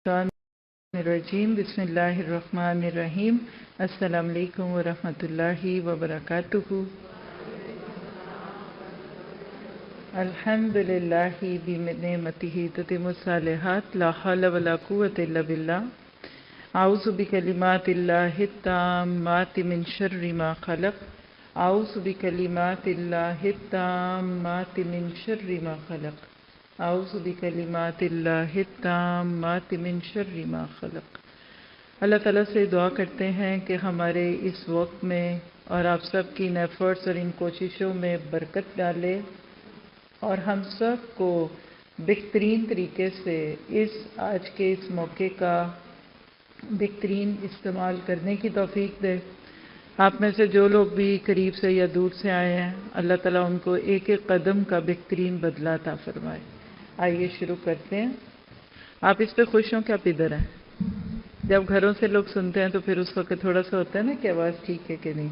الرجیم بسم اللہ الرحمن الرحیم السلام علیکم ورحمۃ اللہ وبرکاتہ الحمد للہ بنعمتہ تتم الصالحات لا حول ولا قوۃ الا باللہ اعوذ بکلمات اللہ التامات من شر ما خلق اعوذ بکلمات اللہ التامات من شر ما خلق اعوذ بکلمات اللہ التامات من شر ما خلق۔ اللہ تعالیٰ سے دعا کرتے ہیں کہ ہمارے اس وقت میں اور آپ سب کی ان ایفرٹس اور ان کوششوں میں برکت ڈالے اور ہم سب کو بہترین طریقے سے آج کے اس موقع کا بہترین استعمال کرنے کی توفیق دے۔ آپ میں سے جو لوگ بھی قریب سے یا دور سے آئے ہیں، اللہ تعالیٰ ان کو ایک ایک قدم کا بہترین بدلہ عطا فرمائے۔ آئیے شروع کرتے ہیں۔ آپ اس پہ خوش ہوں کہ آپ ادھر ہیں؟ جب گھروں سے لوگ سنتے ہیں تو پھر اس وقت تھوڑا سا ہوتا ہے نا کہ آواز ٹھیک ہے کہ نہیں،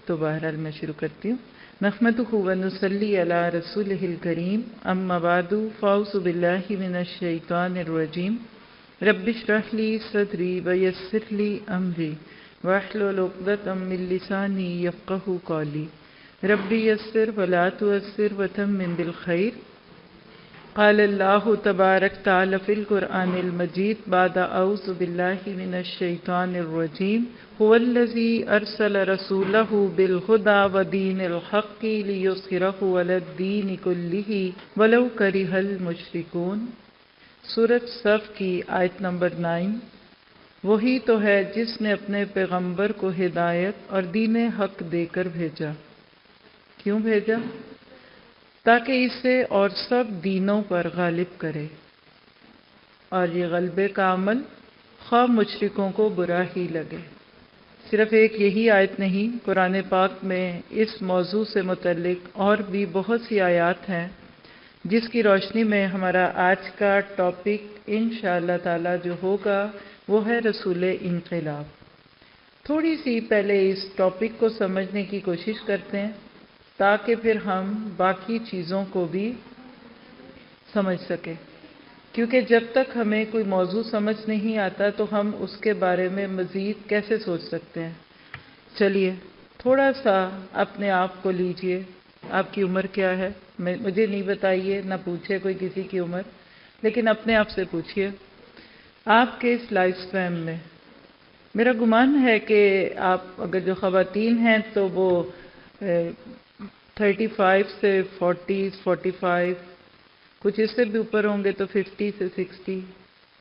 تو بہرحال میں شروع کرتی ہوں۔ نحمدہ ونصلی علی رسولہ الکریم، اما بعد فاعوذ باللہ من الشیطان الرجیم، رب اشرح لی صدری ویسر لی امری واحلل عقدۃ من لسانی یفقہوا قولی، رب یسر ولا تعسر وتمم بالخیر۔ قال اللہ تبارک تعالی فی القرآن المجید بعد اعوذ باللہ من الشیطان الرجیم، هو الذی ارسل رسولہ بالہدی ودین الحق لیظہرہ علی الدین کلہ ولو کرہ المشرکون۔ سورۃ صف کی آیت نمبر 9۔ وہی تو ہے جس نے اپنے پیغمبر کو ہدایت اور دین حق دے کر بھیجا۔ کیوں بھیجا؟ تاکہ اسے اور سب دینوں پر غالب کرے، اور یہ غلبے کا عمل خواہ مشرکوں کو برا ہی لگے۔ صرف ایک یہی آیت نہیں، قرآن پاک میں اس موضوع سے متعلق اور بھی بہت سی آیات ہیں جس کی روشنی میں ہمارا آج کا ٹاپک انشاءاللہ تعالی جو ہوگا وہ ہے رسول انقلاب۔ تھوڑی سی پہلے اس ٹاپک کو سمجھنے کی کوشش کرتے ہیں تاکہ پھر ہم باقی چیزوں کو بھی سمجھ سکیں، کیونکہ جب تک ہمیں کوئی موضوع سمجھ نہیں آتا تو ہم اس کے بارے میں مزید کیسے سوچ سکتے ہیں۔ چلیے تھوڑا سا اپنے آپ کو لیجئے۔ آپ کی عمر کیا ہے؟ مجھے نہیں بتائیے، نہ پوچھے کوئی کسی کی عمر، لیکن اپنے آپ سے پوچھئے آپ کے اس لائف سپین میں۔ میرا گمان ہے کہ آپ اگر جو خواتین ہیں تو وہ 35 سے 40 45، کچھ اس سے بھی اوپر ہوں گے تو 50 سے 60،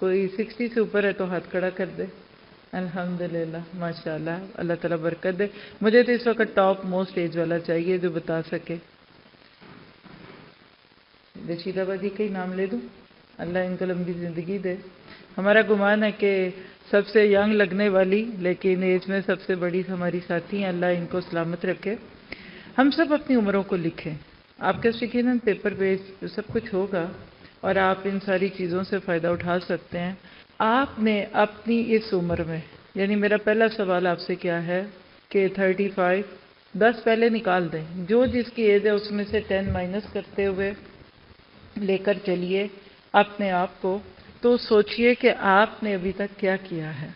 کوئی 60 سے اوپر ہے تو ہاتھ کھڑا کر دے۔ الحمدللہ، ماشاءاللہ، اللہ تعالیٰ برکت دے۔ مجھے تو اس وقت ٹاپ موسٹ ایج والا چاہیے جو بتا سکے۔ رشید آبادی کا ہی نام لے دوں؟ اللہ ان کو لمبی زندگی دے۔ ہمارا گمان ہے کہ سب سے ینگ لگنے والی لیکن ایج میں سب سے بڑی ہماری ساتھی ہیں، اللہ ان کو سلامت رکھے۔ ہم سب اپنی عمروں کو لکھیں۔ آپ کے یقیناً پیپر بیس سب کچھ ہوگا اور آپ ان ساری چیزوں سے فائدہ اٹھا سکتے ہیں۔ آپ نے اپنی اس عمر میں، یعنی میرا پہلا سوال آپ سے کیا ہے کہ 35، 10 پہلے نکال دیں، جو جس کی ایج ہے اس میں سے 10 مائنس کرتے ہوئے لے کر چلیے اپنے آپ کو، تو سوچئے کہ آپ نے ابھی تک کیا کیا ہے۔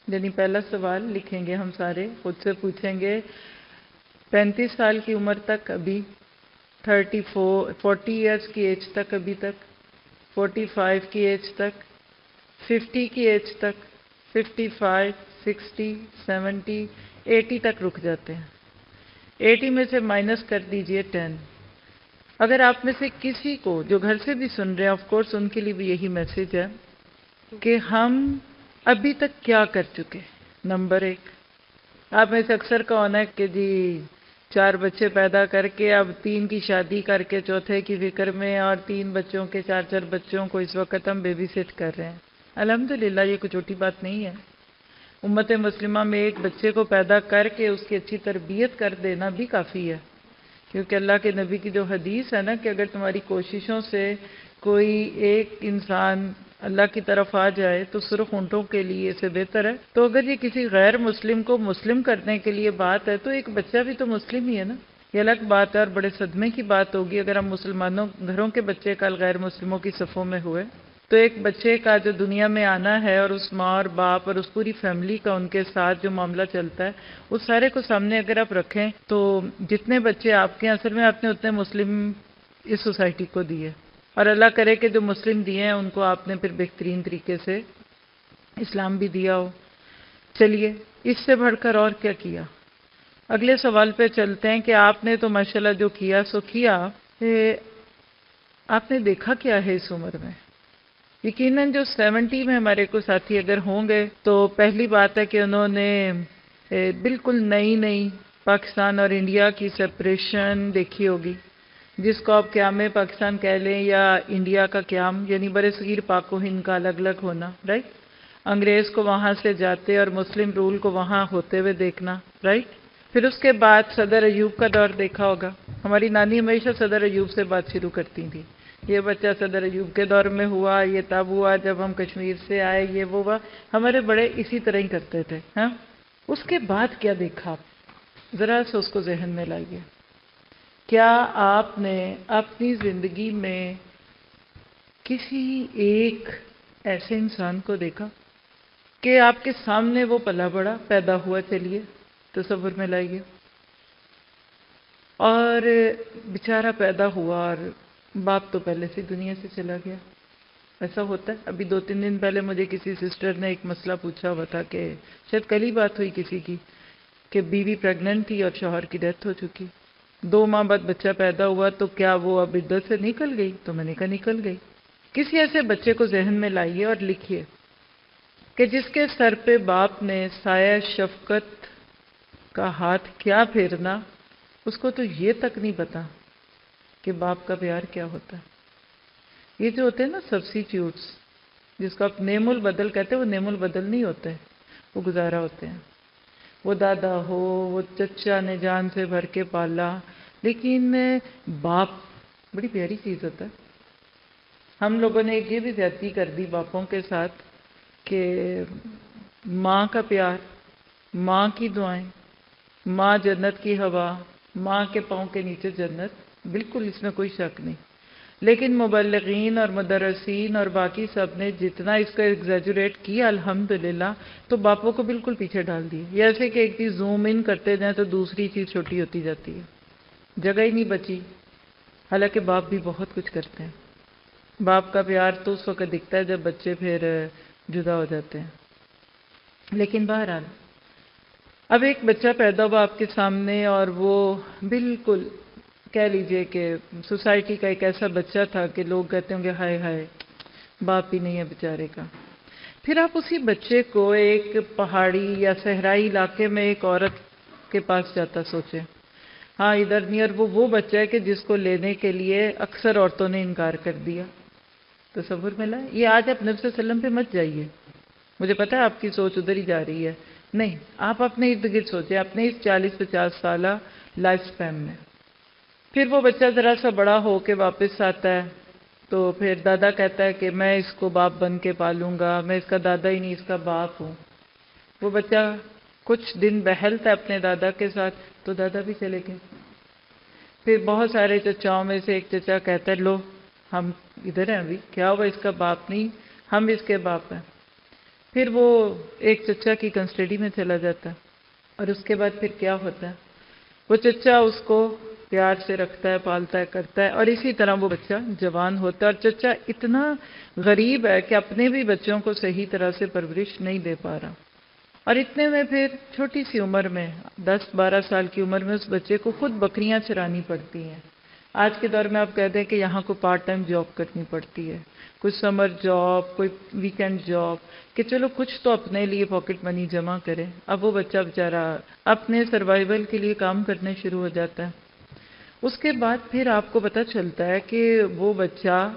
یعنی پہلا سوال لکھیں گے ہم سارے، خود سے پوچھیں گے 35 سال کی عمر تک ابھی، 40 ایئرس کی ایج تک ابھی تک، 45 کی ایج تک، 50 کی ایج تک، 55، 60، 70، 80 تک رک جاتے ہیں۔ 80 میں سے مائنس کر دیجئے 10۔ اگر آپ میں سے کسی کو جو گھر سے بھی سن رہے ہیں، آف کورس ان کے لیے بھی یہی میسج ہے کہ ہم ابھی تک کیا کر چکے۔ نمبر 1، آپ میں سے اکثر کا ہونا ہے کہ جی 4 بچے پیدا کر کے اب 3 کی شادی کر کے چوتھے کی فکر میں، اور 3 بچوں کے 4 بچوں کو اس وقت ہم بیبی سٹ کر رہے ہیں۔ الحمدللہ یہ کوئی چھوٹی بات نہیں ہے۔ امت مسلمہ میں ایک بچے کو پیدا کر کے اس کی اچھی تربیت کر دینا بھی کافی ہے، کیونکہ اللہ کے نبی کی جو حدیث ہے نا کہ اگر تمہاری کوششوں سے کوئی ایک انسان اللہ کی طرف آ جائے تو سرخ اونٹوں کے لیے اسے بہتر ہے۔ تو اگر یہ کسی غیر مسلم کو مسلم کرنے کے لیے بات ہے تو ایک بچہ بھی تو مسلم ہی ہے نا۔ یہ الگ بات ہے اور بڑے صدمے کی بات ہوگی اگر ہم مسلمانوں گھروں کے بچے کل غیر مسلموں کی صفوں میں ہوئے۔ تو ایک بچے کا جو دنیا میں آنا ہے اور اس ماں اور باپ اور اس پوری فیملی کا ان کے ساتھ جو معاملہ چلتا ہے اس سارے کو سامنے اگر آپ رکھیں تو جتنے بچے آپ کے اصل میں آپ نے اتنے مسلم اس سوسائٹی کو دیے، اور اللہ کرے کہ جو مسلم دیے ہیں ان کو آپ نے پھر بہترین طریقے سے اسلام بھی دیا ہو۔ چلیے اس سے بڑھ کر اور کیا کیا؟ اگلے سوال پہ چلتے ہیں کہ آپ نے تو ماشاءاللہ جو کیا سو کیا، آپ نے دیکھا کیا ہے اس عمر میں؟ یقیناً جو 70 میں ہمارے کو ساتھی اگر ہوں گے تو پہلی بات ہے کہ انہوں نے بالکل نئی پاکستان اور انڈیا کی سپریشن دیکھی ہوگی، جس کو آپ قیام پاکستان کہہ لیں یا انڈیا کا قیام، یعنی برصغیر پاک و ہند کا الگ الگ ہونا، رائٹ؟ انگریز کو وہاں سے جاتے اور مسلم رول کو وہاں ہوتے ہوئے دیکھنا، رائٹ؟ پھر اس کے بعد صدر ایوب کا دور دیکھا ہوگا۔ ہماری نانی ہمیشہ صدر ایوب سے بات شروع کرتی تھی، یہ بچہ صدر ایوب کے دور میں ہوا، یہ تب ہوا جب ہم کشمیر سے آئے، یہ وہ ہوا۔ ہمارے بڑے اسی طرح ہی کرتے تھے۔ ہاں، اس کے بعد کیا دیکھا آپ؟ ذرا سے اس کو ذہن میں لائیے۔ کیا آپ نے اپنی زندگی میں کسی ایک ایسے انسان کو دیکھا کہ آپ کے سامنے وہ پلا بڑا پیدا ہوا؟ چلیے تصور میں لائیے، اور بیچارہ پیدا ہوا اور باپ تو پہلے سے دنیا سے چلا گیا۔ ایسا ہوتا ہے۔ ابھی 2-3 دن پہلے مجھے کسی سسٹر نے ایک مسئلہ پوچھا ہوا تھا کہ شاید کل ہی بات ہوئی کسی کی کہ بیوی پریگننٹ تھی اور شوہر کی ڈیتھ ہو چکی، 2 ماہ بعد بچہ پیدا ہوا، تو کیا وہ اب عدت سے نکل گئی؟ تو میں نے کہا نکل گئی۔ کسی ایسے بچے کو ذہن میں لائیے اور لکھیے کہ جس کے سر پہ باپ نے سایہ شفقت کا ہاتھ کیا پھیرنا، اس کو تو یہ تک نہیں پتا کہ باپ کا پیار کیا ہوتا ہے۔ یہ جو ہوتے ہیں نا سبسٹیٹیوٹس، جس کو آپ نعم البدل کہتے ہیں، وہ نعم البدل نہیں ہوتے، وہ گزارا ہوتے ہیں۔ وہ دادا ہو، وہ چچا نے جان سے بھر کے پالا، لیکن باپ بڑی پیاری چیز ہوتا ہے۔ ہم لوگوں نے یہ بھی زیادتی کر دی باپوں کے ساتھ کہ ماں کا پیار، ماں کی دعائیں، ماں جنت کی ہوا، ماں کے پاؤں کے نیچے جنت، بالکل اس میں کوئی شک نہیں۔ لیکن مبلغین اور مدرسین اور باقی سب نے جتنا اس کو ایگزیجوریٹ کیا الحمدللہ، تو باپوں کو بالکل پیچھے ڈال دی۔ یہ ایسے کہ ایک چیز زوم ان کرتے جائیں تو دوسری چیز چھوٹی ہوتی جاتی ہے، جگہ ہی نہیں بچی۔ حالانکہ باپ بھی بہت کچھ کرتے ہیں۔ باپ کا پیار تو اس وقت دکھتا ہے جب بچے پھر جدا ہو جاتے ہیں۔ لیکن بہرحال اب ایک بچہ پیدا ہوا آپ کے سامنے، اور وہ بالکل کہہ لیجئے کہ سوسائٹی کا ایک ایسا بچہ تھا کہ لوگ کہتے ہوں گے ہائے ہائے باپ ہی نہیں ہے بیچارے کا۔ پھر آپ اسی بچے کو ایک پہاڑی یا صحرائی علاقے میں ایک عورت کے پاس جاتا سوچیں، ہاں ادھر نیئر وہ بچہ ہے کہ جس کو لینے کے لیے اکثر عورتوں نے انکار کر دیا۔ تصور میں لائیں۔ یہ آج آپ نبی صلی اللہ علیہ وسلم پہ مت جائیے، مجھے پتا ہے آپ کی سوچ ادھر ہی جا رہی ہے، نہیں، آپ اپنے ارد گرد سوچیں، اپنے اس 40-50 سالہ لائف سپین میں۔ پھر وہ بچہ ذرا سا بڑا ہو کے واپس آتا ہے، تو پھر دادا کہتا ہے کہ میں اس کو باپ بن کے پالوں گا، میں اس کا دادا ہی نہیں اس کا باپ ہوں۔ وہ بچہ کچھ دن بہلتا ہے اپنے دادا کے ساتھ، تو دادا بھی چلے گئے۔ پھر بہت سارے چچاؤں میں سے ایک چچا کہتا ہے لو ہم ادھر ہیں، ابھی کیا ہوا، اس کا باپ نہیں، ہم اس کے باپ ہیں۔ پھر وہ ایک چچا کی کسٹڈی میں چلا جاتا ہے، اور اس کے بعد پھر کیا ہوتا ہے، وہ چچا اس کو پیار سے رکھتا ہے، پالتا ہے، کرتا ہے، اور اسی طرح وہ بچہ جوان ہوتا ہے، اور چچا اتنا غریب ہے کہ اپنے بھی بچوں کو صحیح طرح سے پرورش نہیں دے پا رہا، اور اتنے میں پھر چھوٹی سی عمر میں 10-12 سال کی عمر میں اس بچے کو خود بکریاں چرانی پڑتی ہیں۔ آج کے دور میں آپ کہہ دیں کہ یہاں کو پارٹ ٹائم جاب کرنی پڑتی ہے، کوئی سمر جاب، کوئی ویکینڈ جاب، کہ چلو کچھ تو اپنے لیے پاکٹ منی جمع کرے۔ اب وہ بچہ بیچارہ اپنے سروائیول کے لیے کام کرنے شروع ہو جاتا ہے۔ اس کے بعد پھر آپ کو پتہ چلتا ہے کہ وہ بچہ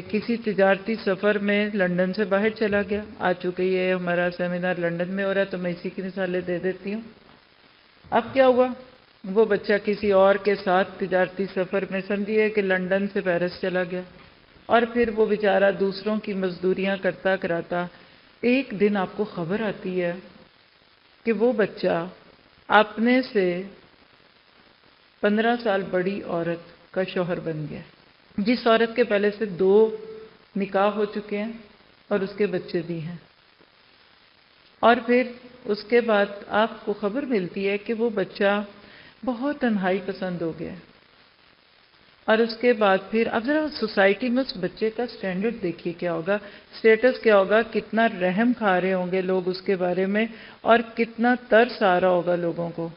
کسی تجارتی سفر میں لندن سے باہر چلا گیا۔ آج چونکہ یہ ہمارا سیمینار لندن میں ہو رہا ہے تو میں اسی کی مثالیں دے دیتی ہوں۔ اب کیا ہوا، وہ بچہ کسی اور کے ساتھ تجارتی سفر میں، سمجھیے کہ لندن سے پیرس چلا گیا، اور پھر وہ بیچارہ دوسروں کی مزدوریاں کرتا کراتا ایک دن آپ کو خبر آتی ہے کہ وہ بچہ اپنے سے 15 سال بڑی عورت کا شوہر بن گیا، جس عورت کے پہلے سے 2 نکاح ہو چکے ہیں اور اس کے بچے بھی ہیں، اور پھر اس کے بعد آپ کو خبر ملتی ہے کہ وہ بچہ بہت تنہائی پسند ہو گیا ہے، اور اس کے بعد پھر اب ذرا سوسائٹی میں اس بچے کا سٹینڈرڈ دیکھیے کیا ہوگا، سٹیٹس کیا ہوگا، کتنا رحم کھا رہے ہوں گے لوگ اس کے بارے میں، اور کتنا ترس آ رہا ہوگا لوگوں کو۔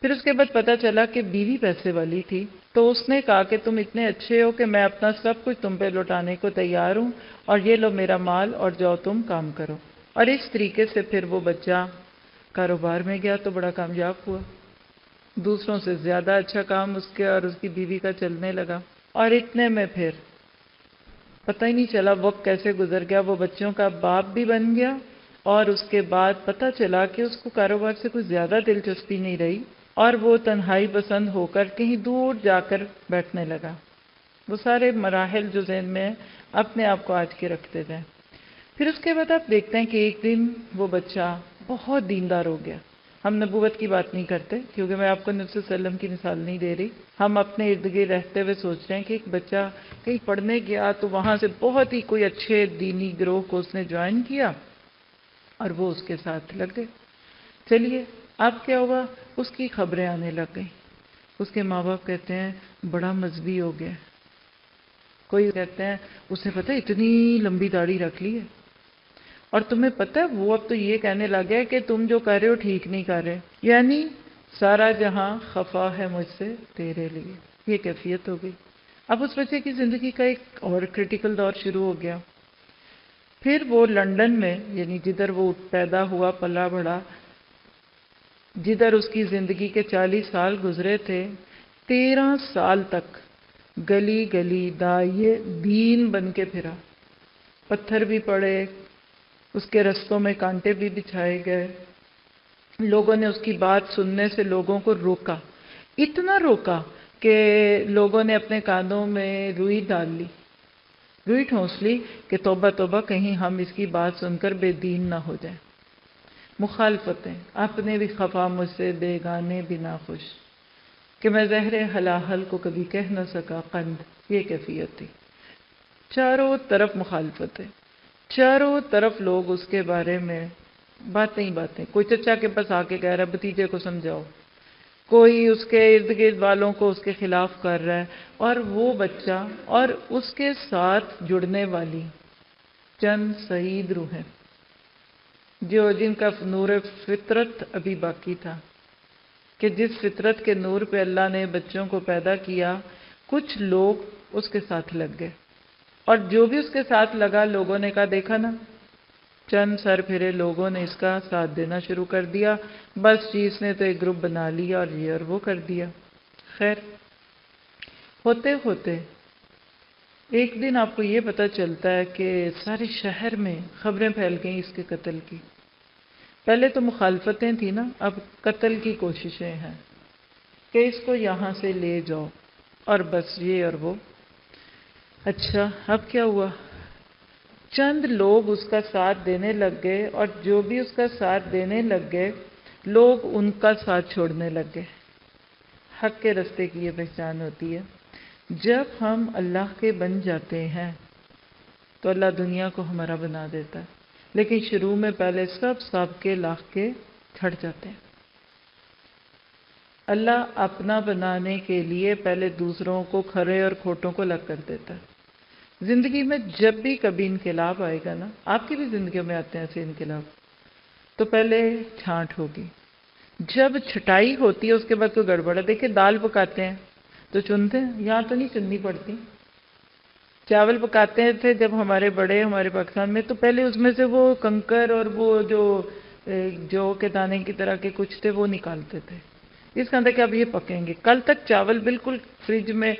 پھر اس کے بعد پتا چلا کہ بیوی پیسے والی تھی، تو اس نے کہا کہ تم اتنے اچھے ہو کہ میں اپنا سب کچھ تم پہ لوٹانے کو تیار ہوں، اور یہ لو میرا مال اور جاؤ تم کام کرو۔ اور اس طریقے سے پھر وہ بچہ کاروبار میں گیا تو بڑا کامیاب ہوا، دوسروں سے زیادہ اچھا کام اس کے اور اس کی بیوی کا چلنے لگا، اور اتنے میں پھر پتہ ہی نہیں چلا وقت کیسے گزر گیا، وہ بچوں کا باپ بھی بن گیا، اور اس کے بعد پتہ چلا کہ اس کو کاروبار سے کوئی زیادہ دلچسپی نہیں رہی، اور وہ تنہائی پسند ہو کر کہیں دور جا کر بیٹھنے لگا۔ وہ سارے مراحل جو ذہن میں ہیں اپنے آپ کو آج کے رکھتے جائیں۔ پھر اس کے بعد آپ دیکھتے ہیں کہ ایک دن وہ بچہ بہت دیندار ہو گیا۔ ہم نبوت کی بات نہیں کرتے کیونکہ میں آپ کو نبی صلی اللہ علیہ وسلم کی مثال نہیں دے رہی، ہم اپنے ارد گرد رہتے ہوئے سوچ رہے ہیں کہ ایک بچہ کہیں پڑھنے گیا تو وہاں سے بہت ہی کوئی اچھے دینی گروہ کو اس نے جوائن کیا اور وہ اس کے ساتھ لگ گئے۔ چلیے اب کیا ہوا، اس کی خبریں آنے لگ گئیں، اس کے ماں باپ کہتے ہیں بڑا مذہبی ہو گیا، کوئی کہتے ہیں اس نے پتہ ہے اتنی لمبی داڑھی رکھ لی ہے، اور تمہیں پتہ ہے وہ اب تو یہ کہنے لگا ہے کہ تم جو کر رہے ہو ٹھیک نہیں کر رہے، یعنی سارا جہاں خفا ہے مجھ سے تیرے لیے، یہ کیفیت ہو گئی۔ اب اس بچے کی زندگی کا ایک اور کرٹیکل دور شروع ہو گیا۔ پھر وہ لندن میں، یعنی جدھر وہ پیدا ہوا پلا بڑھا، جدھر اس کی زندگی کے 40 سال گزرے تھے، 13 سال تک گلی گلی دائیں دین بن کے پھرا، پتھر بھی پڑے، اس کے رستوں میں کانٹے بھی بچھائے گئے، لوگوں نے اس کی بات سننے سے لوگوں کو روکا، اتنا روکا کہ لوگوں نے اپنے کانوں میں روئی ڈال لی، روئی ٹھونس لی کہ توبہ توبہ کہیں ہم اس کی بات سن کر بے دین نہ ہو جائیں۔ مخالفتیں، اپنے بھی خفا مجھ سے بیگانے بھی ناخوش، کہ میں زہر حلاحل کو کبھی کہہ نہ سکا قند، یہ کیفیت تھی۔ چاروں طرف مخالفتیں، چاروں طرف لوگ اس کے بارے میں باتیں ہی باتیں، کوئی چچا کے پاس آ کے کہہ رہا ہے بھتیجے کو سمجھاؤ، کوئی اس کے ارد گرد والوں کو اس کے خلاف کر رہا ہے، اور وہ بچہ اور اس کے ساتھ جڑنے والی چند سعید روحیں جن کا نور فطرت ابھی باقی تھا، کہ جس فطرت کے نور پہ اللہ نے بچوں کو پیدا کیا، کچھ لوگ اس کے ساتھ لگ گئے، اور جو بھی اس کے ساتھ لگا لوگوں نے کہا دیکھا نا، چند سر پھرے لوگوں نے اس کا ساتھ دینا شروع کر دیا، بس جی اس نے تو ایک گروپ بنا لیا اور یہ اور وہ کر دیا۔ خیر ہوتے ہوتے ایک دن آپ کو یہ پتہ چلتا ہے کہ سارے شہر میں خبریں پھیل گئیں اس کے قتل کی۔ پہلے تو مخالفتیں تھیں نا، اب قتل کی کوششیں ہیں کہ اس کو یہاں سے لے جاؤ، اور بس یہ اور وہ۔ اچھا اب کیا ہوا، چند لوگ اس کا ساتھ دینے لگ گئے، اور جو بھی اس کا ساتھ دینے لگ گئے لوگ ان کا ساتھ چھوڑنے لگ گئے۔ حق کے رستے کی یہ پہچان ہوتی ہے، جب ہم اللہ کے بن جاتے ہیں تو اللہ دنیا کو ہمارا بنا دیتا ہے، لیکن شروع میں پہلے سب کے لاکھ کے چھڑ جاتے ہیں۔ اللہ اپنا بنانے کے لیے پہلے دوسروں کو کھرے اور کھوٹوں کو الگ کر دیتا ہے۔ زندگی میں جب بھی کبھی انقلاب آئے گا نا، آپ کی بھی زندگیوں میں آتے ہیں ایسے انقلاب، تو پہلے چھانٹ ہوگی، جب چھٹائی ہوتی ہے اس کے بعد کوئی گڑبڑ ہے۔ دیکھیں دال پکاتے ہیں تو چنتے ہیں، یہاں تو نہیں چننی پڑتی۔ چاول پکاتے تھے جب ہمارے بڑے ہمارے پاکستان میں، تو پہلے اس میں سے وہ کنکر اور وہ جو کے دانے کی طرح کے کچھ تھے وہ نکالتے تھے، اس کا اندر کہ اب یہ پکیں گے۔ کل تک چاول بالکل فریج میں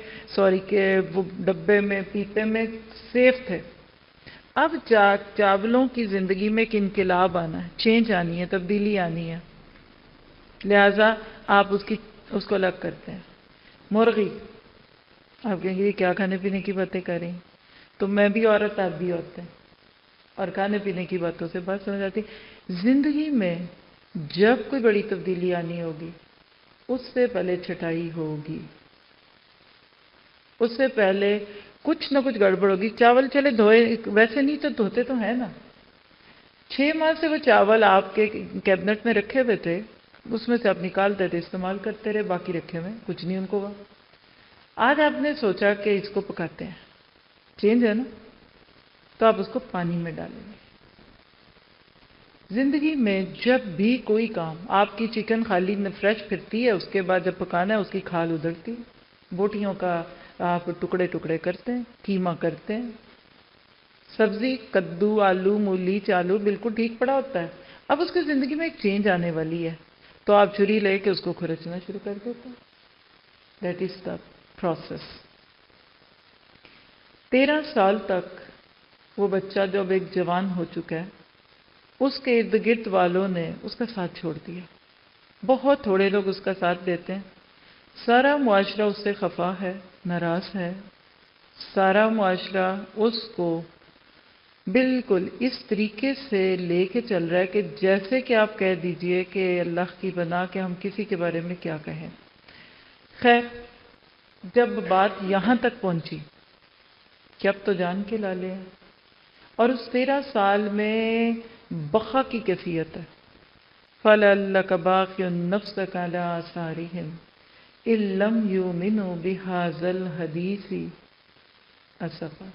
کے وہ ڈبے میں پیپے میں سیف تھے، اب چاولوں کی زندگی میں ایک انقلاب آنا ہے، چینج آنی ہے، تبدیلی آنی ہے، لہٰذا آپ اس کو الگ کرتے ہیں۔ مرغی، آپ کہیں گے یہ کیا کھانے پینے کی باتیں کر رہی ہیں، تو میں بھی عورت آپ بھی عورت ہیں، اور کھانے پینے کی باتوں سے بات سمجھ آتی۔ زندگی میں جب کوئی بڑی تبدیلی آنی ہوگی اس سے پہلے چھٹائی ہوگی، اس سے پہلے کچھ نہ کچھ گڑبڑ ہوگی. چاول چلے دھوئے ویسے نہیں تو دھوتے تو ہے نا. 6 ماہ سے وہ چاول آپ کے کیبنٹ میں رکھے ہوئے تھے, اس میں سے آپ نکالتے تھے, استعمال کرتے رہے, باقی رکھے ہوئے, کچھ نہیں ان کو ہوا. آج آپ نے سوچا کہ اس کو پکاتے ہیں, چینج ہے نا, تو آپ اس کو پانی میں ڈالیں گے. زندگی میں جب بھی کوئی کام, آپ کی چکن خالی فریش پھرتی ہے, اس کے بعد جب پکانا ہے اس کی کھال ادھرتی, بوٹیوں کا آپ ٹکڑے ٹکڑے کرتے ہیں, کیما کرتے ہیں, سبزی کدو آلو مولی چالو بالکل ٹھیک پڑا ہوتا ہے. اب اس کی زندگی میں ایک چینج آنے والی ہے, تو آپ چھری لے کے اس کو کھرچنا شروع کر دیتے ہیں. That is the process. 13 سال تک وہ بچہ جب ایک جوان ہو چکا ہے, اس کے ارد گرد والوں نے اس کا ساتھ چھوڑ دیا. بہت تھوڑے لوگ اس کا ساتھ دیتے ہیں. سارا معاشرہ اس سے خفا ہے, ناراض ہے. سارا معاشرہ اس کو بالکل اس طریقے سے لے کے چل رہا ہے کہ جیسے کہ آپ کہہ دیجئے کہ اللہ کی بنا کہ ہم کسی کے بارے میں کیا کہیں. خیر, جب بات یہاں تک پہنچی کہ اب تو جان کے لالے ہیں, اور اس 13 سال میں بقا کی کیفیت ہے. فَلَعَلَّكَ بَاخِعٌ نَفْسَكَ عَلَىٰ آثَارِهِمْ إِن لَّمْ يُؤْمِنُوا بِهَٰذَا الْحَدِيثِ أَسَفًا.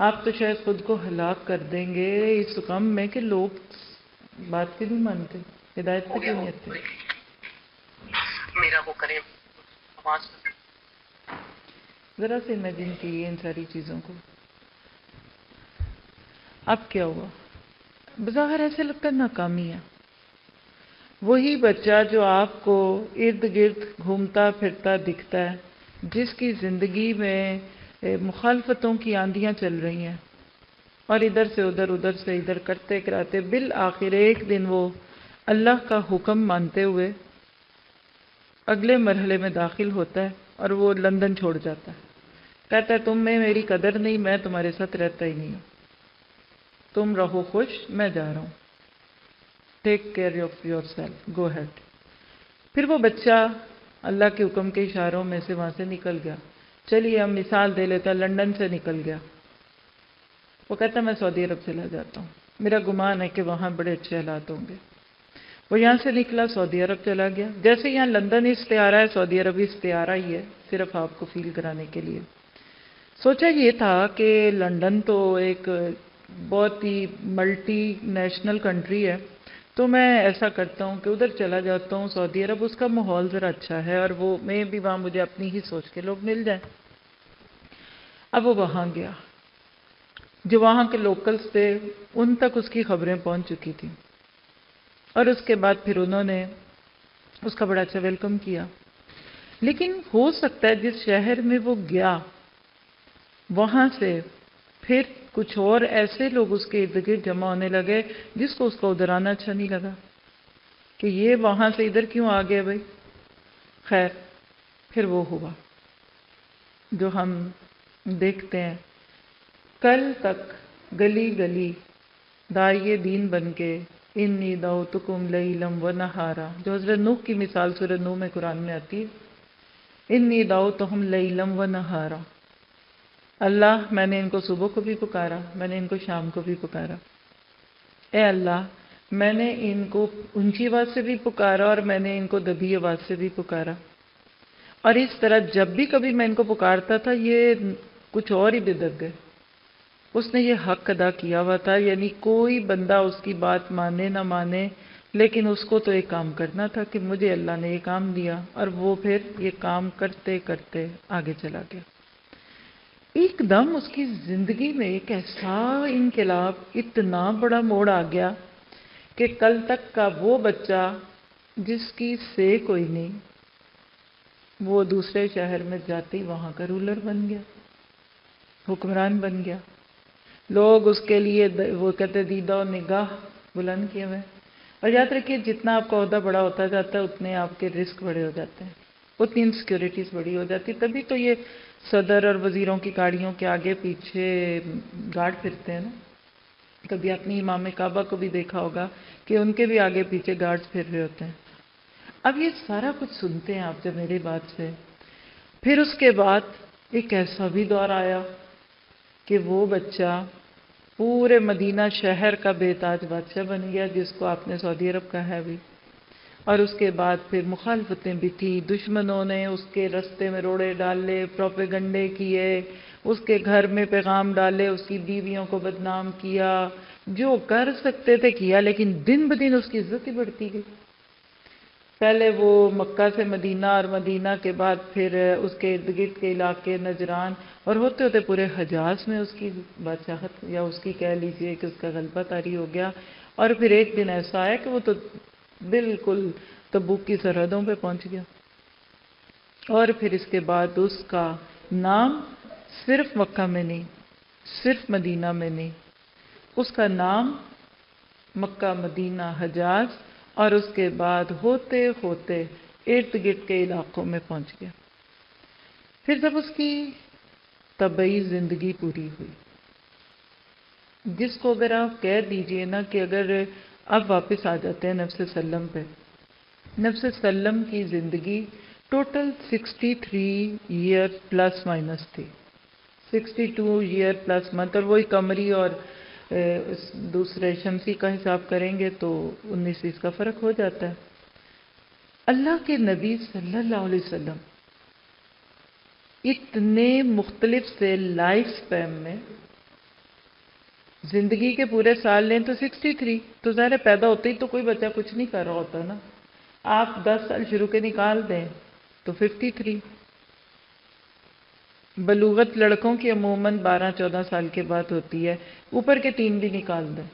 آپ تو شاید خود کو ہلاک کر دیں گے اس غم میں کہ لوگ بات کیوں نہیں مانتے, ہدایت پہ کیوں نہیں آتے. میرا وہ کرے ذرا سے امیجن کیے ان ساری چیزوں کو. اب کیا ہوا؟ بظاہر ایسے لگتا ہے ناکامی ہے. وہی بچہ جو آپ کو ارد گرد گھومتا پھرتا دکھتا ہے, جس کی زندگی میں مخالفتوں کی آندیاں چل رہی ہیں, اور ادھر سے ادھر کرتے کراتے بالآخر ایک دن وہ اللہ کا حکم مانتے ہوئے اگلے مرحلے میں داخل ہوتا ہے, اور وہ لندن چھوڑ جاتا ہے. کہتا ہے تم میں میری قدر نہیں, میں تمہارے ساتھ رہتا ہی نہیں ہوں, تم رہو خوش, میں جا رہا ہوں, take care of yourself, go head. پھر وہ بچہ اللہ کے حکم کے اشاروں میں سے وہاں سے نکل گیا. چلیے ہم مثال دے لیتا, لندن سے نکل گیا. وہ کہتا ہے میں سعودی عرب چلا جاتا ہوں, میرا گمان ہے کہ وہاں بڑے اچھے حالات ہوں گے. وہ یہاں سے نکلا, سعودی عرب چلا گیا. جیسے یہاں لندن استعارہ ہے, سعودی عرب استعارہ ہی ہے, صرف آپ کو فیل کرانے کے لیے. سوچا یہ تھا کہ لندن تو ایک بہت ہی ملٹی نیشنل کنٹری ہے, تو میں ایسا کرتا ہوں کہ ادھر چلا جاتا ہوں سعودی عرب, اس کا ماحول ذرا اچھا ہے, اور وہ میں بھی وہاں مجھے اپنی ہی سوچ کے لوگ مل جائیں. اب وہ وہاں گیا, جو وہاں کے لوکلز تھے ان تک اس کی خبریں پہنچ چکی تھیں, اور اس کے بعد پھر انہوں نے اس کا بڑا اچھا ویلکم کیا. لیکن ہو سکتا ہے جس شہر میں وہ گیا وہاں سے پھر کچھ اور ایسے لوگ اس کے ارد گرد جمع ہونے لگے جس کو اس کا ادھر آنا اچھا نہیں لگا کہ یہ وہاں سے ادھر کیوں آ گیا بھائی. خیر, پھر وہ ہوا جو ہم دیکھتے ہیں. کل تک گلی گلی داعیے دین بن کے انی دعوتکم لیلا و نہارا, جو حضرت نوح کی مثال سورۃ نوح میں قرآن میں آتی ہے, انی دعوتہم لیلا و نہارا. اللہ میں نے ان کو صبح کو بھی پکارا, میں نے ان کو شام کو بھی پکارا. اے اللہ میں نے ان کو اونچی آواز سے بھی پکارا اور میں نے ان کو دبی آواز سے بھی پکارا. اور اس طرح جب بھی کبھی میں ان کو پکارتا تھا یہ کچھ اور ہی بدک گئے. اس نے یہ حق ادا کیا ہوا تھا, یعنی کوئی بندہ اس کی بات مانے نہ مانے, لیکن اس کو تو ایک کام کرنا تھا کہ مجھے اللہ نے یہ کام دیا, اور وہ پھر یہ کام کرتے کرتے آگے چلا گیا. ایک دم اس کی زندگی میں ایک ایسا انقلاب, اتنا بڑا موڑ آ گیا کہ کل تک کا وہ بچہ جس کی سے کوئی نہیں, وہ دوسرے شہر میں جاتے ہی وہاں کا رولر بن گیا, حکمران بن گیا. لوگ اس کے لیے وہ کہتے دیدہ و نگاہ بلند کیے ہوئے. اور یاد رکھیے جتنا آپ کا عہدہ بڑا ہوتا جاتا ہے اتنے آپ کے رسک بڑے ہو جاتے ہیں, اتنی انسیکیورٹیز بڑی ہو جاتی. تبھی تو یہ صدر اور وزیروں کی گاڑیوں کے آگے پیچھے گارڈ پھرتے ہیں نا. کبھی اپنی امام کعبہ کو بھی دیکھا ہوگا کہ ان کے بھی آگے پیچھے گارڈز پھر رہے ہوتے ہیں. اب یہ سارا کچھ سنتے ہیں آپ جب میری بات سے, پھر اس کے بعد ایک ایسا بھی دور آیا کہ وہ بچہ پورے مدینہ شہر کا بے تاج بادشاہ بن گیا، جس کو آپ نے سعودی عرب کا ہے بھی۔ اور اس کے بعد پھر مخالفتیں بھی تھیں، دشمنوں نے اس کے رستے میں روڑے ڈالے، پروپیگنڈے کیے، اس کے گھر میں پیغام ڈالے، اس کی بیویوں کو بدنام کیا، جو کر سکتے تھے کیا، لیکن دن بدن اس کی عزت ہی بڑھتی گئی۔ پہلے وہ مکہ سے مدینہ، اور مدینہ کے بعد پھر اس کے ارد گرد کے علاقے نجران، اور ہوتے ہوتے پورے حجاز میں اس کی بادشاہت، یا اس کی کہہ لیجئے کہ اس کا غلبہ طاری ہو گیا۔ اور پھر ایک دن ایسا آیا کہ وہ تو بالکل تبوک کی سرحدوں پہ پہنچ گیا، اور پھر اس کے بعد اس کا نام صرف مکہ میں نہیں، صرف مدینہ میں نہیں، اس کا نام مکہ، مدینہ، حجاز، اور اس کے بعد ہوتے ہوتے ارد گرد کے علاقوں میں پہنچ گیا۔ پھر جب اس کی طبعی زندگی پوری ہوئی، جس کو اگر آپ کہہ دیجئے نا کہ اگر اب واپس آ جاتے ہیں نفس سلم پہ، نفس سلم کی زندگی ٹوٹل 63 ایئر پلس مائنس تھی، 62 ایئر پلس منتھ، اور وہی قمری اور دوسرے شمسی کا حساب کریں گے تو 19 کا فرق ہو جاتا ہے۔ اللہ کے نبی صلی اللہ علیہ وسلم اتنے مختلف سے لائف سپیم میں، زندگی کے پورے سال لیں تو 63، تو ظاہر پیدا ہوتے ہی تو کوئی بچہ کچھ نہیں کر رہا ہوتا نا، آپ 10 سال شروع کے نکال دیں تو 53۔ بلوغت لڑکوں کی عموماً 12-14 سال کے بعد ہوتی ہے، اوپر کے 3 بھی نکال دیں،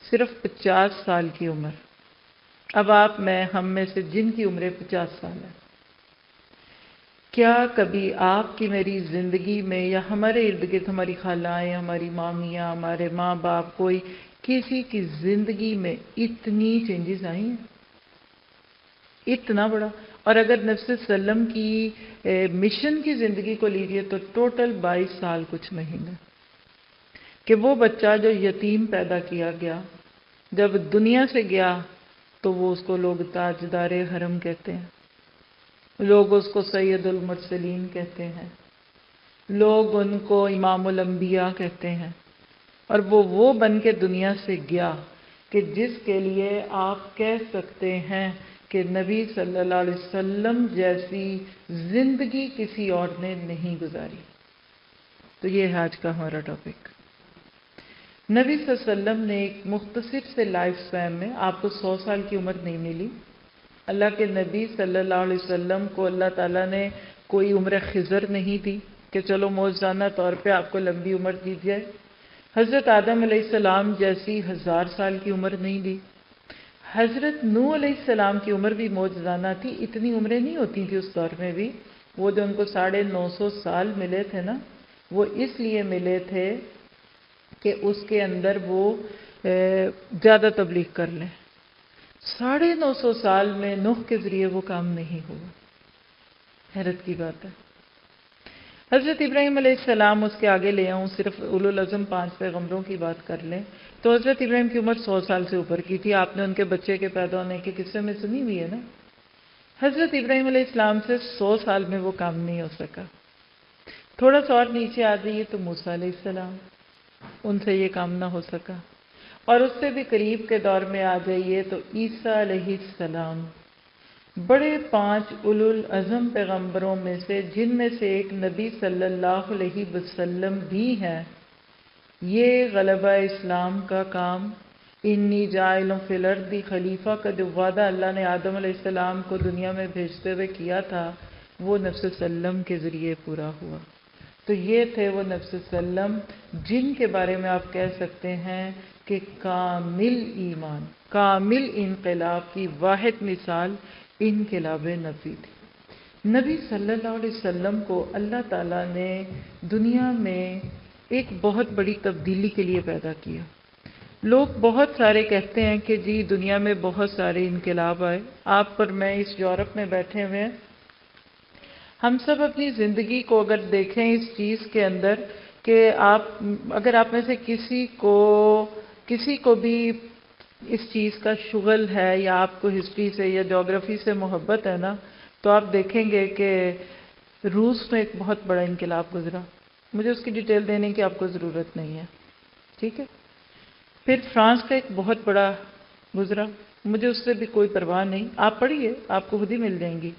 صرف 50 سال کی عمر۔ اب آپ میں ہم میں سے جن کی عمریں 50 سال ہے، کیا کبھی آپ کی میری زندگی میں یا ہمارے ارد گرد ہماری خالائیں، ہماری مامیاں، ہمارے ماں باپ، کوئی کسی کی زندگی میں اتنی چینجز آئی ہیں؟ اتنا بڑا۔ اور اگر نفس سلم کی مشن کی زندگی کو لیجئے تو ٹوٹل 22 سال کچھ مہینے، کہ وہ بچہ جو یتیم پیدا کیا گیا، جب دنیا سے گیا تو وہ اس کو لوگ تاجدار حرم کہتے ہیں، لوگ اس کو سید المرسلین کہتے ہیں، لوگ ان کو امام الانبیاء کہتے ہیں، اور وہ بن کے دنیا سے گیا کہ جس کے لیے آپ کہہ سکتے ہیں کہ نبی صلی اللہ علیہ وسلم جیسی زندگی کسی اور نے نہیں گزاری۔ تو یہ ہے آج کا ہمارا ٹاپک۔ نبی صلی اللہ علیہ وسلم نے ایک مختصر سے لائف سپین میں، آپ کو 100 سال کی عمر نہیں ملی۔ اللہ کے نبی صلی اللہ علیہ وسلم کو اللہ تعالیٰ نے کوئی عمر خضر نہیں دی کہ چلو معجزانہ طور پہ آپ کو لمبی عمر دی جائے۔ حضرت آدم علیہ السلام جیسی 1000 سال کی عمر نہیں دی۔ حضرت نوح علیہ السلام کی عمر بھی معجزانہ تھی، اتنی عمریں نہیں ہوتی تھی اس دور میں بھی۔ وہ جو ان کو 950 سال ملے تھے نا، وہ اس لیے ملے تھے کہ اس کے اندر وہ زیادہ تبلیغ کر لیں۔ 950 سال میں نوح کے ذریعے وہ کام نہیں ہوا، حیرت کی بات ہے۔ حضرت ابراہیم علیہ السلام، اس کے آگے لے آؤں، صرف اولو العزم 5 پیغمبروں کی بات کر لیں تو حضرت ابراہیم کی عمر 100 سال سے اوپر کی تھی۔ آپ نے ان کے بچے کے پیدا ہونے کے قصے میں سنی ہوئی ہے نا۔ حضرت ابراہیم علیہ السلام سے 100 سال میں وہ کام نہیں ہو سکا۔ تھوڑا سا اور نیچے آ جائیے تو موسیٰ علیہ السلام، ان سے یہ کام نہ ہو سکا۔ اور اس سے بھی قریب کے دور میں آ جائیے تو عیسیٰ علیہ السلام، بڑے 5 اولو العزم پیغمبروں میں سے، جن میں سے ایک نبی صلی اللہ علیہ وسلم بھی ہیں۔ یہ غلبہ اسلام کا کام، انی جاعل فی الارض خلیفہ کا جو وعدہ اللہ نے آدم علیہ السلام کو دنیا میں بھیجتے ہوئے کیا تھا، وہ نفس سلم کے ذریعے پورا ہوا۔ تو یہ تھے وہ نفس سلم جن کے بارے میں آپ کہہ سکتے ہیں کہ کامل ایمان، کامل انقلاب کی واحد مثال انقلاب نبی تھی۔ نبی صلی اللہ علیہ وسلم کو اللہ تعالیٰ نے دنیا میں ایک بہت بڑی تبدیلی کے لیے پیدا کیا۔ لوگ بہت سارے کہتے ہیں کہ جی دنیا میں بہت سارے انقلاب آئے، آپ پر میں اس یورپ میں بیٹھے ہوئے ہیں، ہم سب اپنی زندگی کو اگر دیکھیں اس چیز کے اندر کہ اگر آپ میں سے کسی کو بھی اس چیز کا شغل ہے یا آپ کو ہسٹری سے یا جغرافی سے محبت ہے نا، تو آپ دیکھیں گے کہ روس میں ایک بہت بڑا انقلاب گزرا، مجھے اس کی ڈیٹیل دینے کی آپ کو ضرورت نہیں ہے، ٹھیک ہے؟ پھر فرانس کا ایک بہت بڑا گزرا، مجھے اس سے بھی کوئی پرواہ نہیں، آپ پڑھیے آپ کو خود ہی مل جائیں گی۔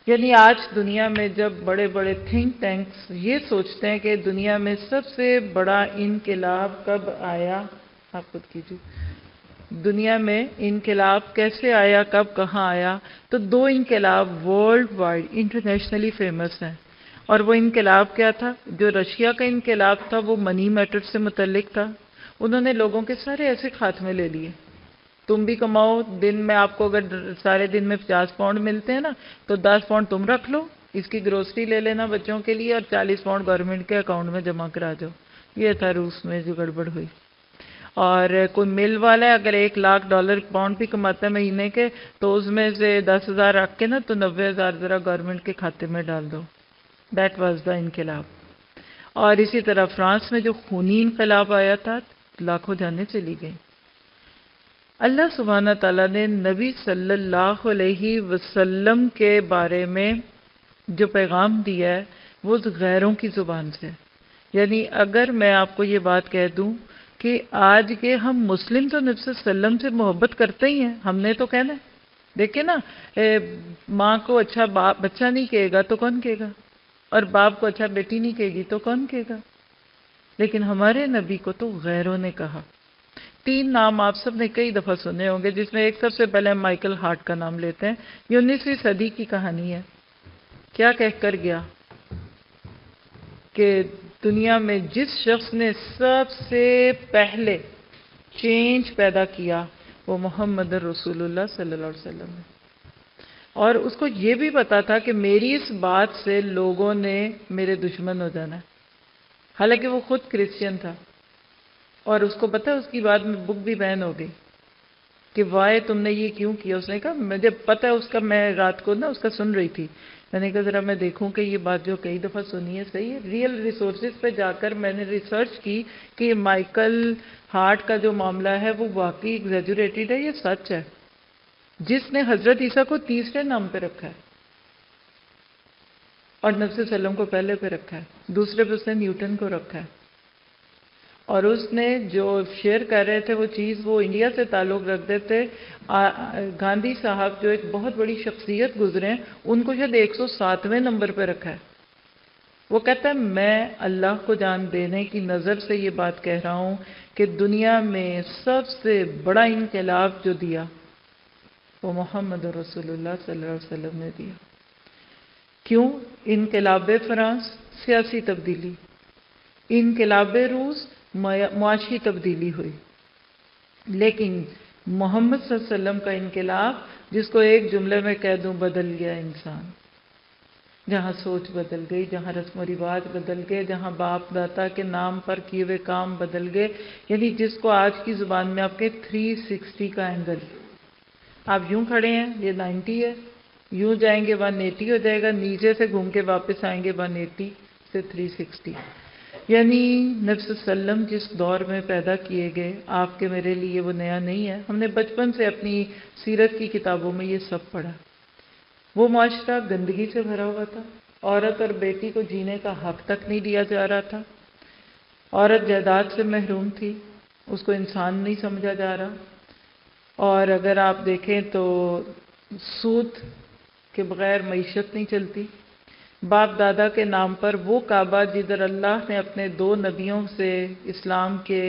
یعنی آج دنیا میں جب بڑے بڑے تھنک ٹینکس یہ سوچتے ہیں کہ دنیا میں سب سے بڑا انقلاب کب آیا، آپ خود کیجیے، دنیا میں انقلاب کیسے آیا، کب کہاں آیا، تو دو انقلاب ورلڈ وائڈ انٹرنیشنلی فیمس ہیں۔ اور وہ انقلاب کیا تھا؟ جو رشیا کا انقلاب تھا وہ منی میٹر سے متعلق تھا، انہوں نے لوگوں کے سارے ایسے خاتمے لے لیے۔ تم بھی کماؤ، دن میں آپ کو اگر سارے دن میں 50 پاؤنڈ ملتے ہیں نا تو 10 پاؤنڈ تم رکھ لو، اس کی گروسری لے لینا بچوں کے لیے، اور 40 پاؤنڈ گورنمنٹ کے اکاؤنٹ میں جمع کرا جاؤ۔ یہ تھا روس میں جو گڑبڑ ہوئی۔ اور کوئی مل والا ہے اگر $1,00,000 پاؤنڈ بھی کماتا ہے مہینے کے تو اس میں سے 10,000 رکھ کے نا تو 90,000 ذرا گورنمنٹ کے کھاتے میں ڈال دو۔ دیٹ واز دا انقلاب۔ اور اسی طرح فرانس میں جو خونی انقلاب آیا تھا، لاکھوں جانیں چلی گئیں۔ اللہ سبحانہ تعالیٰ نے نبی صلی اللہ علیہ وسلم کے بارے میں جو پیغام دیا ہے وہ غیروں کی زبان سے، یعنی اگر میں آپ کو یہ بات کہہ دوں کہ آج کے ہم مسلم تو نبی صلی اللہ علیہ وسلم سے محبت کرتے ہی ہیں، ہم نے تو کہنا ہے، دیکھیں نا، ماں کو اچھا باپ بچہ نہیں کہے گا تو کون کہے گا، اور باپ کو اچھا بیٹی نہیں کہے گی تو کون کہے گا؟ لیکن ہمارے نبی کو تو غیروں نے کہا۔ 3 نام آپ سب نے کئی دفعہ سنے ہوں گے، جس میں ایک سب سے پہلے مائیکل ہارٹ کا نام لیتے ہیں۔ یہ 19ویں صدی کی کہانی ہے۔ کیا کہہ کر گیا کہ دنیا میں جس شخص نے سب سے پہلے چینج پیدا کیا وہ محمد رسول اللہ صلی اللہ علیہ وسلم ہے، اور اس کو یہ بھی پتا تھا کہ میری اس بات سے لوگوں نے میرے دشمن ہو جانا ہے، حالانکہ وہ خود کرسچین تھا، اور اس کو پتا اس کی بات میں بک بھی بین ہو گئی کہ وائے تم نے یہ کیوں کیا۔ اس نے کہا مجھے پتا ہے اس کا، میں رات کو نا اس کا سن رہی تھی، میں نے کہا ذرا میں دیکھوں کہ یہ بات جو کئی دفعہ سنی ہے صحیح ہے۔ ریئل ریسورسز پہ جا کر میں نے ریسرچ کی کہ یہ مائیکل ہارٹ کا جو معاملہ ہے وہ واقعی ایگزیجوریٹڈ ہے، یہ سچ ہے، جس نے حضرت عیسیٰ کو تیسرے نام پہ رکھا ہے اور نبی صلی اللہ علیہ وسلم کو پہلے پہ رکھا ہے، دوسرے پہ اس نے نیوٹن کو رکھا ہے، اور اس نے جو شیئر کر رہے تھے وہ چیز وہ انڈیا سے تعلق رکھتے تھے۔ گاندھی صاحب جو ایک بہت بڑی شخصیت گزرے ہیں، ان کو شاید 107ویں نمبر پہ رکھا ہے۔ وہ کہتا ہے میں اللہ کو جان دینے کی نظر سے یہ بات کہہ رہا ہوں کہ دنیا میں سب سے بڑا انقلاب جو دیا وہ محمد رسول اللہ صلی اللہ علیہ وسلم نے دیا۔ کیوں؟ انقلاب فرانس سیاسی تبدیلی، انقلاب روس معاشی تبدیلی ہوئی، لیکن محمد صلی اللہ علیہ وسلم کا انقلاب، جس کو ایک جملے میں کہہ دوں، بدل گیا انسان۔ جہاں سوچ بدل گئی، جہاں رسم و رواج بدل گئے، جہاں باپ دادا کے نام پر کیے ہوئے کام بدل گئے، یعنی جس کو آج کی زبان میں آپ کے 360 کا اینگل، آپ یوں کھڑے ہیں یہ 90 ہے، یوں جائیں گے 180 ہو جائے گا، نیچے سے گھوم کے واپس آئیں گے 180 سے 360۔ یعنی نبی صلی اللہ علیہ وسلم جس دور میں پیدا کیے گئے، آپ کے میرے لیے وہ نیا نہیں ہے، ہم نے بچپن سے اپنی سیرت کی کتابوں میں یہ سب پڑھا۔ وہ معاشرہ گندگی سے بھرا ہوا تھا، عورت اور بیٹی کو جینے کا حق تک نہیں دیا جا رہا تھا، عورت جائیداد سے محروم تھی، اس کو انسان نہیں سمجھا جا رہا، اور اگر آپ دیکھیں تو سود کے بغیر معیشت نہیں چلتی۔ باپ دادا کے نام پر وہ کعبہ جدھر اللہ نے اپنے 2 نبیوں سے اسلام کے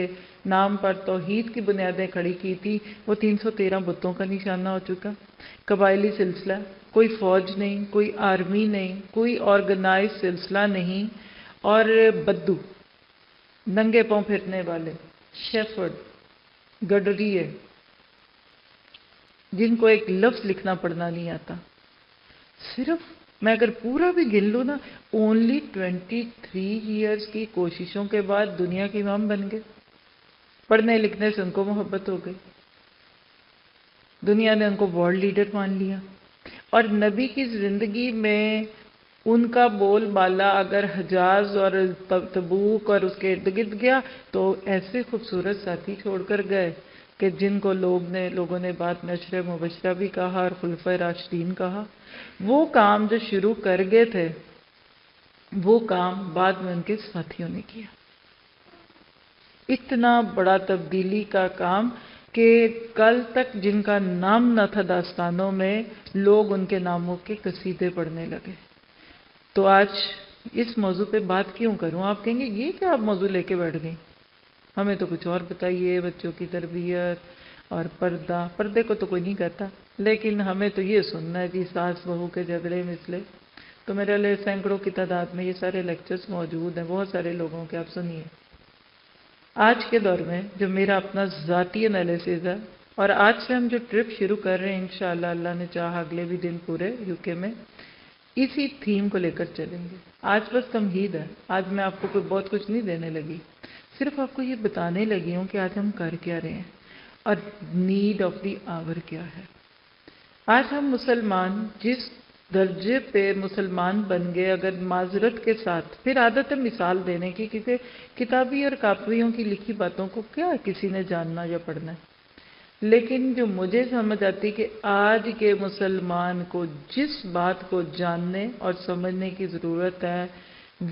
نام پر توحید کی بنیادیں کھڑی کی تھی، وہ 313 بتوں کا نشانہ ہو چکا۔ قبائلی سلسلہ، کوئی فوج نہیں، کوئی آرمی نہیں، کوئی آرگنائز سلسلہ نہیں، اور بدو، ننگے پاؤں پھرنے والے، شیفرڈ، گڈریے، جن کو ایک لفظ لکھنا پڑھنا نہیں آتا۔ صرف میں اگر پورا بھی گن لوں نا، اونلی 23 ایئرز کی کوششوں کے بعد دنیا کے امام بن گئے۔ پڑھنے لکھنے سے ان کو محبت ہو گئی، دنیا نے ان کو ورلڈ لیڈر مان لیا، اور نبی کی زندگی میں ان کا بول بالا اگر حجاز اور تبوک اور اس کے ارد گرد گیا تو ایسے خوبصورت ساتھی چھوڑ کر گئے کہ جن کو لوگوں نے بعد میں عشرہ مبشرہ بھی کہا اور خلفائے راشدین کہا۔ وہ کام جو شروع کر گئے تھے وہ کام بعد میں ان کے ساتھیوں نے کیا. اتنا بڑا تبدیلی کا کام کہ کل تک جن کا نام نہ تھا داستانوں میں، لوگ ان کے ناموں کے قصیدے پڑھنے لگے. تو آج اس موضوع پہ بات کیوں کروں؟ آپ کہیں گے یہ کیا آپ موضوع لے کے بیٹھ گئی، ہمیں تو کچھ اور بتائیے. بچوں کی تربیت اور پردے کو تو کوئی نہیں کہتا، لیکن ہمیں تو یہ سننا ہے کہ ساس بہو کے جھگڑے مسئلے. تو میرے لیے سینکڑوں کی تعداد میں یہ سارے لیکچرز موجود ہیں، بہت سارے لوگوں کے، آپ سنیے. آج کے دور میں جو میرا اپنا ذاتی انالیسز ہے، اور آج سے ہم جو ٹرپ شروع کر رہے ہیں انشاءاللہ اللہ نے چاہا اگلے بھی دن پورے UK میں اسی تھیم کو لے کر چلیں گے. آج بس تمہید ہے، آج میں آپ کو کوئی بہت کچھ نہیں دینے لگی، صرف آپ کو یہ بتانے لگی ہوں کہ آج ہم کر کیا رہے ہیں اور نیڈ آف دی آور کیا ہے. آج ہم مسلمان جس درجے پہ مسلمان بن گئے، اگر معذرت کے ساتھ، پھر عادت ہے مثال دینے کی، کیونکہ کتابی اور کاپیوں کی لکھی باتوں کو کیا کسی نے جاننا یا پڑھنا ہے. لیکن جو مجھے سمجھ آتی کہ آج کے مسلمان کو جس بات کو جاننے اور سمجھنے کی ضرورت ہے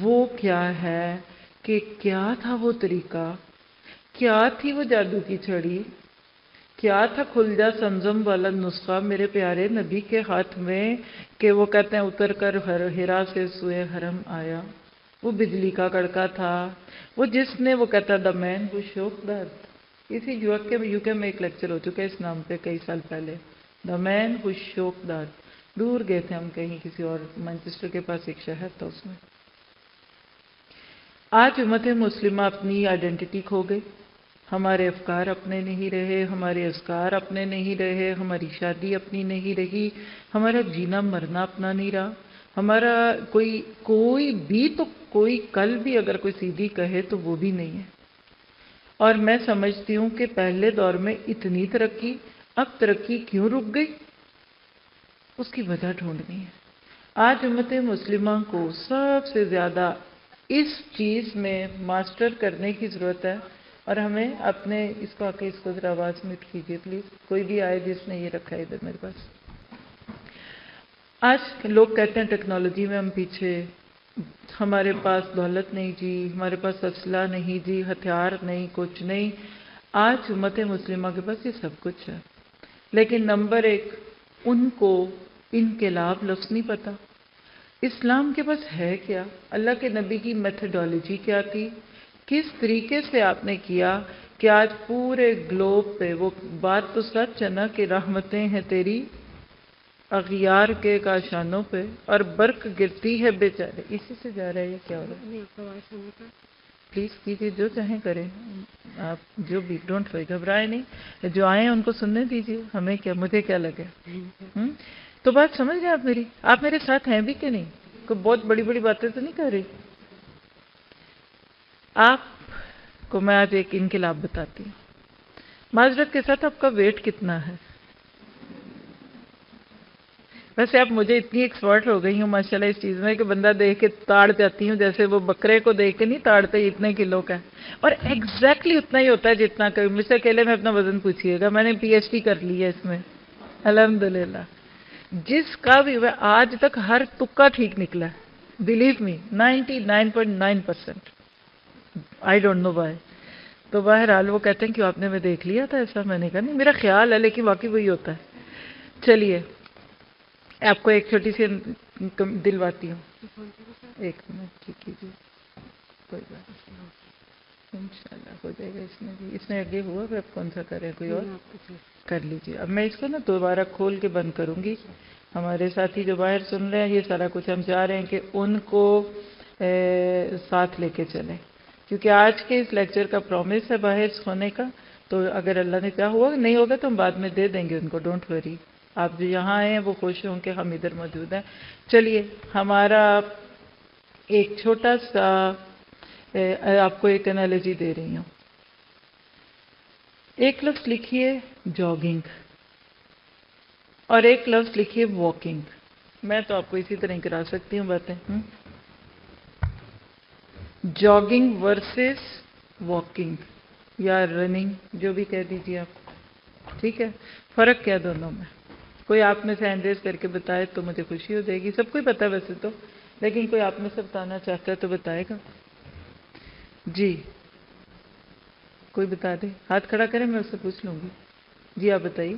وہ کیا ہے کہ کیا تھا وہ طریقہ، کیا تھی وہ جادو کی چھڑی، کیا تھا کھل جا سمزم والا نسخہ میرے پیارے نبی کے ہاتھ میں کہ وہ کہتے ہیں اتر کر ہرا سے سوئے حرم آیا. وہ بجلی کا کڑکا تھا، وہ جس نے وہ کہتا دا مین ہو شوق درد. اسی UK میں ایک لیکچر ہو چکا ہے اس نام پہ کئی سال پہلے، دا مین ہو شوق درد. دور گئے تھے ہم کہیں کسی اور، مانچسٹر کے پاس ایک شہر تھا اس میں. آج امت مسلمہ اپنی آئیڈینٹی کھو گئی، ہمارے افکار اپنے نہیں رہے، ہمارے اذکار اپنے نہیں رہے، ہماری شادی اپنی نہیں رہی، ہمارا جینا مرنا اپنا نہیں رہا، ہمارا کوئی بھی تو کوئی کل بھی اگر کوئی سیدھی کہے تو وہ بھی نہیں ہے. اور میں سمجھتی ہوں کہ پہلے دور میں اتنی ترقی، اب ترقی کیوں رک گئی، اس کی وجہ ڈھونڈنی ہے. آج امت مسلمہ کو سب سے زیادہ اس چیز میں ماسٹر کرنے کی ضرورت ہے. اور ہمیں اپنے اس کو آ کے اس کو ذرا آواز میوٹ کیجیے پلیز، کوئی بھی آئے جس نے یہ رکھا ہے ادھر میرے پاس. آج لوگ کہتے ہیں ٹیکنالوجی میں ہم پیچھے، ہمارے پاس دولت نہیں جی، ہمارے پاس اسلحہ نہیں جی، ہتھیار نہیں، کچھ نہیں. آج امت مسلمہ کے پاس یہ سب کچھ ہے، لیکن نمبر ایک ان کو انقلاب لفظ نہیں پتا. اسلام کے پاس ہے کیا، اللہ کے نبی کی میتھڈالوجی کیا تھی، کس طریقے سے آپ نے کیا کہ آج پورے گلوب پہ، وہ بات تو سچ ہے نا کہ رحمتیں ہیں تیری اغیار کے کاشانوں پہ اور برق گرتی ہے بیچارے. اسی سے جا رہا ہے یہ کیا ہو رہا ہے؟ پلیز کیجیے، جو چاہیں کریں آپ، جو بھی، ڈونٹ وری، گھبرائے نہیں، جو آئیں ان کو سننے دیجیے، ہمیں کیا، مجھے کیا لگے. تو بات سمجھ گئے آپ میری؟ آپ میرے ساتھ ہیں بھی کہ نہیں؟ کوئی بہت بڑی بڑی باتیں تو نہیں کر رہی. آپ کو میں آج ایک انقلاب بتاتی ہوں. معذرت کے ساتھ آپ کا ویٹ کتنا ہے؟ ویسے آپ مجھے اتنی ایکسپرٹ ہو گئی ہوں ماشاءاللہ اس چیز میں کہ بندہ دیکھ کے تاڑ جاتی ہوں، جیسے وہ بکرے کو دیکھ کے نہیں تاڑتے اتنے کلو کا ہے، اور ایگزیکٹلی اتنا ہی ہوتا ہے جتنا کہ مجھ سے اکیلے میں اپنا وزن پوچھیے گا. میں نے PhD کر لی ہے اس میں الحمدللہ. جس کا بھی آج تک ہر تکا ٹھیک نکلا ہے، believe me 99.9%. I don't know why. تو بہرحال وہ کہتے ہیں کہ آپ نے میں دیکھ لیا تھا ایسا. میں نے کہا نہیں، میرا خیال ہے لیکن واقعی وہی ہوتا ہے. چلیے آپ کو ایک چھوٹی سی دلواتی ہوں. ایک منٹ ٹھیک کیجیے، کوئی بات نہیں، انشاءاللہ ہو جائے گا. اس میں آگے ہوا کہ آپ کون سا کریں، کوئی اور کر لیجیے. اب میں اس کو نا دوبارہ کھول کے بند کروں گی. ہمارے ساتھی جو باہر سن رہے ہیں، یہ سارا کچھ ہم چاہ رہے ہیں کہ ان کو ساتھ لے کے چلیں، کیونکہ آج کے اس لیکچر کا پرومس ہے باہر ہونے کا. تو اگر اللہ نے چاہا ہوا، نہیں ہوگا تو ہم بعد میں دے دیں گے ان کو، ڈونٹ وری. آپ جو یہاں آئے ہیں وہ خوش ہوں کہ ہم ادھر موجود ہیں. چلیے ہمارا ایک چھوٹا سا آپ کو ایک انالوجی دے رہی ہوں. ایک لفظ لکھیے جاگنگ اور ایک لفظ لکھیے واکنگ. میں تو آپ کو اسی طرح کرا سکتی ہوں باتیں. جاگنگ ورسز واکنگ یا رننگ، جو بھی کہہ دیجیے آپ. ٹھیک ہے، فرق کیا دونوں میں؟ کوئی آپ میں سے ہینڈ ریز کر کے بتائے تو مجھے خوشی ہو جائے گی. سب کو ہی پتہ ہے ویسے تو، لیکن کوئی آپ میں سے بتانا چاہتا ہے تو بتائے گا. جی کوئی بتا دے, ہاتھ کھڑا کریں, میں اس سے پوچھ لوں گی. جی آپ بتائیے.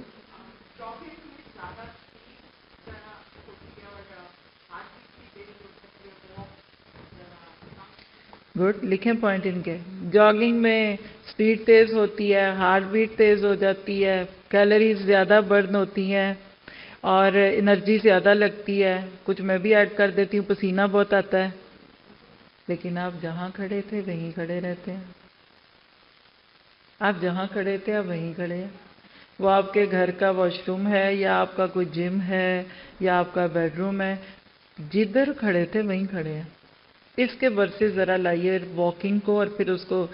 گڈ, لکھیں پوائنٹ ان کے. جاگنگ میں سپیڈ تیز ہوتی ہے, ہارٹ بیٹ تیز ہو جاتی ہے, کیلوریز زیادہ برن ہوتی ہیں اور انرجی زیادہ لگتی ہے. کچھ میں بھی ایڈ کر دیتی ہوں, پسینہ بہت آتا ہے. لیکن آپ جہاں کھڑے تھے وہیں کھڑے رہتے ہیں. آپ جہاں کھڑے تھے آپ وہیں کھڑے ہیں. وہ آپ کے گھر کا واش روم ہے یا آپ کا کوئی جم ہے یا آپ کا بیڈ روم ہے, جدھر کھڑے تھے وہیں کھڑے ہیں. اس کے ورسز ذرا لائیے واکنگ کو اور پھر اس کو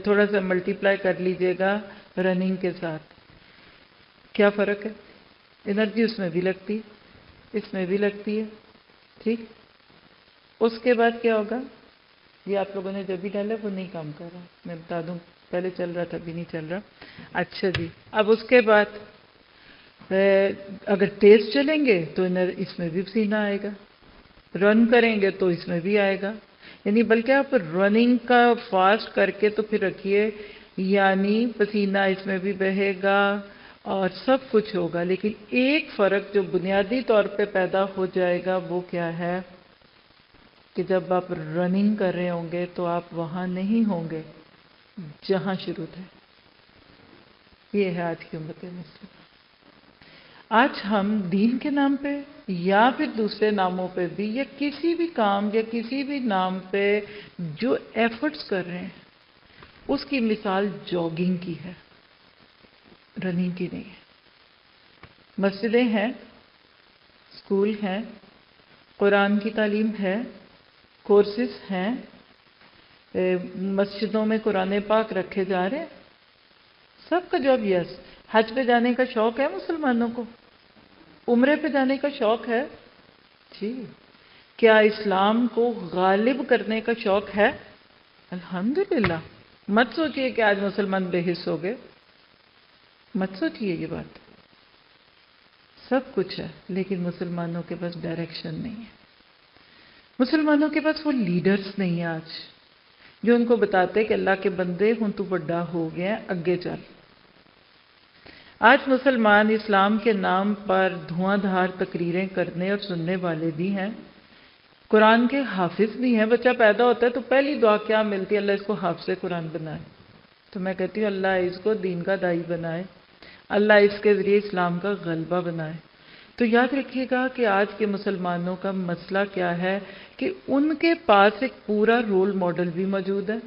تھوڑا سا ملٹیپلائی کر لیجئے گا رننگ کے ساتھ. کیا فرق ہے؟ انرجی اس میں بھی لگتی ہے, اس میں بھی لگتی ہے. ٹھیک, اس کے بعد کیا ہوگا؟ یہ آپ لوگوں نے جو بھی ڈالا وہ نہیں کام کر رہا, میں بتا دوں. پہلے چل رہا تھا, ابھی نہیں چل رہا. اچھا جی, اب اس کے بعد اگر تیز چلیں گے تو اس میں بھی پسینہ آئے گا, رن کریں گے تو اس میں بھی آئے گا. یعنی بلکہ آپ رننگ کا فاسٹ کر کے تو پھر رکھیے, یعنی پسینہ اس میں بھی بہے گا اور سب کچھ ہوگا. لیکن ایک فرق جو بنیادی طور پہ پیدا ہو جائے گا وہ کیا ہے کہ جب آپ رننگ کر رہے ہوں گے تو آپ وہاں نہیں ہوں گے جہاں شروع تھے. یہ ہے آج کی امت مسلمہ. آج ہم دین کے نام پہ یا پھر دوسرے ناموں پہ بھی یا کسی بھی کام یا کسی بھی نام پہ جو ایفرٹس کر رہے ہیں اس کی مثال جاگنگ کی ہے, رننگ کی نہیں ہے. مسجدیں ہیں, اسکول ہیں, قرآن کی تعلیم ہے, کورسز ہیں, مسجدوں میں قرآن پاک رکھے جا رہے ہیں. سب کا جواب یس. حج پہ جانے کا شوق ہے مسلمانوں کو؟ عمرے پہ جانے کا شوق ہے؟ جی. کیا اسلام کو غالب کرنے کا شوق ہے؟ الحمدللہ. مت سوچئے کہ آج مسلمان بے حس ہو گئے, مت سوچئے یہ بات. سب کچھ ہے لیکن مسلمانوں کے پاس ڈائریکشن نہیں ہے. مسلمانوں کے پاس وہ لیڈرز نہیں ہیں آج جو ان کو بتاتے کہ اللہ کے بندے ہوں تو بڑا ہو گیا, اگے چل. آج مسلمان اسلام کے نام پر دھواں دھار تقریریں کرنے اور سننے والے بھی ہیں, قرآن کے حافظ بھی ہیں. بچہ پیدا ہوتا ہے تو پہلی دعا کیا ملتی ہے؟ اللہ اس کو حافظ قرآن بنائے. تو میں کہتی ہوں اللہ اس کو دین کا داعی بنائے, اللہ اس کے ذریعے اسلام کا غلبہ بنائے. تو یاد رکھیے گا کہ آج کے مسلمانوں کا مسئلہ کیا ہے کہ ان کے پاس ایک پورا رول ماڈل بھی موجود ہے.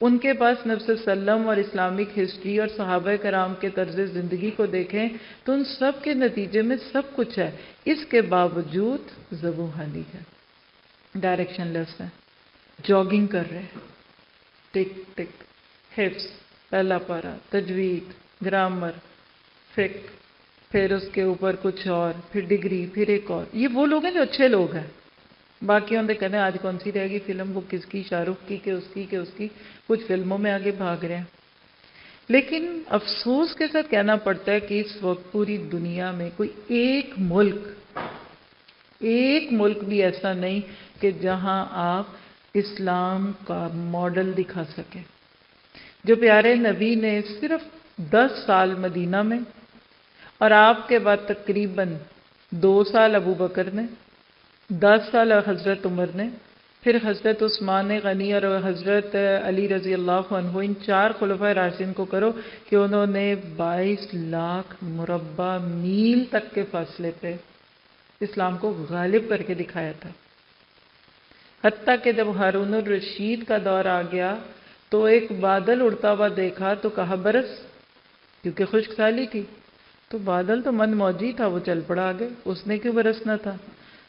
ان کے پاس نبی صلی اللہ علیہ وسلم اور اسلامک ہسٹری اور صحابہ کرام کے طرز زندگی کو دیکھیں تو ان سب کے نتیجے میں سب کچھ ہے. اس کے باوجود زبوں حالی ہے, ڈائریکشن لیس ہے, جاگنگ کر رہے ہیں. ٹک ٹک, حفظ, پہلا پارا, تجوید, گرامر, فقہ, پھر اس کے اوپر کچھ اور, پھر ڈگری, پھر ایک اور. یہ وہ لوگ ہیں جو اچھے لوگ ہیں. باقی ہم کہتے ہیں آج کون سی رہے گی فلم, وہ کس کی, شاہ رخ کی کہ اس کی کہ اس کی. کچھ فلموں میں آگے بھاگ رہے ہیں. لیکن افسوس کے ساتھ کہنا پڑتا ہے کہ اس وقت پوری دنیا میں کوئی ایک ملک بھی ایسا نہیں کہ جہاں آپ اسلام کا ماڈل دکھا سکیں. جو پیارے نبی نے صرف 10 سال مدینہ میں اور آپ کے بعد تقریباً 2 سال ابو بکر نے, 10 سال حضرت عمر نے, پھر حضرت عثمان غنی اور حضرت علی رضی اللہ عنہ, ان 4 خلفائے راشدین کو کرو کہ انہوں نے 22 لاکھ مربع میل تک کے فاصلے پہ اسلام کو غالب کر کے دکھایا تھا. حتیٰ کہ جب ہارون الرشید کا دور آ گیا تو ایک بادل اڑتا ہوا دیکھا تو کہا برس, کیونکہ خشک سالی تھی. تو بادل تو من موجی تھا, وہ چل پڑا آگے, اس نے کیوں برسنا تھا؟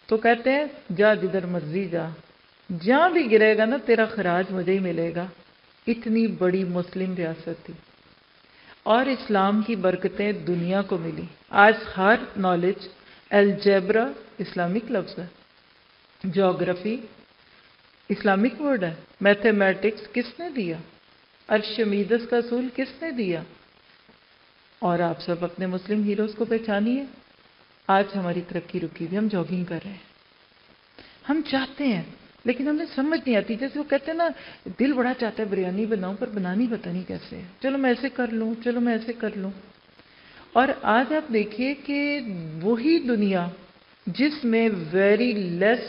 تو کہتے ہیں جا جدھر مرضی جا, جہاں بھی گرے گا نا تیرا خراج مجھے ہی ملے گا. اتنی بڑی مسلم ریاست تھی اور اسلام کی برکتیں دنیا کو ملی. آج ہر نالج, الجبرا اسلامک لفظ ہے, جغرافی اسلامک ورڈ ہے, میتھمیٹکس کس نے دیا, ارشمیدس کا اصول کس نے دیا؟ اور آپ سب اپنے مسلم ہیروز کو پہچانیے. آج ہماری ترقی رکی ہوئی, ہم جاگنگ کر رہے ہیں. ہم چاہتے ہیں لیکن ہمیں سمجھ نہیں آتی. جیسے وہ کہتے ہیں نا دل بڑا چاہتا ہے بریانی بناؤں پر بنانی پتہ نہیں کیسے ہے. چلو میں ایسے کر لوں، چلو میں ایسے کر لوں. اور آج آپ دیکھیے کہ وہی دنیا جس میں ویری لیس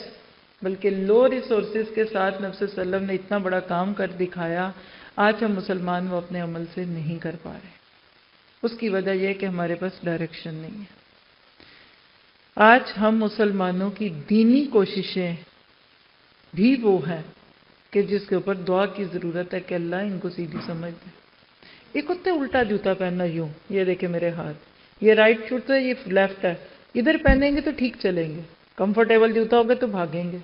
بلکہ لو ریسورسز کے ساتھ نبی صلی اللہ علیہ وسلم نے اتنا بڑا کام کر دکھایا، آج ہم مسلمان وہ اپنے عمل سے نہیں کر پا رہے. اس کی وجہ یہ ہے کہ ہمارے پاس ڈائریکشن نہیں ہے. آج ہم مسلمانوں کی دینی کوششیں بھی وہ ہیں کہ جس کے اوپر دعا کی ضرورت ہے کہ اللہ ان کو سیدھی سمجھ دے. ایک ہوتا ہے الٹا جوتا پہننا، یوں یہ دیکھیں میرے ہاتھ، یہ رائٹ شوز ہے، یہ لیفٹ ہے، ادھر پہنیں گے تو ٹھیک چلیں گے، کمفرٹیبل جوتا ہوگا تو بھاگیں گے.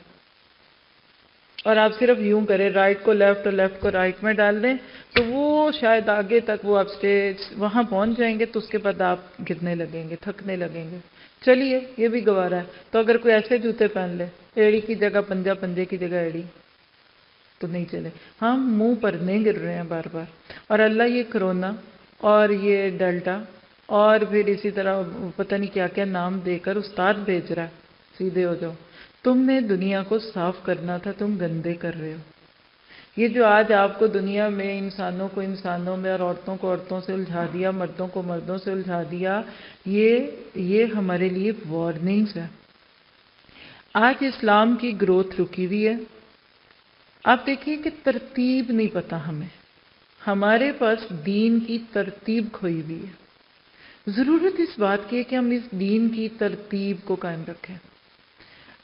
اور آپ صرف یوں کریں، رائٹ کو لیفٹ اور لیفٹ کو رائٹ میں ڈال دیں تو وہ شاید آگے تک وہ آپ اسٹیج وہاں پہنچ جائیں گے تو اس کے بعد آپ گرنے لگیں گے، تھکنے لگیں گے. چلیے یہ بھی گوارا ہے. تو اگر کوئی ایسے جوتے پہن لے، ایڑی کی جگہ پنجہ، پنجے کی جگہ ایڑی، تو نہیں چلے. ہم منہ پر نہیں گر رہے ہیں بار بار. اور اللہ یہ کرونا اور یہ ڈیلٹا اور پھر اسی طرح پتہ نہیں کیا کیا نام دے کر استاد بھیج رہا ہے، سیدھے ہو جاؤ. تم نے دنیا کو صاف کرنا تھا، تم گندے کر رہے ہو. یہ جو آج آپ کو دنیا میں انسانوں کو انسانوں میں اور عورتوں کو عورتوں سے الجھا دیا، مردوں کو مردوں سے الجھا دیا، یہ ہمارے لیے وارننگز ہے. آج اسلام کی گروتھ رکی ہوئی ہے. آپ دیکھیے کہ ترتیب نہیں پتہ ہمیں، ہمارے پاس دین کی ترتیب کھوئی ہوئی ہے. ضرورت اس بات کی ہے کہ ہم اس دین کی ترتیب کو قائم رکھیں.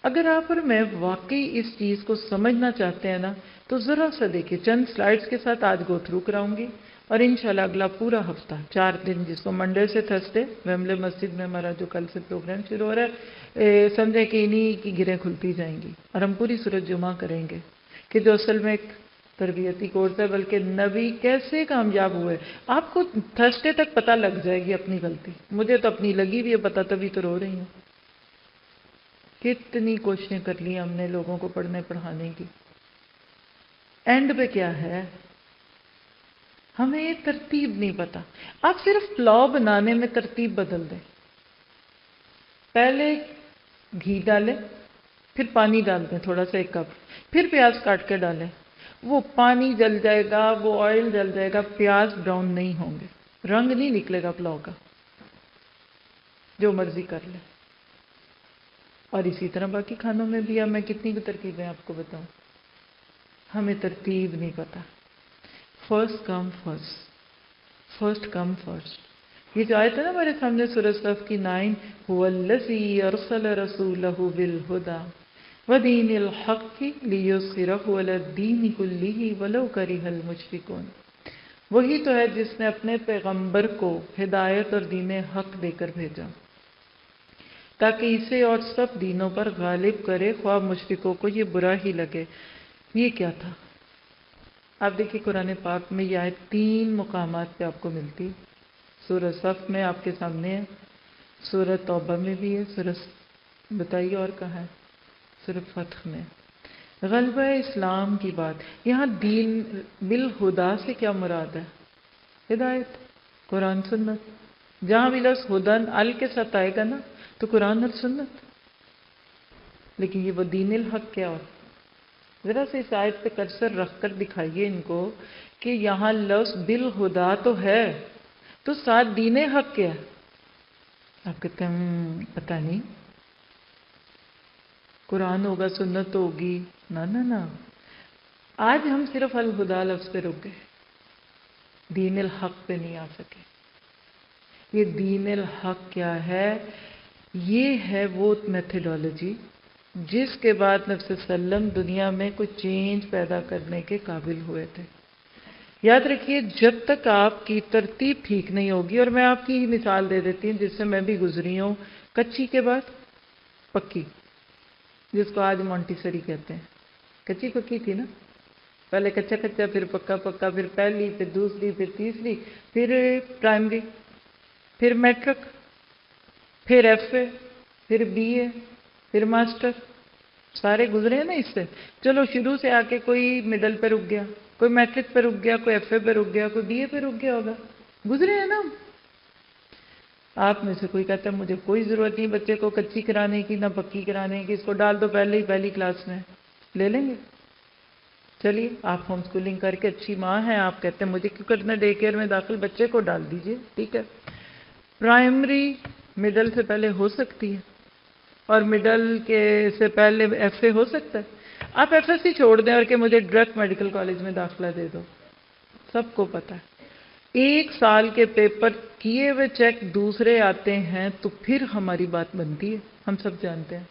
اگر آپ اور میں واقعی اس چیز کو سمجھنا چاہتے ہیں نا تو ذرا سا دیکھیں، چند سلائیڈز کے ساتھ آج گو تھرو کراؤں گی اور انشاءاللہ اگلا پورا ہفتہ 4 دن، جس کو منڈے سے تھرسڈے ویمبلے مسجد میں ہمارا جو کل سے پروگرام شروع ہو رہا ہے، سمجھیں کہ انہی کی گرہیں کھلتی جائیں گی اور ہم پوری سورۃ جمعہ کریں گے کہ جو اصل میں ایک تربیتی کورس ہے. بلکہ نبی کیسے کامیاب ہوئے آپ کو تھرسڈے تک پتہ لگ جائے گی اپنی غلطی. مجھے تو اپنی لگی ہوئی ہے پتہ، تبھی تو رو رہی ہوں. کتنی کوششیں کر لی ہم نے لوگوں کو پڑھنے پڑھانے کی، اینڈ پہ کیا ہے؟ ہمیں یہ ترتیب نہیں پتا. آپ صرف پلاؤ بنانے میں ترتیب بدل دیں. پہلے گھی ڈالیں، پھر پانی ڈال دیں تھوڑا سا 1 کپ، پھر پیاز کاٹ کے ڈالیں. وہ پانی جل جائے گا، وہ آئل جل جائے گا، پیاز براؤن نہیں ہوں گے، رنگ نہیں نکلے گا پلاؤ کا. جو مرضی کر لیں. اور اسی طرح باقی کھانوں میں بھی اب میں کتنی بھی ترکیبیں آپ کو بتاؤں، ہمیں ترتیب نہیں پتا. First come first. یہ جو آیت ہے نا ہمارے سامنے سورہ صف کی 9، هو الذی ارسل رسولہ بالہدی ودین الحق لیظہرہ علی الدین کلہ ولو کرہ المشرکون. وہی تو ہے جس نے اپنے پیغمبر کو ہدایت اور دین حق دے کر بھیجا تاکہ اسے اور سب دینوں پر غالب کرے، خواہ مشرکوں کو یہ برا ہی لگے. یہ کیا تھا؟ آپ دیکھیے قرآن پاک میں یہ آیت 3 مقامات پہ آپ کو ملتی. سورہ صف میں آپ کے سامنے ہے، سورہ توبہ میں بھی ہے، سورہ بتائیے اور کہاں ہے؟ سورہ فتح میں. غلبہ اسلام کی بات. یہاں دین بالہدا سے کیا مراد ہے؟ ہدایت، قرآن سنت. جہاں بھی لفظ ہدن ال کے ساتھ آئے گا نا تو قرآن اور سنت. لیکن یہ وہ دین الحق کیا ہو؟ ذرا سے اس آیت پہ کرسر رکھ کر دکھائیے ان کو کہ یہاں لفظ بالہدا تو ہے، تو ساتھ دین حق کیا ہے؟ آپ کہتے ہیں پتہ نہیں، قرآن ہوگا سنت تو ہوگی. نہ آج ہم صرف الہدا لفظ پہ رک گئے، دین الحق پہ نہیں آ سکے. یہ دین الحق کیا ہے؟ یہ ہے وہ میتھڈالوجی جس کے بعد نبی صلی اللہ علیہ وسلم دنیا میں کوئی چینج پیدا کرنے کے قابل ہوئے تھے. یاد رکھیے جب تک آپ کی ترتیب ٹھیک نہیں ہوگی، اور میں آپ کی مثال دے دیتی ہوں جس سے میں بھی گزری ہوں، کچی کے بعد پکی، جس کو آج مونٹیسری کہتے ہیں. کچی پکی تھی نا، پہلے کچا کچا، پھر پکا پکا، پھر پہلی، پھر دوسری، پھر تیسری، پھر پرائمری، پھر میٹرک، پھر ایف اے، پھر بی اے، پھر ماسٹر. سارے گزرے ہیں نا اس سے. چلو شروع سے آ کے کوئی مڈل پہ رک گیا، کوئی میٹرک پہ رک گیا، کوئی ایف اے پہ رک گیا، کوئی بی اے پہ رک گیا ہوگا. گزرے ہیں نا. آپ میں سے کوئی کہتا ہے مجھے کوئی ضرورت نہیں بچے کو کچی کرانے کی، نہ پکی کرانے کی، اس کو ڈال دو پہلے ہی پہلی کلاس میں، لے لیں گے؟ چلیے آپ ہوم اسکولنگ کر کے اچھی ماں ہیں، آپ کہتے ہیں مجھے کیوں کرنا ڈے کیئر میں داخل، بچے کو ڈال دیجئے، ٹھیک ہے۔ پرائمری مڈل سے پہلے ہو سکتی ہے، اور مڈل کے سے پہلے ایف اے ہو سکتا ہے۔ آپ ایف ایس سی چھوڑ دیں اور کہ مجھے ڈائریکٹ میڈیکل کالج میں داخلہ دے دو، سب کو پتہ ہے 1 سال کے پیپر کیے ہوئے چیک دوسرے آتے ہیں تو پھر ہماری بات بنتی ہے، ہم سب جانتے ہیں۔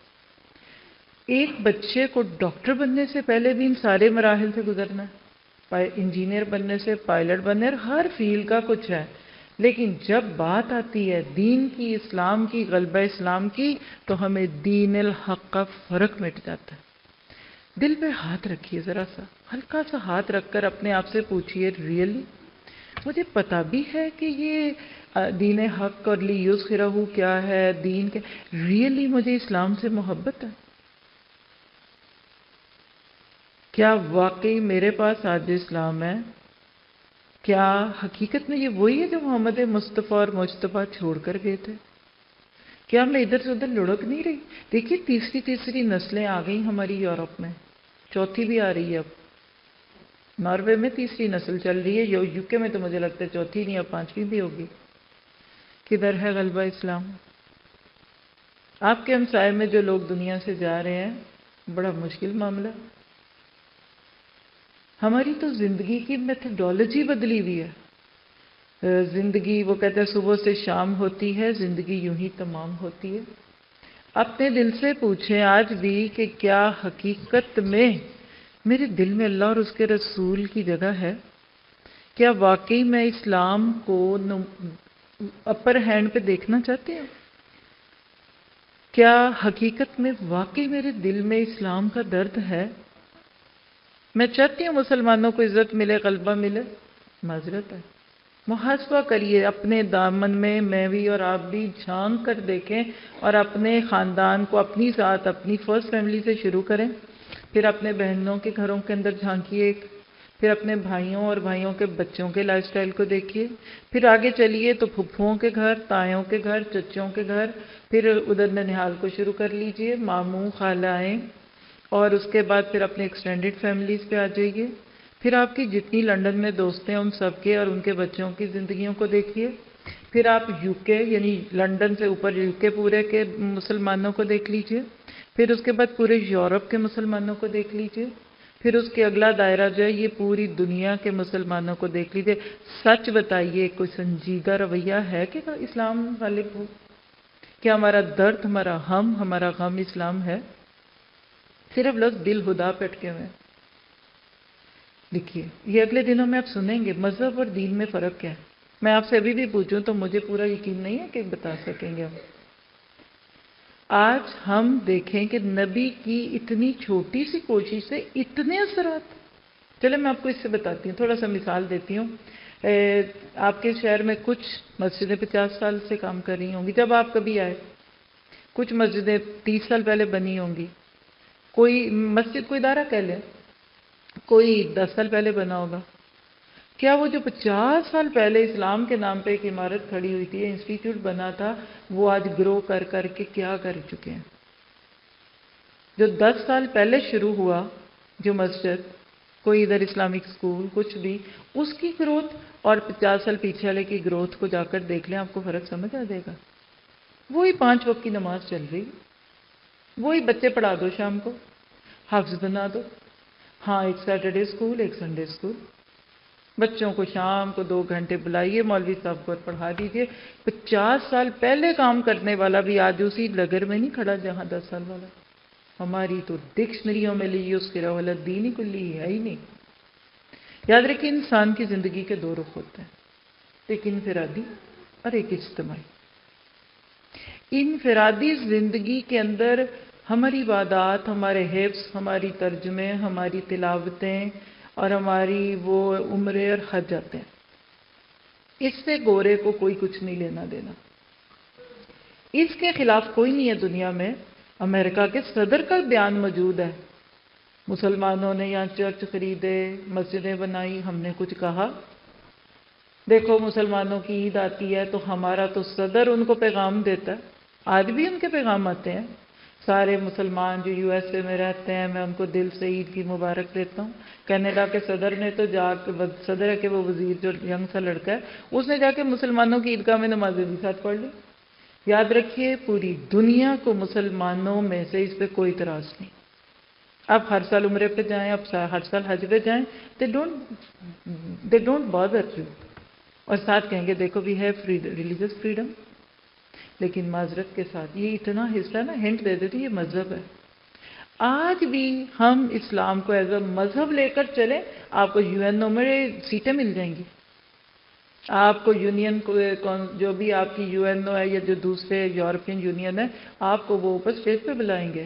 ایک بچے کو ڈاکٹر بننے سے پہلے بھی ان سارے مراحل سے گزرنا ہے، انجینئر بننے سے پائلٹ بننے، ہر فیلڈ کا کچھ ہے، لیکن جب بات آتی ہے دین کی، اسلام کی، غلبہ اسلام کی، تو ہمیں دین الحق کا فرق مٹ جاتا ہے۔ دل پہ ہاتھ رکھیے، ذرا سا ہلکا سا ہاتھ رکھ کر اپنے آپ سے پوچھئے، ریئلی مجھے پتا بھی ہے کہ یہ دین حق اور لیوسخرہ کیا ہے، دین کے ریئلی مجھے اسلام سے محبت ہے؟ کیا واقعی میرے پاس آج اسلام ہے؟ کیا حقیقت میں یہ وہی ہے جو محمد مصطفیٰ اور مجتبیٰ چھوڑ کر گئے تھے؟ کیا میں ادھر سے ادھر لڑک نہیں رہی؟ دیکھیے تیسری نسلیں آ گئی ہماری یورپ میں، چوتھی بھی آ رہی ہے اب۔ ناروے میں تیسری نسل چل رہی ہے، یو کے میں تو مجھے لگتا ہے چوتھی نہیں، اب 5ویں بھی ہوگی۔ کدھر ہے غلبہ اسلام؟ آپ کے ہمسائے میں جو لوگ دنیا سے جا رہے ہیں، بڑا مشکل معاملہ۔ ہماری تو زندگی کی میتھڈالوجی بدلی ہوئی ہے۔ زندگی وہ کہتے ہیں صبح سے شام ہوتی ہے، زندگی یوں ہی تمام ہوتی ہے۔ اپنے دل سے پوچھیں آج بھی کہ کیا حقیقت میں میرے دل میں اللہ اور اس کے رسول کی جگہ ہے؟ کیا واقعی میں اسلام کو اپر ہینڈ پہ دیکھنا چاہتے ہیں؟ کیا حقیقت میں واقعی میرے دل میں اسلام کا درد ہے؟ میں چاہتی ہوں مسلمانوں کو عزت ملے، غلبہ ملے، معذرت ہے۔ محاسبہ کریے اپنے دامن میں بھی اور آپ بھی جھانک کر دیکھیں، اور اپنے خاندان کو اپنی ذات، اپنی فرسٹ فیملی سے شروع کریں، پھر اپنے بہنوں کے گھروں کے اندر جھانکیے، پھر اپنے بھائیوں اور بھائیوں کے بچوں کے لائف سٹائل کو دیکھیے، پھر آگے چلیے تو پھپھوؤں کے گھر، تایوں کے گھر، چچوں کے گھر، پھر ادھر ننیہال کو شروع کر لیجئے، ماموں، خالائیں، اور اس کے بعد پھر اپنے ایکسٹینڈڈ فیملیز پہ آ جائیے، پھر آپ کی جتنی لنڈن میں دوست ہیں ان سب کے اور ان کے بچوں کی زندگیوں کو دیکھیے، پھر آپ یو کے یعنی لنڈن سے اوپر یو کے پورے کے مسلمانوں کو دیکھ لیجئے، پھر اس کے بعد پورے یورپ کے مسلمانوں کو دیکھ لیجئے، پھر اس کے اگلا دائرہ جو ہے یہ پوری دنیا کے مسلمانوں کو دیکھ لیجئے۔ سچ بتائیے کوئی سنجیدہ رویہ ہے کہ اسلام غالب ہو؟ کیا ہمارا درد، ہمارا غم اسلام ہے؟ صرف لفظ دل ہدا پہ اٹکے ہوئے ہیں۔ لکھیے، یہ اگلے دنوں میں آپ سنیں گے مذہب اور دین میں فرق کیا ہے۔ میں آپ سے ابھی بھی پوچھوں تو مجھے پورا یقین نہیں ہے کہ بتا سکیں گے ہم۔ آج ہم دیکھیں کہ نبی کی اتنی چھوٹی سی کوشش سے اتنے اثرات۔ چلے میں آپ کو اس سے بتاتی ہوں، تھوڑا سا مثال دیتی ہوں۔ آپ کے شہر میں کچھ مسجدیں 50 سال سے کام کر رہی ہوں گی جب آپ کبھی آئے، کچھ مسجدیں 30 سال پہلے بنی ہوں گی، کوئی مسجد کو ادارہ کہہ لیں، کوئی 10 سال پہلے بنا ہوگا۔ کیا وہ جو 50 سال پہلے اسلام کے نام پہ ایک عمارت کھڑی ہوئی تھی، انسٹیٹیوٹ بنا تھا، وہ آج گرو کر کر کے کیا کر چکے ہیں؟ جو 10 سال پہلے شروع ہوا، جو مسجد، کوئی ادھر اسلامک اسکول، کچھ بھی، اس کی گروتھ اور 50 سال پیچھے والے کی گروتھ کو جا کر دیکھ لیں، آپ کو فرق سمجھ آ جائے گا۔ وہی 5 وقت کی نماز چل رہی، وہی بچے پڑھا دو شام کو، حافظ بنا دو، ہاں ایک سیٹرڈے اسکول، ایک سنڈے اسکول، بچوں کو شام کو 2 گھنٹے بلائیے، مولوی صاحب کو پڑھا دیجئے۔ 50 سال پہلے کام کرنے والا بھی آج اسی لگر میں نہیں کھڑا جہاں 10 سال والا۔ ہماری تو ڈکشنریوں میں لیوسخرہ الدین کلی ہے ہی نہیں۔ یاد رکھیں انسان کی زندگی کے 2 رخ ہوتے ہیں، ایک انفرادی اور ایک اجتماعی۔ انفرادی زندگی کے اندر ہماری عبادات، ہمارے حفظ، ہماری ترجمے، ہماری تلاوتیں اور ہماری وہ عمرے اور حج آتے ہیں، اس سے گورے کو کوئی کچھ نہیں لینا دینا۔ اس کے خلاف کوئی نہیں ہے دنیا میں۔ امریکہ کے صدر کا بیان موجود ہے، مسلمانوں نے یہاں چرچ خریدے، مسجدیں بنائی، ہم نے کچھ کہا؟ دیکھو مسلمانوں کی عید آتی ہے تو ہمارا تو صدر ان کو پیغام دیتا ہے، آج بھی ان کے پیغام آتے ہیں۔ سارے مسلمان جو یو ایس اے میں رہتے ہیں میں ان کو دل سے عید کی مبارک دیتا ہوں۔ کینیڈا کے صدر نے تو جا کے، صدر ہے کہ وہ وزیر جو ینگ سا لڑکا ہے، اس نے جا کے مسلمانوں کی عیدگاہ میں نمازیں بھی ساتھ پڑھ لی۔ یاد رکھیے پوری دنیا کو مسلمانوں میں سے اس پہ کوئی اعتراض نہیں۔ آپ ہر سال عمرے پہ جائیں، آپ ہر سال حج پہ جائیں، they don't bother you۔ اور ساتھ کہیں گے دیکھو we have religious freedom، لیکن معذرت کے ساتھ یہ اتنا حصہ نا ہنٹ دے دیتی یہ مذہب ہے۔ آج بھی ہم اسلام کو ایز اے مذہب لے کر چلیں، آپ کو یو این او میں سیٹیں مل جائیں گی، آپ کو یونین جو بھی آپ کی یو این او ہے یا جو دوسرے یورپین یونین ہے، آپ کو وہ اوپر اسٹیج پہ بلائیں گے۔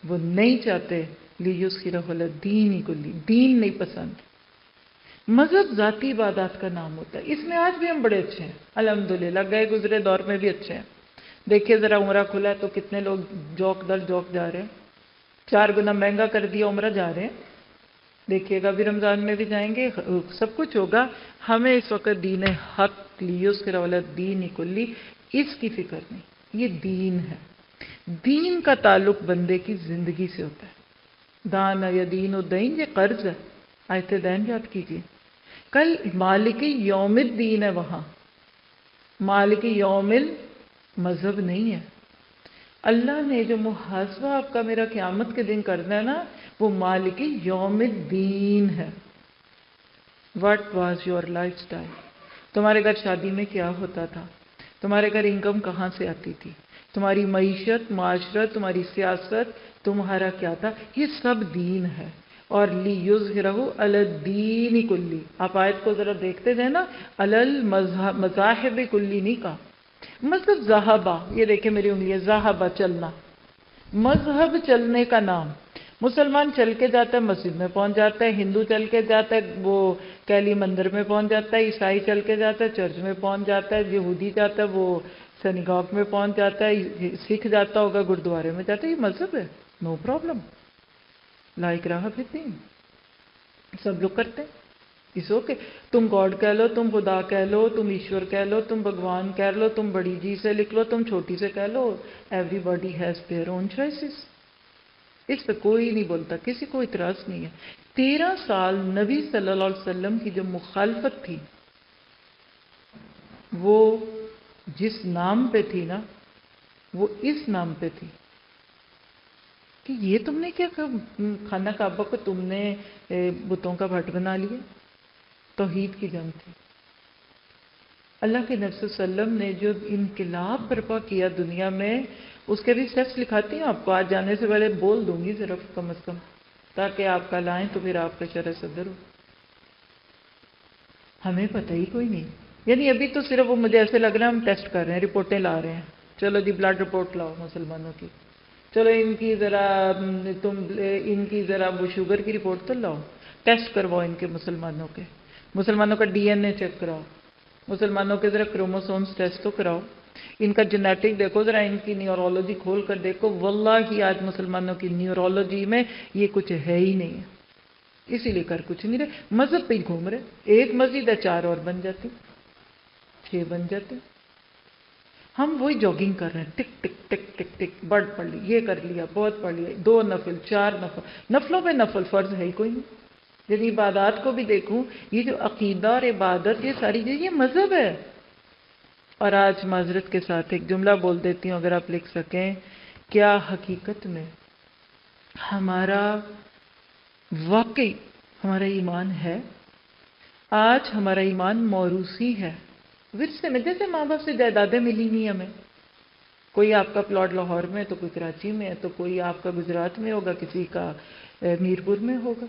وہ نہیں چاہتے لیُظْہِرَهُ عَلَى الدِّینِ کُلِّهِ، دین نہیں پسند۔ مذہب ذاتی عبادات کا نام ہوتا ہے، اس میں آج بھی ہم بڑے اچھے ہیں الحمدللہ، گئے گزرے دور میں بھی اچھے ہیں۔ دیکھیے ذرا عمرہ کھلا ہے تو کتنے لوگ جوک در جوک جا رہے ہیں، 4 گنا مہنگا کر دیا عمرہ جا رہے ہیں۔ دیکھیے گا ابھی رمضان میں بھی جائیں گے، سب کچھ ہوگا۔ ہمیں اس وقت دین حق لیُظْہِرَهُ عَلَى الدِّینِ کُلِّهِ اس کی فکر نہیں، یہ دین ہے۔ دین کا تعلق بندے کی زندگی سے ہوتا ہے۔ دان یا دین و دین یہ قرض ہے، آیت دین یاد کیجیے۔ کل مالک یوم الدین ہے، وہاں مالک یوم مذہب نہیں ہے۔ اللہ نے جو محاسبہ آپ کا میرا قیامت کے دن کرنا ہے نا، وہ مالک یوم الدین ہے۔ What was your lifestyle؟ تمہارے گھر شادی میں کیا ہوتا تھا؟ تمہارے گھر انکم کہاں سے آتی تھی؟ تمہاری معیشت، معاشرت، تمہاری سیاست، تمہارا کیا تھا؟ یہ سب دین ہے۔ اور لیُظْہِرَهُ عَلَى الدِّینِ کُلِّهِ، آپ آیت کو ذرا دیکھتے تھے نا، عَلَى الْمَذَاهِبِ کُلِّهِ نہیں کہا۔ مذہب ذہبہ، یہ دیکھیں میری انگلی ہے، ذہبہ چلنا، مذہب چلنے کا نام۔ مسلمان چل کے جاتا ہے مسجد میں پہنچ جاتا ہے، ہندو چل کے جاتا ہے وہ کیلی مندر میں پہنچ جاتا ہے، عیسائی چل کے جاتا ہے چرچ میں پہنچ جاتا ہے، یہودی جاتا ہے وہ سینیگاگ میں پہنچ جاتا ہے، سکھ جاتا ہوگا گردوارے میں جاتا ہے۔ یہ مذہب ہے، نو پرابلم، لا اکراہ فی الدین، سب لوگ کرتے ہیں۔ اس اوکے، تم گاڈ کہہ لو، تم خدا کہہ لو، تم ایشور کہہ لو، تم بھگوان کہہ لو، تم بڑی جی سے لکھ لو، تم چھوٹی سے کہہ لو، everybody has their own choices. اس پہ کوئی نہیں بولتا، کسی کو اعتراض نہیں ہے۔ 13 سال نبی صلی اللہ علیہ وسلم کی جو مخالفت تھی، وہ جس نام پہ تھی نا، وہ اس نام پہ تھی کہ یہ تم نے کیا خانہ کعبہ کو تم نے بتوں کا بھٹ بنا لیا۔ توحید کی جنگ تھی۔ اللہ کے نبی صلی اللہ علیہ وسلم نے جو انقلاب برپا کیا دنیا میں، اس کے بھی اسٹیپس لکھاتی ہوں آپ کو، آج جانے سے پہلے بول دوں گی صرف کم از کم، تاکہ آپ کل آئیں تو پھر آپ کا شرح صدر ہو۔ ہمیں پتہ ہی کوئی نہیں، یعنی ابھی تو صرف وہ مجھے ایسے لگ رہا ہے ہم ٹیسٹ کر رہے ہیں، رپورٹیں لا رہے ہیں، چلو جی بلڈ رپورٹ لاؤ مسلمانوں کی، چلو ان کی ذرا وہ شوگر کی رپورٹ تو لاؤ، ٹیسٹ کرواؤ ان کے مسلمانوں کا ڈی این اے چیک کراؤ، مسلمانوں کے ذرا کروموسومز ٹیسٹ تو کراؤ، ان کا جینیٹک دیکھو، ذرا ان کی نیورولوجی کھول کر دیکھو، واللہ آج مسلمانوں کی نیورولوجی میں یہ کچھ ہے ہی نہیں ہے، اسی لیے کر کچھ نہیں رہے، مذہب پہ ہی گھوم رہے۔ ایک مسجد ہے 4 اور بن جاتی، 6 بن جاتے، ہم وہی جاگنگ کر رہے ہیں، ٹک ٹک ٹک ٹک ٹک، بڑھ پڑھ لی، یہ کر لیا، بہت پڑھ لیا، 2 نفل 4 نفل، نفلوں پہ نفل، فرض ہے ہی کوئی نہیں۔ یعنی عبادات کو بھی دیکھوں، یہ جو عقیدہ اور عبادت یہ ساری چیز، یہ مذہب ہے۔ اور آج معذرت کے ساتھ ایک جملہ بول دیتی ہوں اگر آپ لکھ سکیں، کیا حقیقت میں ہمارا واقعی ہمارا ایمان ہے؟ آج ہمارا ایمان موروثی ہے، ورثے میں، جیسے ماں باپ سے جائیدادیں ملی نہیں ہمیں، کوئی آپ کا پلاٹ لاہور میں ہے تو کوئی کراچی میں ہے، تو کوئی آپ کا گجرات میں ہوگا، کسی کا میرپور میں ہوگا،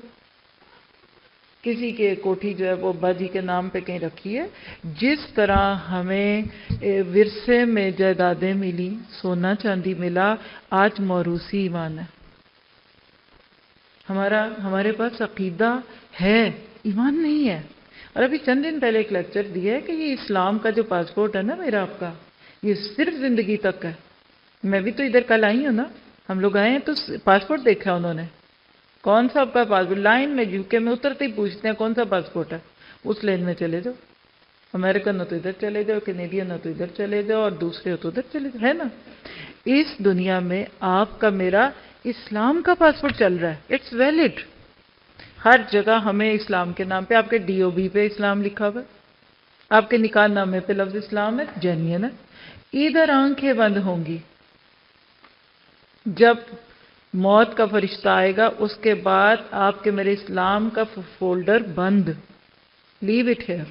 کسی کے کوٹھی جو ہے وہ ابا جی کے نام پہ کہیں رکھی ہے۔ جس طرح ہمیں ورثے میں جائیدادیں ملی، سونا چاندی ملا، آج موروثی ایمان ہے ہمارے پاس عقیدہ ہے، ایمان نہیں ہے۔ اور ابھی چند دن پہلے ایک لیکچر دیا ہے کہ یہ اسلام کا جو پاسپورٹ ہے نا میرا آپ کا، یہ صرف زندگی تک ہے۔ میں بھی تو ادھر کل آئی ہوں نا، ہم لوگ آئے ہیں تو پاسپورٹ دیکھا انہوں نے، کون سا آپ کا پاسپورٹ، لائن میں یو کے میں اترتے ہی پوچھتے ہیں کون سا پاسپورٹ ہے، اس لین میں چلے جاؤ، امریکن ہو تو ادھر چلے جاؤ، کینیڈین ہو تو ادھر چلے جاؤ، اور دوسرے ہو تو ادھر چلے جاؤ، ہے نا؟ اس دنیا میں آپ کا میرا اسلام کا پاسپورٹ چل رہا ہے، اٹس ویلڈ. ہر جگہ ہمیں اسلام کے نام پہ، آپ کے ڈی او بی پہ اسلام لکھا ہوا ہے، آپ کے نکاح نامے پہ لفظ اسلام ہے، جینین ہے. ادھر آنکھیں بند ہوں گی. جب موت کا فرشتہ آئے گا اس کے بعد آپ کے میرے اسلام کا فولڈر بند. Leave it here.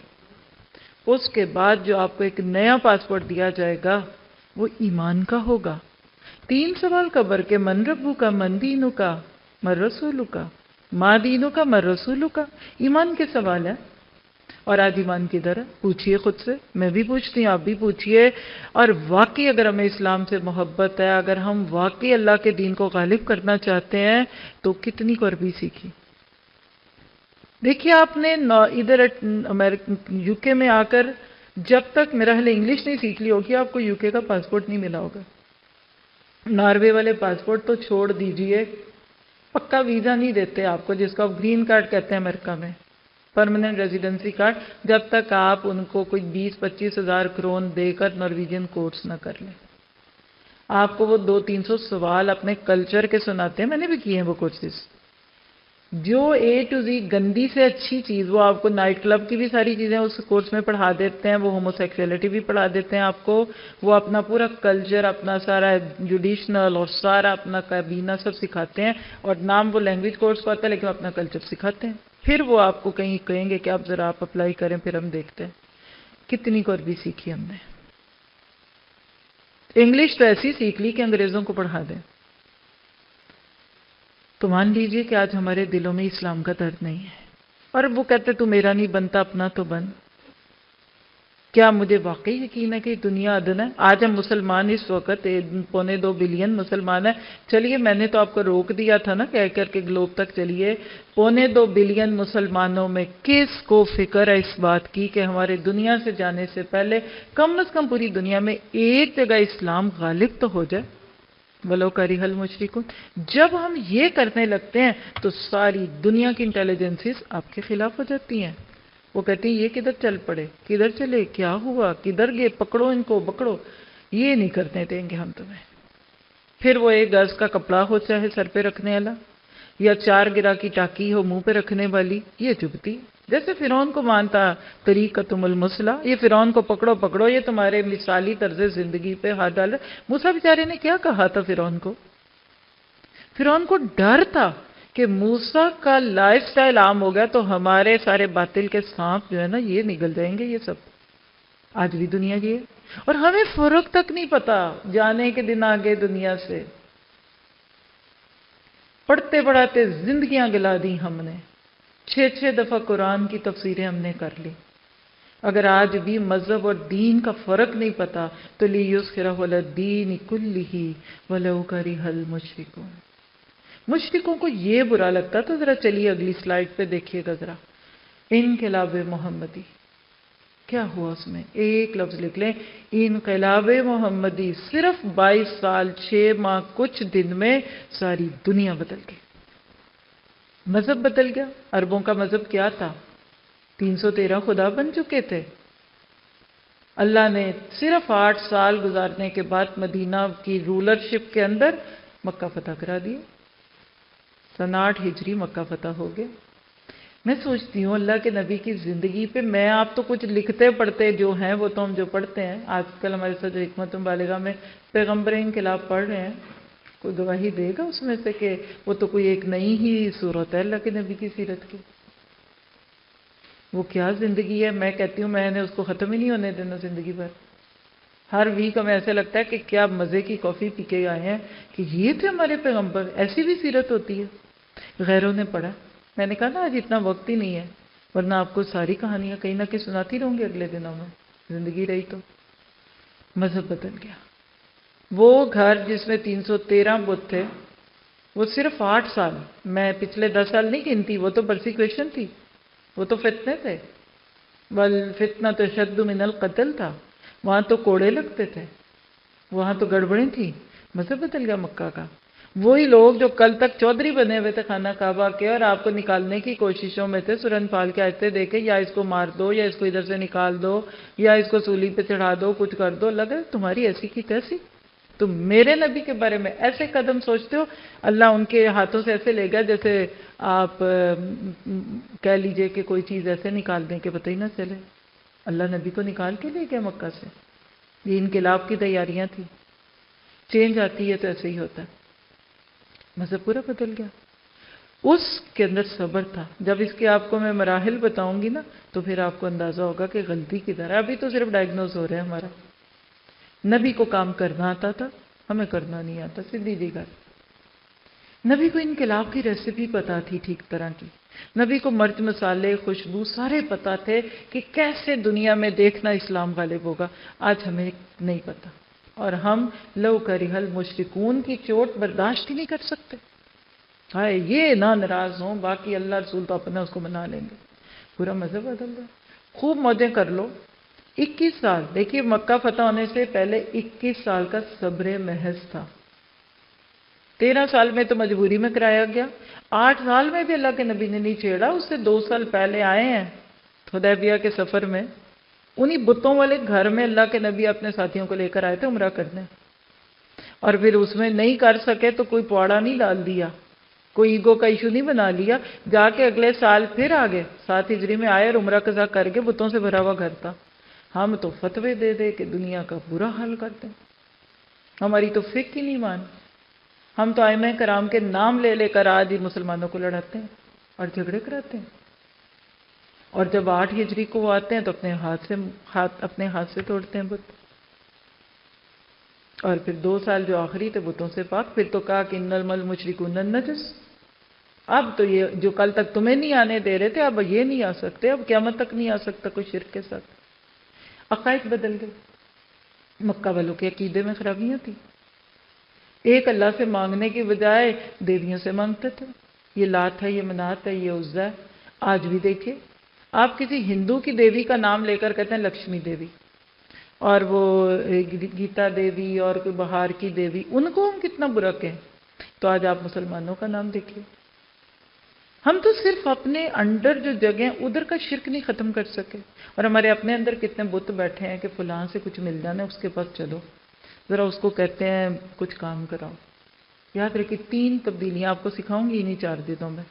اس کے بعد جو آپ کو ایک نیا پاسپورٹ دیا جائے گا وہ ایمان کا ہوگا. 3 سوال قبر کے: من ربو کا، من دینو کا، من رسولو کا، ما دینو کا، من رسولو کا. ایمان کے سوال ہے. اور آج ایمان کدھر ہے؟ پوچھئے خود سے. میں بھی پوچھتی ہوں، آپ بھی پوچھئے. اور واقعی اگر ہمیں اسلام سے محبت ہے، اگر ہم واقعی اللہ کے دین کو غالب کرنا چاہتے ہیں تو کتنی قربی سیکھی. دیکھیے آپ نے ادھر یو کے میں آ کر جب تک میرا خیال انگلش نہیں سیکھ لی ہوگی آپ کو یو کے کا پاسپورٹ نہیں ملا ہوگا. ناروے والے پاسپورٹ تو چھوڑ دیجئے، پکا ویزا نہیں دیتے آپ کو، جس کو آپ گرین کارڈ کہتے ہیں امریکہ میں، پرماننٹ ریزیڈنسی کارڈ، جب تک آپ ان کو کوئی 20-25 ہزار کرون دے کر نارویجین کورس نہ کر لیں. آپ کو وہ 200-300 سوال اپنے کلچر کے سناتے ہیں، میں نے بھی کیے ہیں وہ کورسز. جو اے ٹو زی گندی سے اچھی چیز وہ آپ کو نائٹ کلب کی بھی ساری چیزیں اس کورس میں پڑھا دیتے ہیں، وہ ہومو سیکسولیٹی بھی پڑھا دیتے ہیں آپ کو، وہ اپنا پورا کلچر، اپنا سارا جوڈیشنل اور سارا اپنا کابینہ سب سکھاتے ہیں. اور نام وہ لینگویج کورس کو آتا ہے لیکن اپنا کلچر سکھاتے ہیں. پھر وہ آپ کو کہیں کہیں گے کہ آپ ذرا آپ اپلائی کریں، پھر ہم دیکھتے ہیں. کتنی قربی سیکھی ہم نے. انگلش تو ایسی سیکھ لی کہ انگریزوں کو پڑھا دیں. تو مان لیجئے کہ آج ہمارے دلوں میں اسلام کا درد نہیں ہے. اور وہ کہتے تو میرا نہیں بنتا، اپنا تو بن. کیا مجھے واقعی یقین ہے کہ دنیا ادن ہے؟ آج ہم مسلمان اس وقت 2.25 بلین مسلمان ہیں. چلیے میں نے تو آپ کو روک دیا تھا نا کہہ کر کے گلوب تک چلیے. 2.25 بلین مسلمانوں میں کس کو فکر ہے اس بات کی کہ ہمارے دنیا سے جانے سے پہلے کم از کم پوری دنیا میں ایک جگہ اسلام غالب تو ہو جائے؟ وَلَوْ كَرِهَ الْمُشْرِكُونَ. جب ہم یہ کرنے لگتے ہیں تو ساری دنیا کی انٹیلیجنسز آپ کے خلاف ہو جاتی ہیں. وہ کہتی ہیں یہ کدھر چل پڑے، کدھر چلے، کیا ہوا، کدھر گئے، پکڑو ان کو، پکڑو. یہ نہیں کرنے دیں گے ہم تمہیں. پھر وہ 1 گز کا کپڑا ہو چاہے سر پہ رکھنے والا، یا 4 گرا کی ٹاکی ہو منہ پہ رکھنے والی، یہ چبھتی. جیسے فرعون کو مانتا طریقتم المثلی، یہ فرعون کو پکڑو پکڑو، یہ تمہارے مثالی طرز زندگی پہ ہاتھ ڈال رہے. موسیٰ بیچارے نے کیا کہا تھا فرعون کو؟ فرعون کو ڈر تھا کہ موسیٰ کا لائف سٹائل عام ہو گیا تو ہمارے سارے باطل کے سانپ جو ہے نا یہ نگل جائیں گے. یہ سب آج بھی دنیا کی ہے اور ہمیں فرق تک نہیں پتا. جانے کے دن آگے دنیا سے پڑھتے پڑھاتے زندگیاں گلا دی ہم نے. 6 دفعہ قرآن کی تفسیریں ہم نے کر لی. اگر آج بھی مذہب اور دین کا فرق نہیں پتا تو لِیُظْہِرَہُ عَلَى الدِّینِ کُلِّهِ وَلَوْ کَرِہَ الْمُشْرِکُونَ. مشرکوں کو یہ برا لگتا. تو ذرا چلیے اگلی سلائیڈ پہ دیکھیے گا ذرا. انقلاب محمدی کیا ہوا اس میں؟ ایک لفظ لکھ لیں، انقلاب محمدی. صرف 22 سال 6 ماہ کچھ دن میں ساری دنیا بدل گئی. مذہب بدل گیا. عربوں کا مذہب کیا تھا؟ 313 خدا بن چکے تھے. اللہ نے صرف 8 سال گزارنے کے بعد مدینہ کی رولرشپ کے اندر مکہ فتح کرا دیا. 8 ہجری مکہ فتح ہو گیا. میں سوچتی ہوں اللہ کے نبی کی زندگی پہ میں آپ تو کچھ لکھتے پڑھتے جو ہیں وہ تو ہم جو پڑھتے ہیں آج کل ہمارے ساتھ جو حکمت بالغہ میں پیغمبر انقلاب پڑھ رہے ہیں، کوئی گواہی دے گا اس میں سے کہ وہ تو کوئی ایک نئی ہی صورت ہے اللہ کے نبی کی سیرت کی؟ وہ کیا زندگی ہے. میں کہتی ہوں میں نے اس کو ختم ہی نہیں ہونے دینا زندگی بھر. ہر ویک ہمیں ایسے لگتا ہے کہ کیا مزے کی کافی پی کے آئے ہیں کہ یہ تھے ہمارے پیغمبر. ایسی بھی سیرت ہوتی ہے. غیروں نے پڑھا. میں نے کہا نا آج اتنا وقت ہی نہیں ہے ورنہ آپ کو ساری کہانیاں کہیں نہ کہیں سناتی رہوں گی اگلے دنوں میں زندگی رہی تو. مذہب بدل گیا. وہ گھر جس میں 313 بت تھے وہ صرف 8 سال، میں پچھلے 10 سال نہیں گنتی، وہ تو پرسیکیوشن تھی، وہ تو فتنے تھے. وَالْفِتْنَةُ أَشَدُّ مِنَ الْقَتْلِ تھا. وہاں تو کوڑے لگتے تھے، وہاں تو گڑبڑیں تھیں. مذہب بدل گیا مکہ کا. وہی لوگ جو کل تک چودھری بنے ہوئے تھے خانہ کعبہ کے اور آپ کو نکالنے کی کوششوں میں تھے، سورہ انفال کے آیتیں دیکھے، یا اس کو مار دو، یا اس کو ادھر سے نکال دو، یا اس کو سولی پہ چڑھا دو، کچھ کر دو، لگے تمہاری ایسی کی تیسی، تم میرے نبی کے بارے میں ایسے قدم سوچتے ہو، اللہ ان کے ہاتھوں سے ایسے لے گا جیسے آپ کہہ لیجئے کہ کوئی چیز ایسے نکال دیں کہ پتہ ہی نہ چلے۔ اللہ نبی کو نکال کے لے گیا مکہ سے، یہ انقلاب کی تیاریاں تھی، چینج آتی ہے تو ایسے ہی ہوتا ہے، مذہب پورا بدل گیا۔ اس کے اندر صبر تھا، جب اس کے آپ کو میں مراحل بتاؤں گی نا تو پھر آپ کو اندازہ ہوگا کہ غلطی کدھر ہے۔ ابھی تو صرف ڈائگنوز ہو رہا ہے ہمارا، نبی کو کام کرنا آتا تھا، ہمیں کرنا نہیں آتا، سیدھی سی بات۔ نبی کو انقلاب کی ریسیپی پتا تھی ٹھیک طرح کی، نبی کو مرچ مسالے خوشبو سارے پتا تھے کہ کیسے دنیا میں دیکھنا اسلام غالب ہوگا، آج ہمیں نہیں پتا، اور ہم لو کرہ المشرکون کی چوٹ برداشت ہی نہیں کر سکتے۔ ہائے یہ نہ ناراض ہوں، باقی اللہ رسول تو اپنا اس کو منا لیں گے، پورا مذہب بدل رہا ہے۔ خوب موجیں کر لو، 21 سال، دیکھیے مکہ فتح ہونے سے پہلے 21 سال کا صبر محض تھا۔ 13 سال میں تو مجبوری میں کرایا گیا، 8 سال میں بھی اللہ کے نبی نے نہیں چھیڑا، اس سے 2 سال پہلے آئے ہیں حدیبیہ کے سفر میں، انہی بتوں والے گھر میں اللہ کے نبی اپنے ساتھیوں کو لے کر آئے تھے عمرہ کرنے، اور پھر اس میں نہیں کر سکے تو کوئی پواڑا نہیں ڈال دیا، کوئی ایگو کا ایشو نہیں بنا لیا، جا کے اگلے سال پھر آگے 7 ہجری میں آئے اور عمرہ قضا کر کے بتوں سے بھرا ہوا گھر تھا۔ ہم تو فتوے دے دے کہ دنیا کا برا حال کرتے ہیں، ہماری تو فکر ہی نہیں مان، ہم تو ائمہ کرام کے نام لے لے کر آج ہی مسلمانوں کو لڑاتے ہیں اور جھگڑے کراتے ہیں، اور جب 8 ہجری کو وہ آتے ہیں تو اپنے ہاتھ سے توڑتے ہیں بت، اور پھر 2 سال جو آخری تھے بتوں سے پاک، پھر تو کہا کہ انما المشرکون نجس، اب تو یہ جو کل تک تمہیں نہیں آنے دے رہے تھے اب یہ نہیں آ سکتے، اب قیامت تک نہیں آ سکتا کوئی شرک کے ساتھ۔ عقائد بدل گئے، مکہ والوں کے عقیدے میں خرابیاں تھیں، ایک اللہ سے مانگنے کی بجائے دیویوں سے مانگتے تھے، یہ لات ہے، یہ منات ہے، یہ عزا ہے۔ آج بھی دیکھیے آپ کسی ہندو کی دیوی کا نام لے کر کہتے ہیں لکشمی دیوی، اور وہ گیتا دیوی اور کوئی بہار کی دیوی، ان کو ہم کتنا برا کہیں، تو آج آپ مسلمانوں کا نام دیکھیے۔ ہم تو صرف اپنے انڈر جو جگہ ہیں ادھر کا شرک نہیں ختم کر سکے، اور ہمارے اپنے اندر کتنے بت بیٹھے ہیں کہ فلاں سے کچھ مل جانا اس کے پاس چلو، ذرا اس کو کہتے ہیں کچھ کام کراؤ۔ یاد رکھیے 3 تبدیلیاں آپ کو سکھاؤں گی انہی 4 دنوں میں،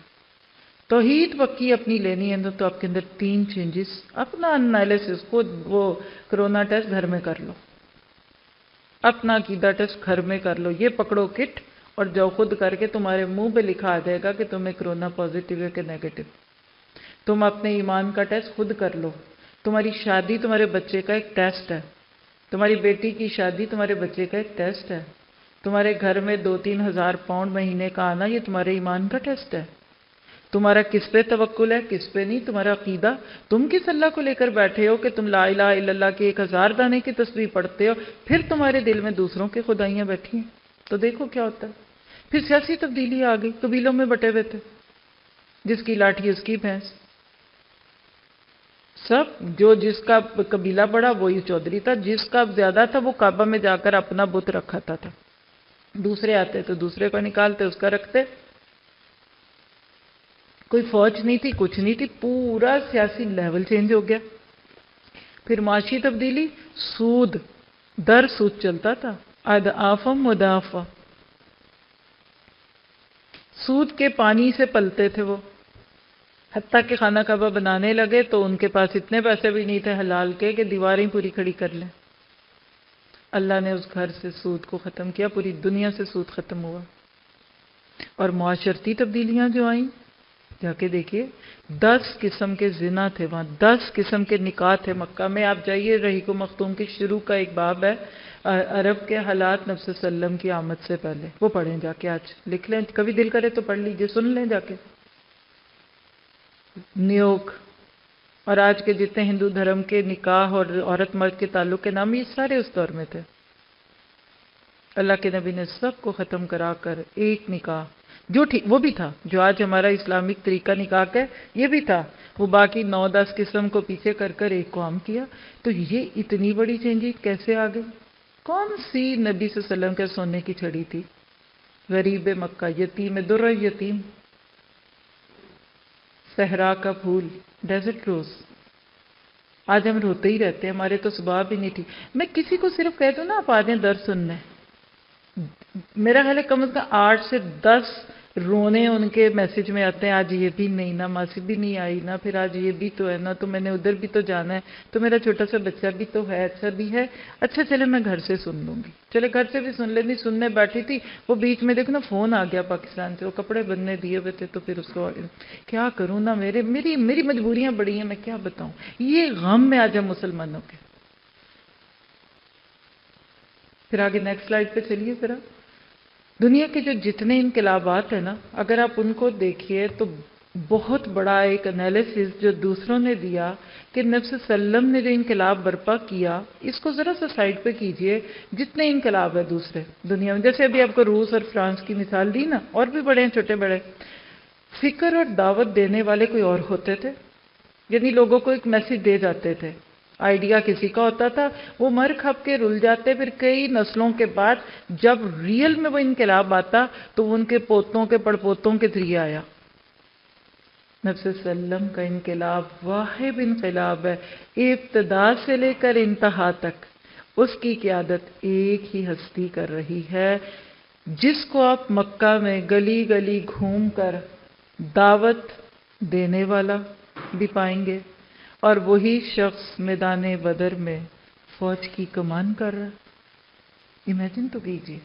توحید پکی اپنی لینی ہے تو آپ کے اندر 3 چینجز، اپنا انالیسس، خود وہ کرونا ٹیسٹ گھر میں کر لو، اپنا عقیدہ ٹیسٹ گھر میں کر لو، یہ پکڑو کٹ اور جو خود کر کے تمہارے منہ پہ لکھا آ جائے گا کہ تمہیں کرونا پازیٹیو ہے کہ نیگیٹو۔ تم اپنے ایمان کا ٹیسٹ خود کر لو، تمہاری شادی تمہارے بچے کا ایک ٹیسٹ ہے، تمہاری بیٹی کی شادی تمہارے بچے کا ایک ٹیسٹ ہے، تمہارے گھر میں 2-3 ہزار پاؤنڈ مہینے کا آنا یہ تمہارے ایمان کا ٹیسٹ ہے، تمہارا کس پہ توکل ہے کس پہ نہیں، تمہارا عقیدہ، تم کس اللہ کو لے کر بیٹھے ہو کہ تم لا الہ الا اللہ کی 1000 دانے کی تسبیح پڑھتے ہو، پھر تمہارے دل میں دوسروں کی خدائیاں بیٹھی ہیں، تو دیکھو کیا ہوتا ہے۔ پھر سیاسی تبدیلی آ گئی، قبیلوں میں بٹے ہوئے تھے، جس کی لاٹھی اس کی بھینس، سب جو جس کا قبیلہ بڑا وہی چودھری تھا، جس کا زیادہ تھا وہ کعبہ میں جا کر اپنا بت رکھاتا تھا، دوسرے آتے تو دوسرے کو نکالتے اس کا رکھتے، کوئی فوج نہیں تھی کچھ نہیں تھی، پورا سیاسی لیول چینج ہو گیا۔ پھر معاشی تبدیلی، سود در سود چلتا تھا، اضعافا مضاعفہ، سود کے پانی سے پلتے تھے وہ، حتیٰ کہ خانہ کعبہ بنانے لگے تو ان کے پاس اتنے پیسے بھی نہیں تھے حلال کے کہ دیواریں پوری کھڑی کر لیں۔ اللہ نے اس گھر سے سود کو ختم کیا، پوری دنیا سے سود ختم ہوا۔ اور معاشرتی تبدیلیاں جو آئیں، جا کے دیکھیے 10 قسم کے زنا تھے وہاں، 10 قسم کے نکاح تھے مکہ میں۔ آپ جائیے رحیق و مختوم کی شروع کا ایک باب ہے، عرب کے حالات نبی صلی اللہ علیہ وسلم کی آمد سے پہلے، وہ پڑھیں جا کے، آج لکھ لیں، کبھی دل کرے تو پڑھ لیجئے، سن لیں جا کے۔ نیوک اور آج کے جتنے ہندو دھرم کے نکاح اور عورت مرد کے تعلق کے نام، یہ سارے اس دور میں تھے۔ اللہ کے نبی نے سب کو ختم کرا کر ایک نکاح، جو ٹھیک وہ بھی تھا جو آج ہمارا اسلامک طریقہ نکاح کا ہے، یہ بھی تھا، وہ باقی 9-10 قسم کو پیچھے کر کر ایک کو عام کیا۔ تو یہ اتنی بڑی چینجنگ کیسے آ گئی؟ کون سی نبی صلی اللہ علیہ وسلم کے سونے کی چھڑی تھی؟ غریب مکہ، یتیم در یتیم، صحرا کا پھول، ڈیزرٹ روز. آج ہم روتے ہی رہتے ہیں، ہمارے تو صبح بھی نہیں تھی. میں کسی کو صرف کہہ دوں نا آپ آ جائیں درس سننے، میرا خیال ہے کم از کم 8 سے 10 رونے ان کے میسج میں آتے ہیں. آج یہ بھی نہیں نا، ماسی بھی نہیں آئی نا، پھر آج یہ بھی تو ہے نا، تو میں نے ادھر بھی تو جانا ہے، تو میرا چھوٹا سا بچہ بھی تو ہے، اچھا بھی ہے، اچھا چلے میں گھر سے سن لوں گی. چلے گھر سے بھی سن لینی. سننے بیٹھی تھی، وہ بیچ میں دیکھو نا فون آ گیا پاکستان سے، وہ کپڑے بننے دیے ہوئے تھے، تو پھر اس کو کیا کروں نا، میری مجبوریاں بڑی ہیں، میں کیا بتاؤں. یہ غم میں آج ہم مسلمانوں کے. پھر آگے نیکسٹ سلائیڈ پہ چلیے ذرا. دنیا کے جو جتنے انقلابات ہیں نا، اگر آپ ان کو دیکھیے تو بہت بڑا ایک انالیسس جو دوسروں نے دیا کہ نبی صلی اللہ علیہ وسلم نے جو انقلاب برپا کیا، اس کو ذرا سا سائڈ پہ کیجئے. جتنے انقلاب ہیں دوسرے دنیا میں، جیسے ابھی آپ کو روس اور فرانس کی مثال دی نا، اور بھی بڑے ہیں چھوٹے بڑے. فکر اور دعوت دینے والے کوئی اور ہوتے تھے، یعنی لوگوں کو ایک میسج دے جاتے تھے. آئیڈیا کسی کا ہوتا تھا، وہ مر کھپ کے رل جاتے. پھر کئی نسلوں کے بعد جب ریئل میں وہ انقلاب آتا تو وہ ان کے پوتوں کے پڑپوتوں کے ذریعے آیا. نبی صلی اللہ علیہ وسلم کا انقلاب واحد انقلاب ہے، ابتدا سے لے کر انتہا تک اس کی قیادت ایک ہی ہستی کر رہی ہے، جس کو آپ مکہ میں گلی گلی گھوم کر دعوت دینے والا بھی پائیں گے، اور وہی شخص میدان بدر میں فوج کی کمان کر رہا ہے. امیجن تو کیجیے،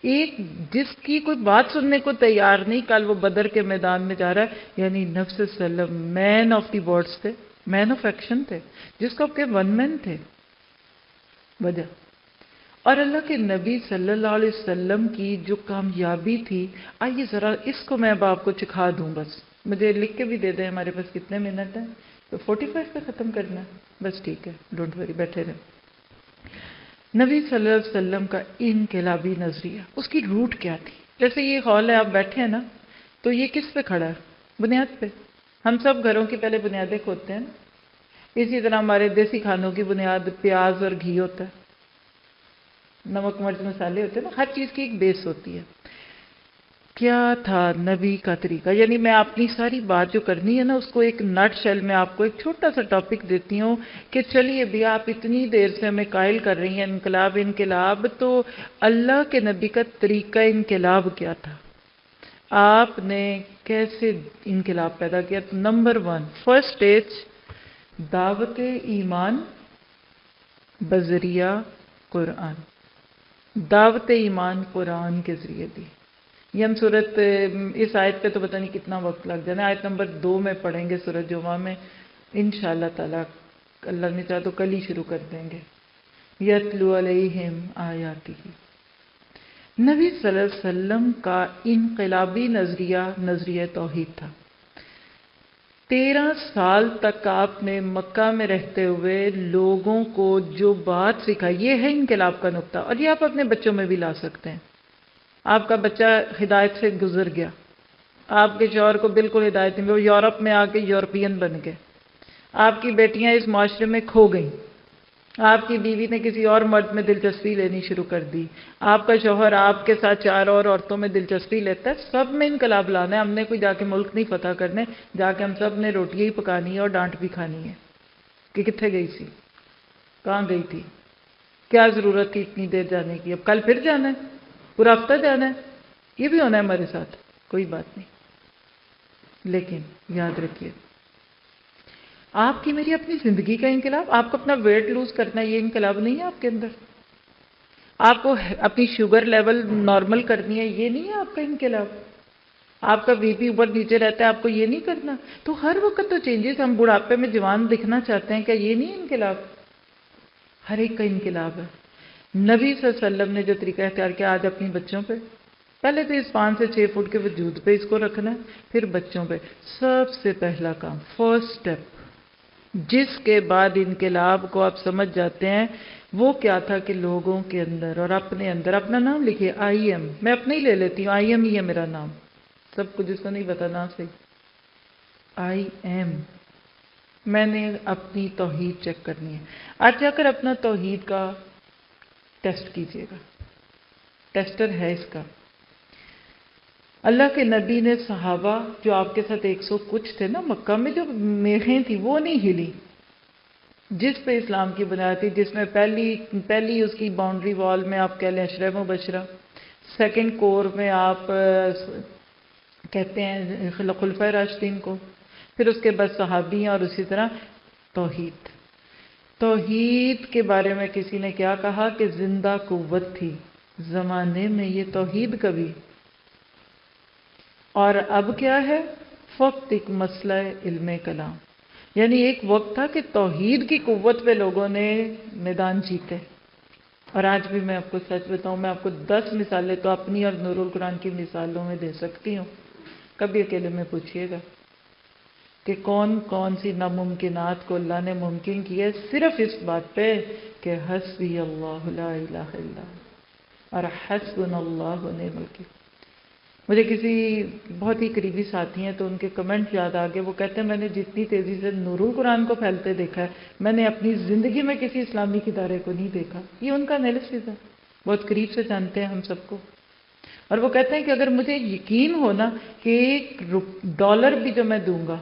ایک جس کی کوئی بات سننے کو تیار نہیں، کل وہ بدر کے میدان میں جا رہا ہے. یعنی نبی صلی اللہ علیہ وسلم مین آف دی ورڈز تھے، مین آف ایکشن تھے، جس کو آپ کے ون مین تھے. وجہ اور اللہ کے نبی صلی اللہ علیہ وسلم کی جو کامیابی تھی، آئیے ذرا اس کو میں اب آپ کو چکھا دوں. بس مجھے لکھ کے بھی دے دیں، ہمارے پاس کتنے منٹ ہیں؟ تو 45 پہ ختم کرنا ہے، بس ٹھیک ہے، ڈونٹ وری، بیٹھے رہیں. نبی صلی اللہ علیہ وسلم کا انقلابی نظریہ، اس کی روٹ کیا تھی؟ جیسے یہ ہال ہے، آپ بیٹھے ہیں نا، تو یہ کس پہ کھڑا ہے؟ بنیاد پہ. ہم سب گھروں کی پہلے بنیادیں کھودتے ہیں نا. اسی طرح ہمارے دیسی کھانوں کی بنیاد پیاز اور گھی ہوتا ہے، نمک مرچ مسالے ہوتے ہیں نا، ہر چیز کی ایک بیس ہوتی ہے. کیا تھا نبی کا طریقہ؟ یعنی میں اپنی ساری بات جو کرنی ہے نا، اس کو ایک نٹ شیل میں آپ کو ایک چھوٹا سا ٹاپک دیتی ہوں کہ چلیے بھی آپ اتنی دیر سے ہمیں قائل کر رہی ہیں انقلاب، تو اللہ کے نبی کا طریقہ انقلاب کیا تھا؟ آپ نے کیسے انقلاب پیدا کیا؟ نمبر 1، فرسٹ اسٹیج، دعوت ایمان بذریعہ قرآن. دعوت ایمان قرآن کے ذریعے دی. یہ ہم سورت، اس آیت پہ تو پتہ نہیں کتنا وقت لگ جانا ہے، آیت نمبر 2 میں پڑھیں گے سورت جمعہ میں انشاءاللہ تعالیٰ. اللہ نے چاہا تو کل ہی شروع کر دیں گے. یتلو علیہم آیاتہ. نبی صلی اللہ علیہ وسلم کا انقلابی نظریہ توحید تھا. 13 سال تک آپ نے مکہ میں رہتے ہوئے لوگوں کو جو بات سکھائی، یہ ہے انقلاب کا نقطہ. اور یہ آپ اپنے بچوں میں بھی لا سکتے ہیں. آپ کا بچہ ہدایت سے گزر گیا، آپ کے شوہر کو بالکل ہدایت نہیں، وہ یورپ میں آ کے یورپین بن گئے. آپ کی بیٹیاں اس معاشرے میں کھو گئیں. آپ کی بیوی نے کسی اور مرد میں دلچسپی لینی شروع کر دی. آپ کا شوہر آپ کے ساتھ 4 اور عورتوں میں دلچسپی لیتا ہے. سب میں انقلاب لانا ہے. ہم نے کوئی جا کے ملک نہیں فتح کرنے، جا کے ہم سب نے روٹیاں ہی پکانی ہے اور ڈانٹ بھی کھانی ہے کہ کتنے گئی سی، کہاں گئی تھی، کیا ضرورت تھی اتنی دیر جانے کی، اب کل پھر جانا ہے، پورا ہفتہ جانا ہے. یہ بھی ہونا ہے ہمارے ساتھ، کوئی بات نہیں. لیکن یاد رکھیے، آپ کی میری اپنی زندگی کا انقلاب، آپ کو اپنا ویٹ لوز کرنا ہے، یہ انقلاب نہیں ہے آپ کے اندر. آپ کو اپنی شوگر لیول نارمل کرنی ہے، یہ نہیں ہے آپ کا انقلاب. آپ کا بی پی اوپر نیچے رہتا ہے، آپ کو یہ نہیں کرنا. تو ہر وقت تو چینجز، ہم بڑھاپے میں جوان دکھنا چاہتے ہیں، کیا یہ نہیں ہے انقلاب؟ ہر ایک کا انقلاب ہے. نبی صلی اللہ علیہ وسلم نے جو طریقہ اختیار کیا، آج اپنی بچوں پہ، پہلے تو اس 5 سے 6 فٹ کے وجود پہ اس کو رکھنا ہے، پھر بچوں پہ. سب سے پہلا کام، فرسٹ سٹیپ، جس کے بعد انقلاب کو آپ سمجھ جاتے ہیں، وہ کیا تھا کہ لوگوں کے اندر اور اپنے اندر، اپنا نام لکھیے، آئی ایم. میں اپنے ہی لے لیتی ہوں، آئی ایم ہی ہے میرا نام. سب کو جس کو نہیں پتا نا صحیح، آئی ایم. میں نے اپنی توحید چیک کرنی ہے. آج جا کر اپنا توحید کا ٹیسٹ کیجیے گا. ٹیسٹر ہے اس کا. اللہ کے نبی نے صحابہ جو آپ کے ساتھ 100 کچھ تھے نا، مکہ میں جو میخیں تھی وہ نہیں ہلی، جس پہ اسلام کی بنیاد تھی، جس میں پہلی اس کی باؤنڈری وال میں آپ کہہ لیں اشرہ مبشرہ، سیکنڈ کور میں آپ کہتے ہیں خلفائے راشدین کو، پھر اس کے بعد صحابی اور اسی طرح توحید۔ توحید کے بارے میں کسی نے کیا کہا کہ زندہ قوت تھی زمانے میں یہ توحید کبھی، اور اب کیا ہے، فقط ایک مسئلہ علم کلام، یعنی ایک وقت تھا کہ توحید کی قوت پہ لوگوں نے میدان جیتے، اور آج بھی میں آپ کو سچ بتاؤں، میں آپ کو 10 مثالیں تو اپنی اور نور القرآن کی مثالوں میں دے سکتی ہوں، کبھی اکیلے میں پوچھئے گا کہ کون کون سی ناممکنات کو اللہ نے ممکن کیا ہے، صرف اس بات پہ کہ حسبی اللہ لا الہ الا اللہ اور حسبنا اللہ و نعم الوکیل۔ مجھے کسی بہت ہی قریبی ساتھی ہیں تو ان کے کمنٹ یاد آ گئے، وہ کہتے ہیں میں نے جتنی تیزی سے نور القرآن کو پھیلتے دیکھا ہے، میں نے اپنی زندگی میں کسی اسلامی ادارے کو نہیں دیکھا۔ یہ ان کا انالیسس ہے، بہت قریب سے جانتے ہیں ہم سب کو، اور وہ کہتے ہیں کہ اگر مجھے یقین ہونا کہ $1 بھی جو میں دوں گا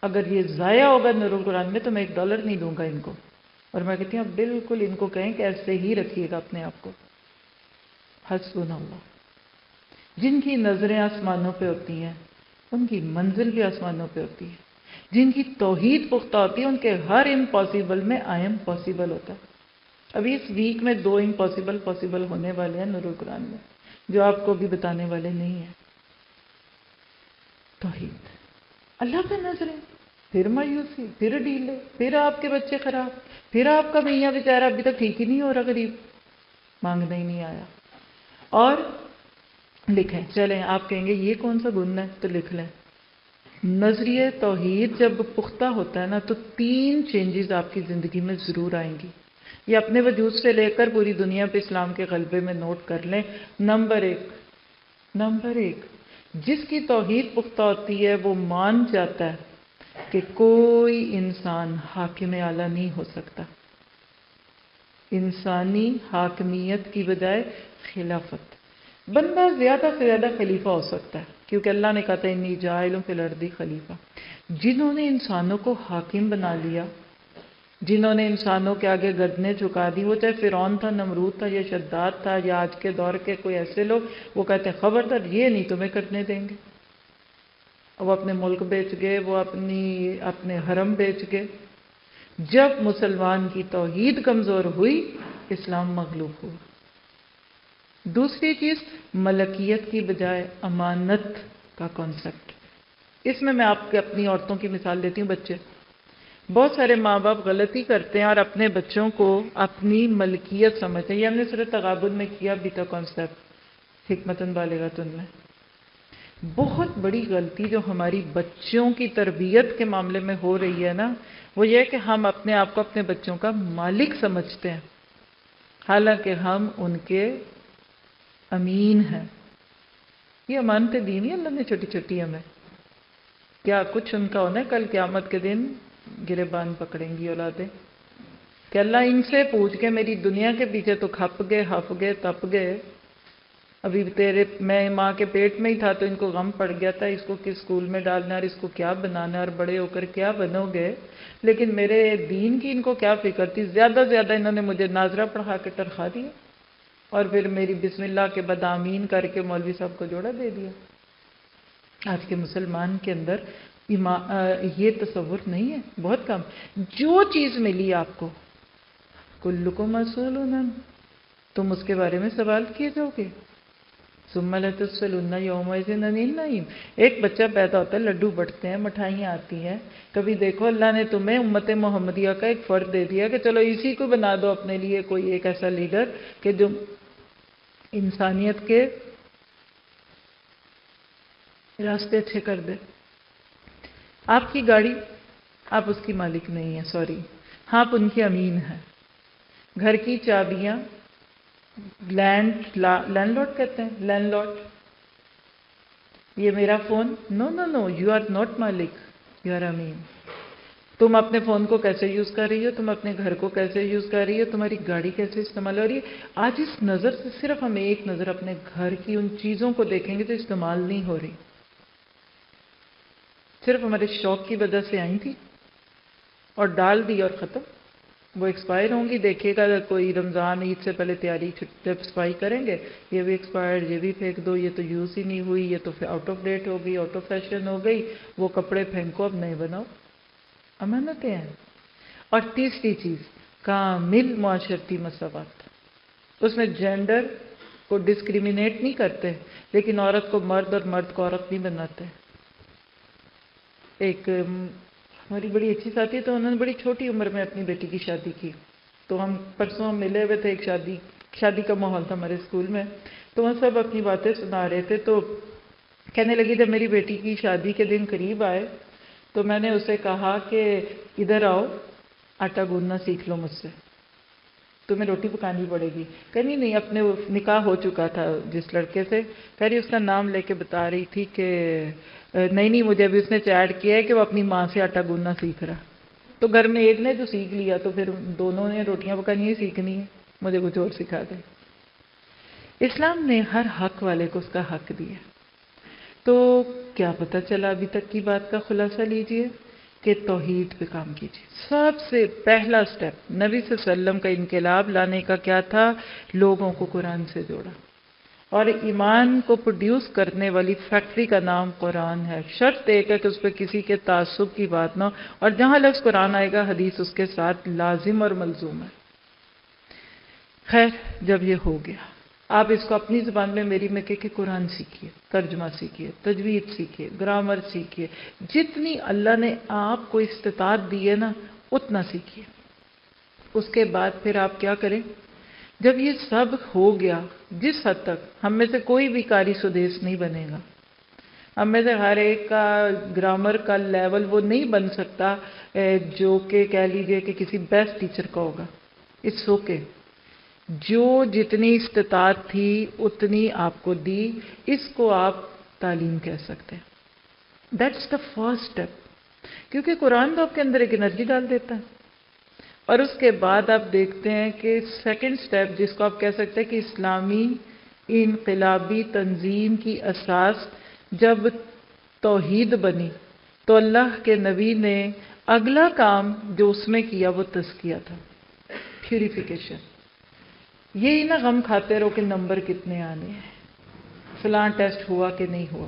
اگر یہ ضائع ہوگا نور القرآن میں تو میں $1 نہیں دوں گا ان کو، اور میں کہتی ہوں بالکل ان کو کہیں کہ ایسے ہی رکھیے گا اپنے آپ کو۔ حسبنا اللہ۔ جن کی نظریں آسمانوں پہ ہوتی ہیں ان کی منزل بھی آسمانوں پہ ہوتی ہے، جن کی توحید پختہ ہوتی ہے ان کے ہر امپاسبل میں آئی ایم پاسبل ہوتا ہے۔ ابھی اس ویک میں 2 امپاسبل پاسبل ہونے والے ہیں نور القرآن میں، جو آپ کو بھی بتانے والے نہیں ہیں۔ توحید، اللہ پہ نظریں، پھر مایوسی، پھر ڈھیلے، پھر آپ کے بچے خراب، پھر آپ کا میاں بیچارہ ابھی تک ٹھیک ہی نہیں ہو رہا، غریب، مانگنے ہی نہیں آیا۔ اور لکھیں، چلیں آپ کہیں گے یہ کون سا گن ہے تو لکھ لیں، نظریہ توحید جب پختہ ہوتا ہے نا تو 3 چینجز آپ کی زندگی میں ضرور آئیں گی۔ یہ اپنے وجود سے لے کر پوری دنیا پہ اسلام کے غلبے میں نوٹ کر لیں۔ نمبر 1، جس کی توحید پختہ ہوتی ہے وہ مان جاتا ہے کہ کوئی انسان حاکم اعلیٰ نہیں ہو سکتا، انسانی حاکمیت کی بجائے خلافت، بندہ زیادہ سے زیادہ خلیفہ ہو سکتا ہے، کیونکہ اللہ نے کہا تھا انی جاعل فی الارض خلیفہ۔ جنہوں نے انسانوں کو حاکم بنا لیا، جنہوں نے انسانوں کے آگے گردنیں جھکا دی، وہ چاہے فرعون تھا، نمرود تھا یا شداد تھا یا آج کے دور کے کوئی ایسے لوگ، وہ کہتے ہیں خبردار یہ نہیں تمہیں کرنے دیں گے۔ وہ اپنے ملک بیچ گئے، وہ اپنے حرم بیچ گئے۔ جب مسلمان کی توحید کمزور ہوئی اسلام مغلوب ہوا۔ دوسری چیز، ملکیت کی بجائے امانت کا کانسیپٹ۔ اس میں آپ کے اپنی عورتوں کی مثال دیتی ہوں، بچے، بہت سارے ماں باپ غلطی کرتے ہیں اور اپنے بچوں کو اپنی ملکیت سمجھتے ہیں۔ یہ ہم نے صرف تغابن میں کیا بھی تھا کانسیپٹ، حکمتاً بالغتاً میں۔ بہت بڑی غلطی جو ہماری بچوں کی تربیت کے معاملے میں ہو رہی ہے نا، وہ یہ کہ ہم اپنے آپ کو اپنے بچوں کا مالک سمجھتے ہیں، حالانکہ ہم ان کے امین ہیں۔ یہ امانت دینی ہے اللہ نے چھوٹی چھوٹی ہمیں، کیا کچھ ان کا ہونا ہے کل قیامت کے دن گریبان پکڑیں گی اولادیں کہ اللہ ان سے پوچھ کے میری دنیا کے پیچھے تو کھپ گئے، ہف گئے، تپ گئے، ابھی میں ماں کے پیٹ میں ہی تھا تو ان کو غم پڑ گیا تھا اس کو کس اسکول میں ڈالنا اور اس کو کیا بنانا اور بڑے ہو کر کیا بنو گے، لیکن میرے دین کی ان کو کیا فکر تھی، زیادہ زیادہ انہوں نے مجھے ناظرہ پڑھا کے تنخواہ دی اور پھر میری بسم اللہ کے بعد آمین کر کے مولوی صاحب کو جوڑا دے دیا۔ آج کے مسلمان کے اندر یہ تصور نہیں ہے، بہت کم۔ جو چیز ملی آپ کو، کلکم مسئولون، تم اس کے بارے میں سوال کیے جاؤ گے، ثم لتسألن یومئذ عن النعیم۔ ایک بچہ پیدا ہوتا ہے، لڈو بٹتے ہیں، مٹھائیاں آتی ہیں، کبھی دیکھو اللہ نے تمہیں امت محمدیہ کا ایک فرد دے دیا کہ چلو اسی کو بنا دو اپنے لیے کوئی ایک ایسا لیڈر کہ جو انسانیت کے راستے اچھے کر دے۔ آپ کی گاڑی، آپ اس کی مالک نہیں ہیں، سوری، آپ ان کی امین ہیں۔ گھر کی چابیاں لینڈ لارڈ کہتے ہیں، لینڈ لارڈ، یہ میرا phone, no, you are not مالک، یو آر امین۔ تم اپنے فون کو کیسے یوز کر رہی ہو، تم اپنے گھر کو کیسے یوز کر رہی ہو، تمہاری گاڑی کیسے استعمال ہو رہی ہے. آج اس نظر سے صرف ہم ایک نظر اپنے گھر کی ان چیزوں کو دیکھیں گے تو استعمال نہیں ہو رہی، صرف ہمارے شوق کی وجہ سے آئی تھی اور ڈال دی اور ختم. وہ ایکسپائر ہوں گی، دیکھیے گا کوئی رمضان عید سے پہلے تیاری جب صفائی کریں گے، یہ بھی ایکسپائرڈ، یہ بھی پھینک دو، یہ تو یوز ہی نہیں ہوئی، یہ تو آؤٹ آف ڈیٹ ہو گئی، آؤٹ آف فیشن ہو گئی، وہ کپڑے پھینکو اب نئے بناؤ. امانتیں ہیں. اور تیسری چیز، کامل معاشرتی مساوات. اس میں جینڈر کو ڈسکریمنیٹ نہیں کرتے، لیکن عورت کو مرد اور مرد کو عورت نہیں بناتے. ایک ہماری بڑی اچھی ساتھی ہے، تو انہوں نے بڑی چھوٹی عمر میں اپنی بیٹی کی شادی کی. تو ہم پرسوں ملے ہوئے تھے، ایک شادی کا ماحول تھا ہمارے اسکول میں، تو وہ سب اپنی باتیں سنا رہے تھے. تو کہنے لگی جب میری بیٹی کی شادی کے دن قریب آئے تو میں نے اسے کہا کہ ادھر آؤ، آٹا گوندنا سیکھ لو مجھ سے، تمہیں روٹی پکانی پڑے گی. کہنی نہیں، اپنے نکاح ہو چکا تھا جس لڑکے سے، کہہ رہی اس کا نام لے کے بتا رہی تھی کہ نہیں مجھے ابھی اس نے چیٹ کیا ہے کہ وہ اپنی ماں سے آٹا گوندنا سیکھ رہا. تو گھر میں ایک نے تو سیکھ لیا، تو پھر دونوں نے روٹیاں پکانی ہی سیکھنی ہے، مجھے کچھ اور سکھا دے. اسلام نے ہر حق والے کو اس کا حق دیا. تو کیا پتہ چلا ابھی تک کی بات کا خلاصہ لیجئے کہ توحید پہ کام کیجیے. سب سے پہلا سٹیپ نبی صلی اللہ علیہ وسلم کا انقلاب لانے کا کیا تھا؟ لوگوں کو قرآن سے جوڑا. اور ایمان کو پروڈیوس کرنے والی فیکٹری کا نام قرآن ہے. شرط ایک ہے کہ اس پہ کسی کے تعصب کی بات نہ ہو، اور جہاں لفظ قرآن آئے گا حدیث اس کے ساتھ لازم اور ملزوم ہے. خیر، جب یہ ہو گیا، آپ اس کو اپنی زبان میں میری میں کہ قرآن سیکھیے، ترجمہ سیکھیے، تجوید سیکھیے، گرامر سیکھیے، جتنی اللہ نے آپ کو استطاعت دی ہے نا اتنا سیکھیے. اس کے بعد پھر آپ کیا کریں؟ جب یہ سب ہو گیا، جس حد تک ہم میں سے کوئی بھی قاری سدیس نہیں بنے گا، ہم میں سے ہر ایک کا گرامر کا لیول وہ نہیں بن سکتا جو کہ کہہ لیجئے کہ کسی بیسٹ ٹیچر کا ہوگا. It's okay. جو جتنی استطاعت تھی اتنی آپ کو دی، اس کو آپ تعلیم کہہ سکتے ہیں. That's the first step. کیونکہ قرآن تو آپ کے اندر ایک انرجی ڈال دیتا ہے. اور اس کے بعد آپ دیکھتے ہیں کہ سیکنڈ سٹیپ جس کو آپ کہہ سکتے ہیں کہ اسلامی انقلابی تنظیم کی اساس جب توحید بنی تو اللہ کے نبی نے اگلا کام جو اس میں کیا وہ تزکیہ تھا، پیوریفیکیشن. یہی نہ غم کھاتے رہو کہ نمبر کتنے آنے ہیں، فلاں ٹیسٹ ہوا کہ نہیں ہوا،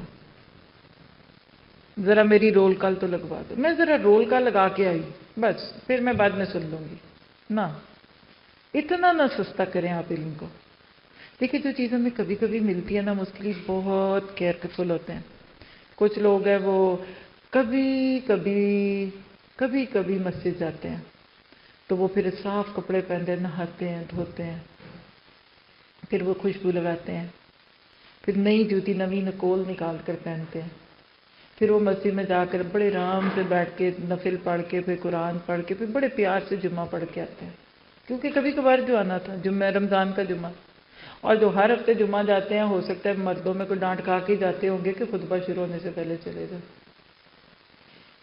ذرا میری رول کال تو لگوا دو. میں ذرا رول کال لگا کے آئی، بس پھر میں بعد میں سن لوں گی. نہ، اتنا نہ سستا کریں آپ علم کو. دیکھیے جو چیز ہمیں کبھی کبھی ملتی ہے نا، ہم اس کے لیے بہت کیئرفل ہوتے ہیں. کچھ لوگ ہیں وہ کبھی کبھی مسجد جاتے ہیں تو وہ پھر صاف کپڑے پہنتے ہیں، نہاتے ہیں، دھوتے ہیں، پھر وہ خوشبو لگاتے ہیں، پھر نئی جوتی نوی نکول نکال کر پہنتے ہیں، پھر وہ مسجد میں جا کر بڑے آرام سے بیٹھ کے نفل پڑھ کے، پھر قرآن پڑھ کے، پھر بڑے پیار سے جمعہ پڑھ کے آتے ہیں. کیونکہ کبھی کبھار جو آنا تھا جمعہ، رمضان کا جمعہ. اور جو ہر ہفتے جمعہ جاتے ہیں، ہو سکتا ہے مردوں میں کوئی ڈانٹ کھا کے جاتے ہوں گے کہ خطبہ شروع ہونے سے پہلے چلے جائیں.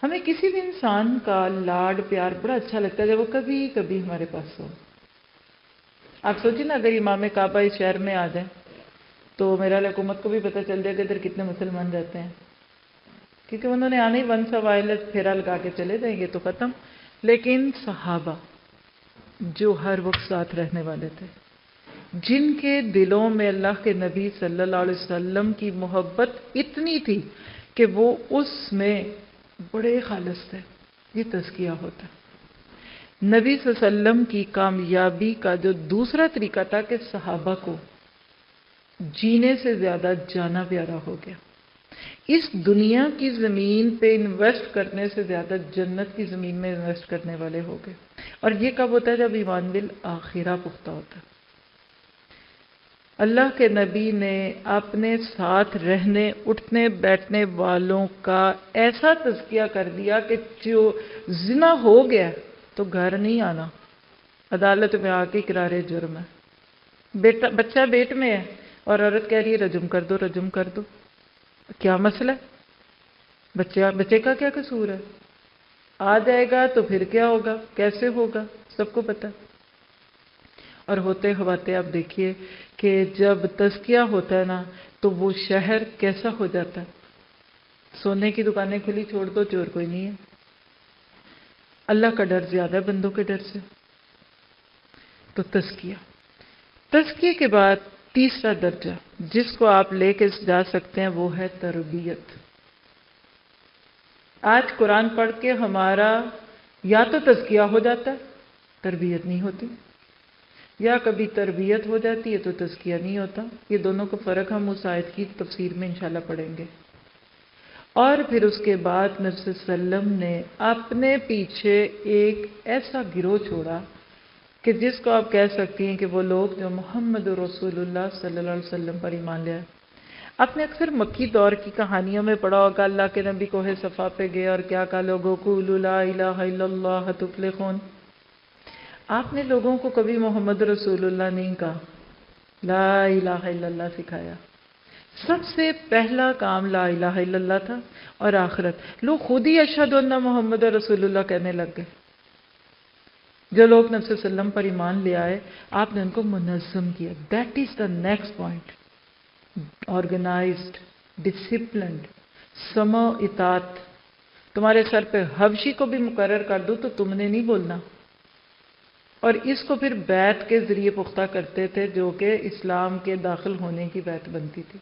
ہمیں کسی بھی انسان کا لاڈ پیار بڑا اچھا لگتا ہے جب وہ کبھی کبھی ہمارے پاس ہو. آپ سوچیں نا اگر امام کعبہ اس شہر میں آ جائیں تو میرا حکومت کو بھی پتہ چل جائے کہ ادھر کتنے مسلمان رہتے ہیں، کیونکہ انہوں نے آنے ہی ونس وائلٹ پھیرا لگا کے چلے جائیں گے تو ختم. لیکن صحابہ جو ہر وقت ساتھ رہنے والے تھے، جن کے دلوں میں اللہ کے نبی صلی اللہ علیہ وسلم کی محبت اتنی تھی کہ وہ اس میں بڑے خالص تھے، یہ تزکیہ ہوتا. نبی صلی اللہ علیہ وسلم کی کامیابی کا جو دوسرا طریقہ تھا کہ صحابہ کو جینے سے زیادہ جانا پیارا ہو گیا. اس دنیا کی زمین پہ انویسٹ کرنے سے زیادہ جنت کی زمین میں انویسٹ کرنے والے ہو گئے. اور یہ کب ہوتا ہے؟ جب ایمان بالآخرہ پختہ ہوتا ہے. اللہ کے نبی نے اپنے ساتھ رہنے اٹھنے بیٹھنے والوں کا ایسا تزکیہ کر دیا کہ جو زنا ہو گیا تو گھر نہیں آنا، عدالت میں آ کے اقرار جرم ہے. بچہ پیٹ میں ہے اور عورت کہہ رہی ہے رجم کر دو، رجم کر دو. کیا مسئلہ ہے؟ بچے کا کیا قصور ہے؟ آ جائے گا تو پھر کیا ہوگا، کیسے ہوگا، سب کو پتہ۔ اور ہوتے ہوتے آپ دیکھیے کہ جب تزکیہ ہوتا ہے نا تو وہ شہر کیسا ہو جاتا ہے۔ سونے کی دکانیں کھلی چھوڑ دو، چور کوئی نہیں ہے۔ اللہ کا ڈر زیادہ ہے بندوں کے ڈر سے۔ تو تزکیے کے بعد تیسرا درجہ جس کو آپ لے کے جا سکتے ہیں وہ ہے تربیت۔ آج قرآن پڑھ کے ہمارا یا تو تزکیہ ہو جاتا ہے، تربیت نہیں ہوتی، یا کبھی تربیت ہو جاتی ہے تو تزکیہ نہیں ہوتا۔ یہ دونوں کا فرق ہم اس آیت کی تفسیر میں انشاءاللہ پڑھیں گے۔ اور پھر اس کے بعد نبی صلی اللہ علیہ وسلم نے اپنے پیچھے ایک ایسا گروہ چھوڑا کہ جس کو آپ کہہ سکتی ہیں کہ وہ لوگ جو محمد رسول اللہ صلی اللہ علیہ وسلم پر ایمان لے آئے۔ آپ نے اکثر مکی دور کی کہانیوں میں پڑھا ہوگا، اللہ کے نبی کوہ صفا پہ گئے اور کیا کہا، لوگوں قولوا لا الہ الا اللہ تفلحون۔ آپ نے لوگوں کو کبھی محمد رسول اللہ نہیں کہا، لا الہ الا اللہ سکھایا۔ سب سے پہلا کام لا الہ الا اللہ تھا، اور آخرت لوگ خود ہی اشہد ان محمد رسول اللہ کہنے لگ گئے۔ جو لوگ نبی صلی اللہ علیہ وسلم پر ایمان لے آئے آپ نے ان کو منظم کیا۔ That is the next point, organized, disciplined, سمع اطاعت۔ تمہارے سر پہ حبشی کو بھی مقرر کر دوں تو تم نے نہیں بولنا۔ اور اس کو پھر بیعت کے ذریعے پختہ کرتے تھے جو کہ اسلام کے داخل ہونے کی بیعت بنتی تھی۔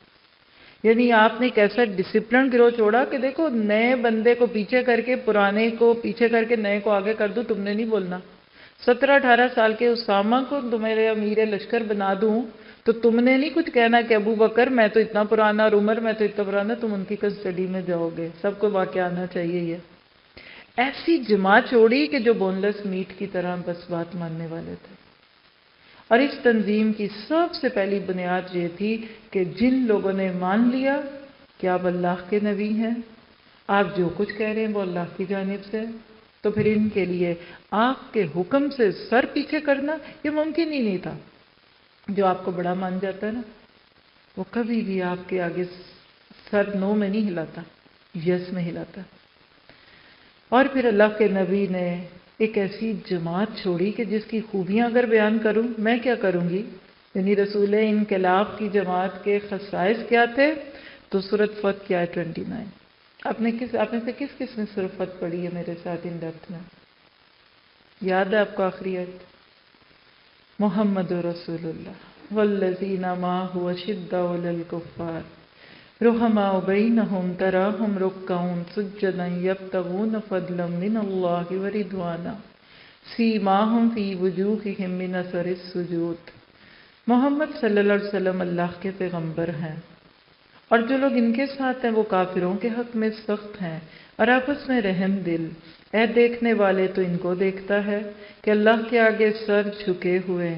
یعنی آپ نے ایک ایسا ڈسپلن گروہ چھوڑا کہ دیکھو نئے بندے کو پیچھے کر کے پرانے کو پیچھے کر کے نئے کو آگے کر دوں، تم نے نہیں بولنا۔ 17-18 سال کے اسامہ کو تمہارے امیر لشکر بنا دوں تو تم نے نہیں کچھ کہنا کہ ابو بکر میں تو اتنا پرانا اور عمر میں تو اتنا پرانا، تم ان کی کسٹڈی میں جاؤ گے۔ سب کو واقعہ آنا چاہیے یہ۔ ایسی جماعت چھوڑی کہ جو بون لیس میٹ کی طرح بس بات ماننے والے تھے۔ اور اس تنظیم کی سب سے پہلی بنیاد یہ تھی کہ جن لوگوں نے مان لیا کہ آپ اللہ کے نبی ہیں، آپ جو کچھ کہہ رہے ہیں وہ اللہ کی جانب سے، تو پھر ان کے لیے آپ کے حکم سے سر پیچھے کرنا یہ ممکن ہی نہیں تھا۔ جو آپ کو بڑا مان جاتا ہے نا وہ کبھی بھی آپ کے آگے سر نو میں نہیں ہلاتا، یس میں ہلاتا۔ اور پھر اللہ کے نبی نے ایک ایسی جماعت چھوڑی کہ جس کی خوبیاں اگر بیان کروں میں کیا کروں گی، یعنی رسول انقلاب کی جماعت کے خصائص کیا تھے، تو سورۃ فتح کی آیت 29۔ آپ نے سے کس نے سورۃ فتح پڑھی ہے میرے ساتھ ان ڈیپتھ میں؟ یاد ہے آپ کو آخری آیت؟ محمد رسول اللہ والذین معہ اشداء علی الکفار رحماء بینہم تراہم رکعا سجدا یبتغون فضلا من اللہ ورضوانا سیماہم فی وجوہہم من اثر السجود۔ محمد صلی اللہ علیہ وسلم اللہ کے پیغمبر ہیں، اور جو لوگ ان کے ساتھ ہیں وہ کافروں کے حق میں سخت ہیں اور آپس میں رحم دل۔ اے دیکھنے والے تو ان کو دیکھتا ہے کہ اللہ کے آگے سر جھکے ہوئے،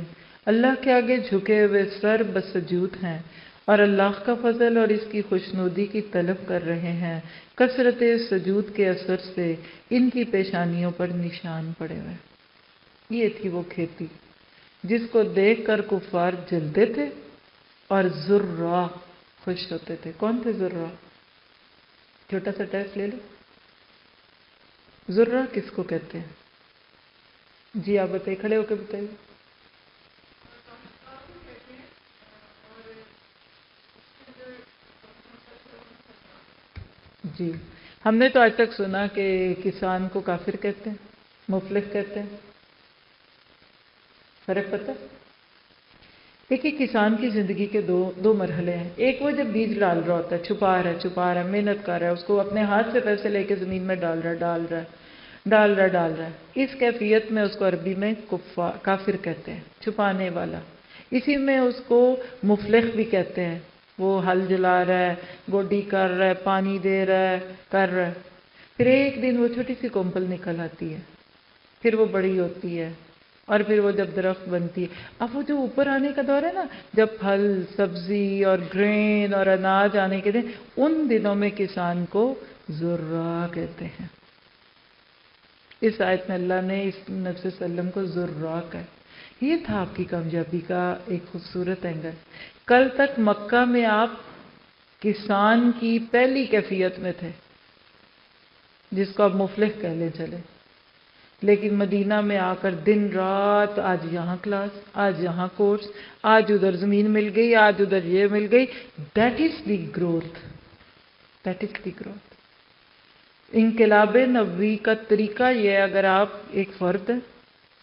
اللہ کے آگے جھکے ہوئے سر بسجود ہیں، اور اللہ کا فضل اور اس کی خوشنودی کی طلب کر رہے ہیں۔ کثرت سجود کے اثر سے ان کی پیشانیوں پر نشان پڑے ہوئے۔ یہ تھی وہ کھیتی جس کو دیکھ کر کفار جلتے تھے اور زرع خوش ہوتے تھے۔ کون تھے زرع؟ چھوٹا سا ٹیسٹ لے لو، زرع کس کو کہتے ہیں؟ جی آپ بتائیے، کھڑے ہو کے بتائیے۔ جی ہم نے تو آج تک سنا کہ کسان کو کافر کہتے ہیں، مفلس کہتے ہیں، فرق پتہ؟ دیکھیے کسان کی زندگی کے دو مرحلے ہیں۔ ایک وہ جب بیج ڈال رہا ہوتا ہے، چھپا رہا ہے، محنت کر رہا ہے، اس کو اپنے ہاتھ سے پیسے لے کے زمین میں ڈال رہا ہے۔ اس کیفیت میں اس کو عربی میں کافر کہتے ہیں، چھپانے والا۔ اسی میں اس کو مفلس بھی کہتے ہیں، وہ ہل جلا رہا ہے، گوڈی کر رہا ہے، پانی دے رہا ہے، کر رہا ہے۔ پھر ایک دن وہ چھوٹی سی کمپل نکل آتی ہے، پھر وہ بڑی ہوتی ہے، اور پھر وہ جب درخت بنتی ہے۔ اب وہ جو اوپر آنے کا دور ہے نا، جب پھل سبزی اور گرین اور اناج آنے کے دن، ان دنوں میں کسان کو زرع کہتے ہیں۔ اس آیت میں اللہ نے اس نبی صلی اللہ علیہ وسلم کو زرع کہا۔ یہ تھا آپ کی کامیابی کا ایک خوبصورت اینگل۔ کل تک مکہ میں آپ کسان کی پہلی کیفیت میں تھے، جس کو آپ مفلح کہہ لیں چلے، لیکن مدینہ میں آ کر دن رات آج یہاں کلاس، آج یہاں کورس، آج ادھر زمین مل گئی، آج ادھر یہ مل گئی. That is the growth, that is the growth. انقلاب نبوی کا طریقہ یہ ہے، اگر آپ ایک فرد ہیں،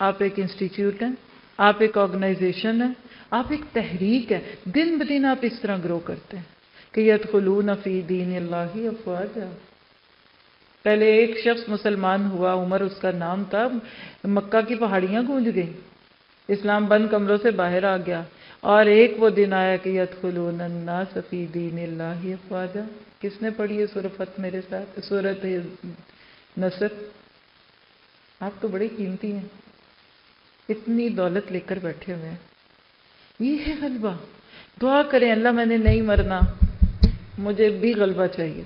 آپ ایک انسٹیٹیوٹ ہیں، آپ ایک آرگنائزیشن ہیں، آپ ایک تحریک ہے، دن بدن آپ اس طرح گرو کرتے ہیں کہ یدخلون فی دین اللہ افواجا. پہلے ایک شخص مسلمان ہوا، عمر اس کا نام تھا، مکہ کی پہاڑیاں گونج گئیں، اسلام بند کمروں سے باہر آ گیا. اور ایک وہ دن آیا کہ یدخلون الناس فی دین اللہ افواجا. کس نے پڑھی ہے سورۃ فتح میرے ساتھ؟ سورۃ نصر. آپ تو بڑے قیمتی ہیں، اتنی دولت لے کر بیٹھے ہوئے ہیں. یہ ہے غلبہ. دعا کریں اللہ میں نے نہیں مرنا، مجھے بھی غلبہ چاہیے.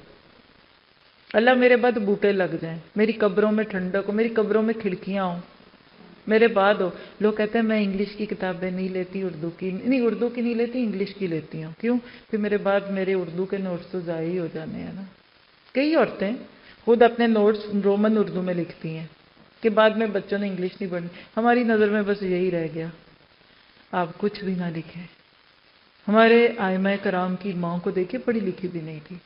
اللہ میرے بعد بوٹے لگ جائیں، میری قبروں میں ٹھنڈک ہو، میری قبروں میں کھڑکیاں ہوں، میرے بعد ہو. لوگ کہتے ہیں میں انگلش کی کتابیں نہیں لیتی، اردو کی نہیں، اردو کی نہیں لیتی، انگلش کی لیتی ہوں. کیوں؟ پھر میرے بعد میرے اردو کے نوٹس تو ضائع ہی ہو جانے ہیں نا. کئی عورتیں خود اپنے نوٹس رومن اردو میں لکھتی ہیں کہ بعد میں بچوں نے انگلش نہیں پڑھنی. ہماری نظر میں بس یہی رہ گیا. آپ کچھ بھی نہ لکھیں. ہمارے ائمہ کرام کی ماں کو دیکھیں، پڑھی لکھی بھی نہیں تھی،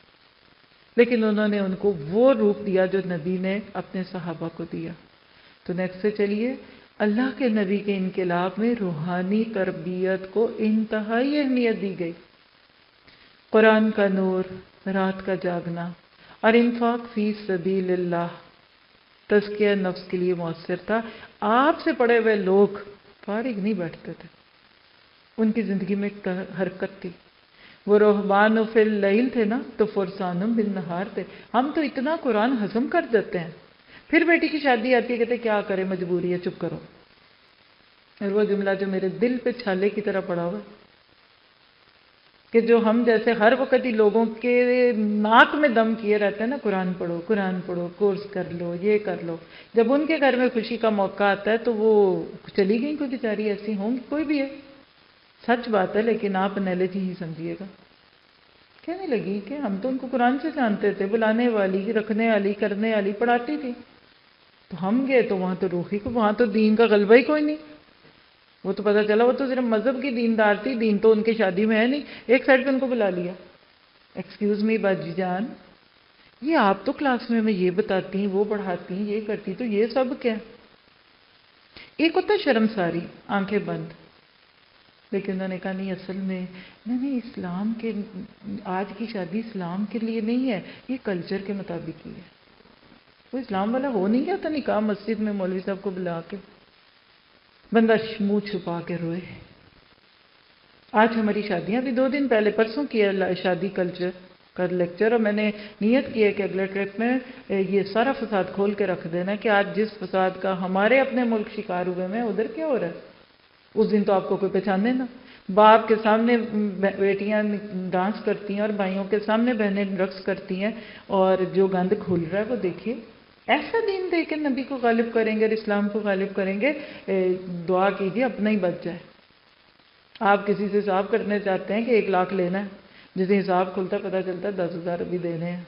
لیکن انہوں نے ان کو وہ روپ دیا جو نبی نے اپنے صحابہ کو دیا. تو نیکسٹ سے چلیے. اللہ کے نبی کے انقلاب میں روحانی تربیت کو انتہائی اہمیت دی گئی. قرآن کا نور، رات کا جاگنا اور انفاق فی سبیل اللہ تزکیہ نفس کے لیے مؤثر تھا. آپ سے پڑھے ہوئے لوگ فارغ نہیں بیٹھتے تھے، ان کی زندگی میں ایک حرکت تھی. وہ رہبان فی اللیل تھے نا، تو فرسانم بالنہار تھے. ہم تو اتنا قرآن ہضم کر دیتے ہیں، پھر بیٹی کی شادی آتی ہے کہتے کیا کرے، مجبوری ہے، چپ کرو. اور وہ جملہ جو میرے دل پہ چھالے کی طرح پڑا ہوا کہ جو ہم جیسے ہر وقت ہی لوگوں کے ناک میں دم کیے رہتے ہیں نا، قرآن پڑھو، قرآن پڑھو، کورس کر لو، یہ کر لو. جب ان کے گھر میں خوشی کا موقع آتا ہے تو وہ چلی گئی. کوئی بیچاری ایسی ہوں گی، کوئی بھی ہے، سچ بات ہے، لیکن آپ انالوجی ہی سمجھیے گا. کہنے لگی کہ ہم تو ان کو قرآن سے جانتے تھے، بلانے والی، رکھنے والی، کرنے والی، پڑھاتی تھی. تو ہم گئے تو وہاں تو روحی کو، وہاں تو دین کا غلبہ ہی کوئی نہیں. وہ تو پتہ چلا وہ تو صرف مذہب کی دیندار تھی، دین تو ان کی شادی میں ہے نہیں. ایک سائڈ پہ ان کو بلا لیا. ایکسکیوز می باجی جان، یہ آپ تو کلاس میں یہ بتاتی ہیں، وہ پڑھاتی ہیں، یہ کرتی، تو یہ سب کیا؟ ایک ہوتا ہے شرمساری، آنکھیں بند. لیکن انہوں نے کہا نہیں، اصل میں نہیں، اسلام کے آج کی شادی اسلام کے لیے نہیں ہے، یہ کلچر کے مطابق ہی ہے. وہ اسلام والا ہو نہیں جاتا نکاح مسجد میں مولوی صاحب کو بلا کے بندہ منہ چھپا کے روئے. آج ہماری شادیاں بھی 2 دن پہلے پرسوں کیا شادی کلچر کا لیکچر، اور میں نے نیت کی ہے کہ اگلے ٹرپ میں یہ سارا فساد کھول کے رکھ دینا کہ آج جس فساد کا ہمارے اپنے ملک شکار ہوئے ہیں ادھر کیا ہو رہا ہے. اس دن تو آپ کو کوئی پہچانے نا. باپ کے سامنے بیٹیاں ڈانس کرتی ہیں اور بھائیوں کے سامنے بہنیں رقص کرتی ہیں، اور جو گند کھل رہا ہے وہ دیکھیے. ایسا دین دے کے نبی کو غالب کریں گے اور اسلام کو غالب کریں گے. دعا کیجیے اپنا ہی بچ جائے. آپ کسی سے حساب کرنے چاہتے ہیں کہ 1 لاکھ لینا ہے، جسے حساب کھلتا پتہ چلتا ہے 10,000 ابھی دینے ہیں،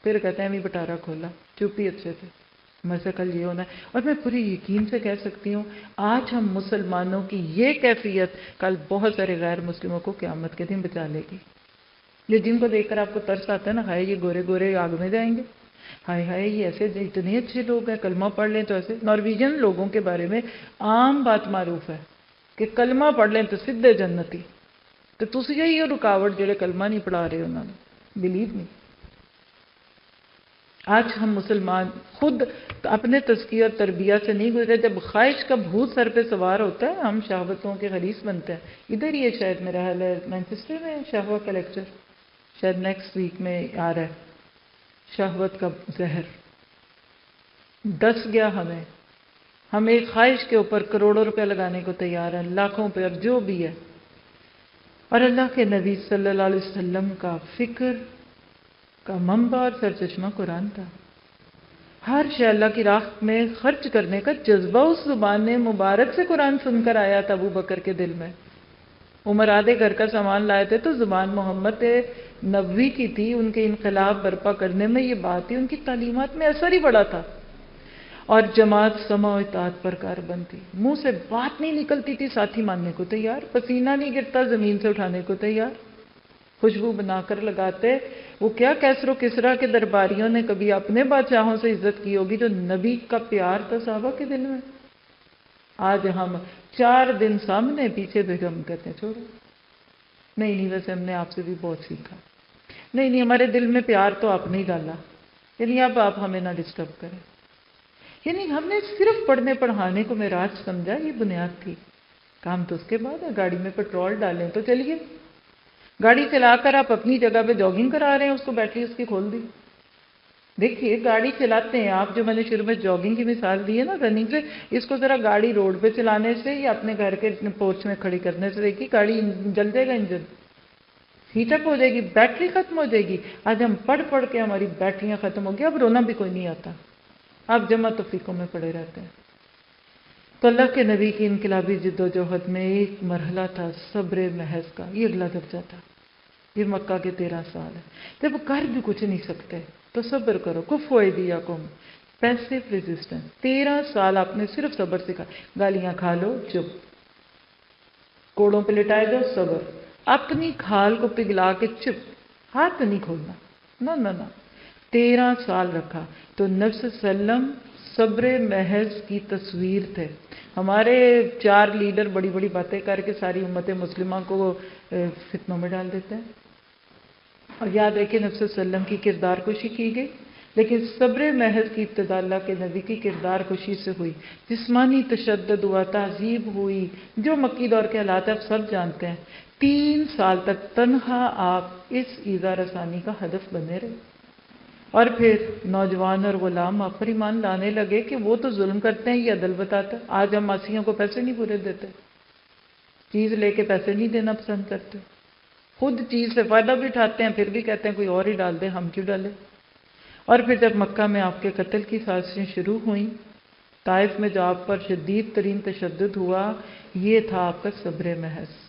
پھر کہتے ہیں ابھی بٹارا کھولا. چپی اچھے سے، میں سے کل یہ ہونا ہے. اور میں پوری یقین سے کہہ سکتی ہوں آج ہم مسلمانوں کی یہ کیفیت کل بہت سارے غیر مسلموں کو قیامت کے دن بچا لے گی. یہ جن کو دیکھ کر آپ کو ترس آتا ہے نا، ہائے یہ گورے گورے آگ میں جائیں گے، ہائے ہائے یہ ایسے اتنے اچھے لوگ ہیں، کلمہ پڑھ لیں تو ایسے. نارویجن لوگوں کے بارے میں عام بات معروف ہے کہ کلمہ پڑھ لیں تو سدھے جنتی. تو تسی یہی رکاوٹ جڑے کلمہ نہیں پڑھا رہے انہوں نے، بلیو نہیں. آج ہم مسلمان خود اپنے تزکیہ اور تربیت سے نہیں گزرے. جب خواہش کا بھوت سر پہ سوار ہوتا ہے ہم شہوتوں کے خلیص بنتے ہیں. ادھر ہی ہے شاید میرا حال ہے مینچسٹر میں شہوہ کا لیکچر، شاید نیکسٹ ویک میں آ رہا ہے. شہوت کا زہر دس گیا ہمیں، ہم ایک خواہش کے اوپر کروڑوں روپے لگانے کو تیار ہیں، لاکھوں پہ، اور جو بھی ہے. اور اللہ کے نبی صلی اللہ علیہ وسلم کا فکر کا منبع اور سرچشمہ قرآن تھا. ہر شے اللہ کی راہ میں خرچ کرنے کا جذبہ اس زبان مبارک سے قرآن سن کر آیا تھا ابو بکر کے دل میں. عمر آدھے گھر کا سامان لائے تھے تو زبان محمد نبوی کی تھی، ان کے انقلاب برپا کرنے میں یہ بات تھی، ان کی تعلیمات میں اثر ہی بڑا تھا. اور جماعت سمع و اطاعت پر کاربند تھی، منہ سے بات نہیں نکلتی تھی ساتھی ماننے کو تیار، پسینہ نہیں گرتا زمین سے اٹھانے کو تیار، خوشبو بنا کر لگاتے. وہ کیا کیسر و کسرا کے درباریوں نے کبھی اپنے بادشاہوں سے عزت کی ہوگی جو نبی کا پیار تھا صحابہ کے دل میں. آج ہم 4 دن سامنے پیچھے پھر ہم کہتے ہیں چھوڑو، نہیں ویسے ہم نے آپ سے بھی بہت سیکھا، نہیں ہمارے دل میں پیار تو آپ نے ہی ڈالا، یعنی اب آپ ہمیں نہ ڈسٹرب کریں. یعنی ہم نے صرف پڑھنے پڑھانے کو معراج سمجھا، یہ بنیاد تھی. کام تو اس کے بعد ہے، گاڑی میں پیٹرول ڈالیں تو چلیے. گاڑی چلا کر آپ اپنی جگہ پہ جاگنگ کرا رہے ہیں، اس کو بیٹری اس کی کھول دی. دیکھیے گاڑی چلاتے ہیں آپ، جو میں نے شروع میں جاگنگ کی مثال دی ہے نا رننگ سے، اس کو ذرا گاڑی روڈ پہ چلانے سے یا اپنے گھر کے پورچ میں کھڑی کرنے سے دیکھیے گاڑی جل جائے گا، انجن ہیٹ اپ ہو جائے گی، بیٹری ختم ہو جائے گی. آج ہم پڑھ کے ہماری بیٹریاں ختم ہو گئی، اب رونا بھی کوئی نہیں آتا، آپ جمع تفریقوں میں پڑے رہتے ہیں. تو اللہ کے نبی کی انقلابی جد و جہد میں ایک مرحلہ تھا صبر محض کا، یہ اگلا درجہ تھا. یہ مکہ کے 13 سال ہے. جب کر بھی کچھ نہیں سکتے تو صبر کرو، کفو ایدیکم، پیسو ریزسٹنس. 13 سال آپ نے صرف صبر سکھا. گالیاں کھا لو چپ، کوڑوں پہ لٹائے دو صبر، اپنی کھال کو پگھلا کے چپ، ہاتھ نہیں کھولنا، نہ 13 سال رکھا. تو نبی صلی اللہ علیہ وسلم صبر محض کی تصویر تھے. ہمارے 4 لیڈر بڑی بڑی باتیں کر کے ساری امت مسلمہ کو فتنوں میں ڈال دیتے ہیں. اور یاد رکھیں نبی صلی اللہ علیہ وسلم کی کردار کشی کی گئی، لیکن صبر محض کی ابتدا اللہ کے نبی کی کردار کشی سے ہوئی. جسمانی تشدد ہوا، تہذیب ہوئی، جو مکی دور کے حالات آپ سب جانتے ہیں. 3 سال تک تنہا آپ اس ایذا رسانی کا ہدف بنے رہے. اور پھر نوجوان اور غلام آپ پر ایمان لانے لگے کہ وہ تو ظلم کرتے ہیں، یہ عدل بتاتا ہے. آج ہم ماسیوں کو پیسے نہیں پورے دیتے، چیز لے کے پیسے نہیں دینا پسند کرتے، خود چیز سے فائدہ بھی اٹھاتے ہیں، پھر بھی کہتے ہیں کوئی اور ہی ڈال دے، ہم کیوں ڈالیں. اور پھر جب مکہ میں آپ کے قتل کی سازشیں شروع ہوئیں، طائف میں جو آپ پر شدید ترین تشدد ہوا، یہ تھا آپ کا صبر محض.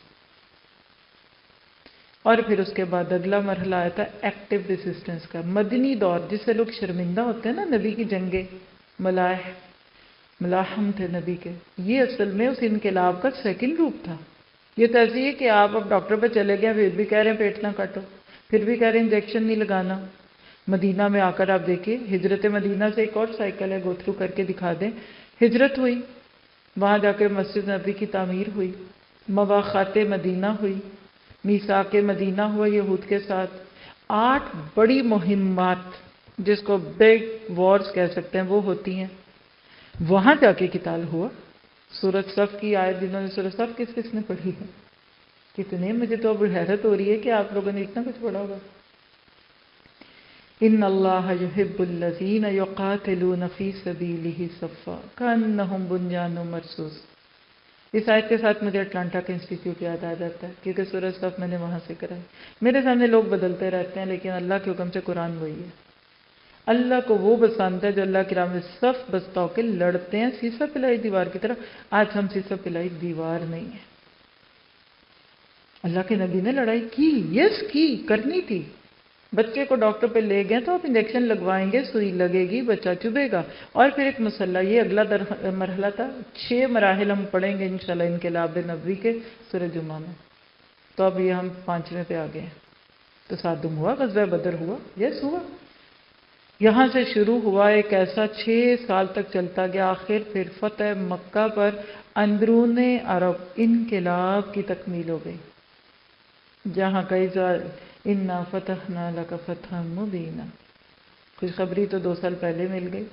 اور پھر اس کے بعد اگلا مرحلہ آیا تھا ایکٹیو ریزسٹنس کا، مدنی دور، جس سے لوگ شرمندہ ہوتے ہیں نا، نبی کی جنگیں، ملاحم تھے نبی کے. یہ اصل میں اس انقلاب کا سیکنڈ روپ تھا. یہ تو ایسی ہے کہ آپ اب ڈاکٹر پہ چلے گئے، پھر بھی کہہ رہے ہیں پیٹ نہ کاٹو، پھر بھی کہہ رہے ہیں انجیکشن نہیں لگانا. مدینہ میں آ کر آپ دیکھیے، ہجرت مدینہ سے ایک اور سائیکل ہے، گو تھرو کر کے دکھا دیں. ہجرت ہوئی، وہاں جا کے مسجد نبی کی تعمیر ہوئی، مواخات مدینہ ہوئی، میثاق مدینہ ہوا یہود کے ساتھ. 8 بڑی مہمات جس کو بگ وارز کہہ سکتے ہیں وہ ہوتی ہیں. وہاں جا کے قتال ہوا. سورۃ صف کی آیت، جنہوں نے سورۃ صف کس نے پڑھی ہے کتنے، مجھے تو اب حیرت ہو رہی ہے کہ آپ لوگوں نے اتنا کچھ پڑھا ہوگا. ان اللہ یحب الذین یقاتلون فی سبیلہ صفا کانہم بنیان مرصوص. اس آیت کے ساتھ مجھے اٹلانٹا کا انسٹیٹیوٹ یاد آ جاتا ہے، کیونکہ سورۃ صف میں نے وہاں سے کرائی. میرے سامنے لوگ بدلتے رہتے ہیں، لیکن اللہ کے حکم سے قرآن وہی ہے. اللہ کو وہ پسند ہے جو اللہ کی راہ میں صف بستہ ہو کے لڑتے ہیں، سیسا پلائی دیوار کی طرح. آج ہم سیسا پلائی دیوار نہیں ہیں. اللہ کے نبی نے لڑائی کی، یس کی، کرنی تھی. بچے کو ڈاکٹر پہ لے گئے تو آپ انجیکشن لگوائیں گے، سوئی لگے گی، بچہ چبھے گا. اور پھر ایک مسئلہ، یہ اگلا مرحلہ تھا. 6 مراحل ہم پڑھیں گے انشاءاللہ انقلاب نبوی کے سورہ جمعہ میں. تو اب یہ ہم 5ویں پہ آ گئے ہیں. تصادم ہوا، غزوہ بدر ہوا، یس ہوا. یہاں سے شروع ہوا ایک ایسا 6 سال تک چلتا گیا. آخر پھر فتح مکہ پر اندرون عرب انقلاب کی تکمیل ہو گئی، جہاں کئی اِنَّا فَتَحْنَا لَكَ فَتْحًا مُبِينًا. خوشخبری تو 2 سال پہلے مل گئی.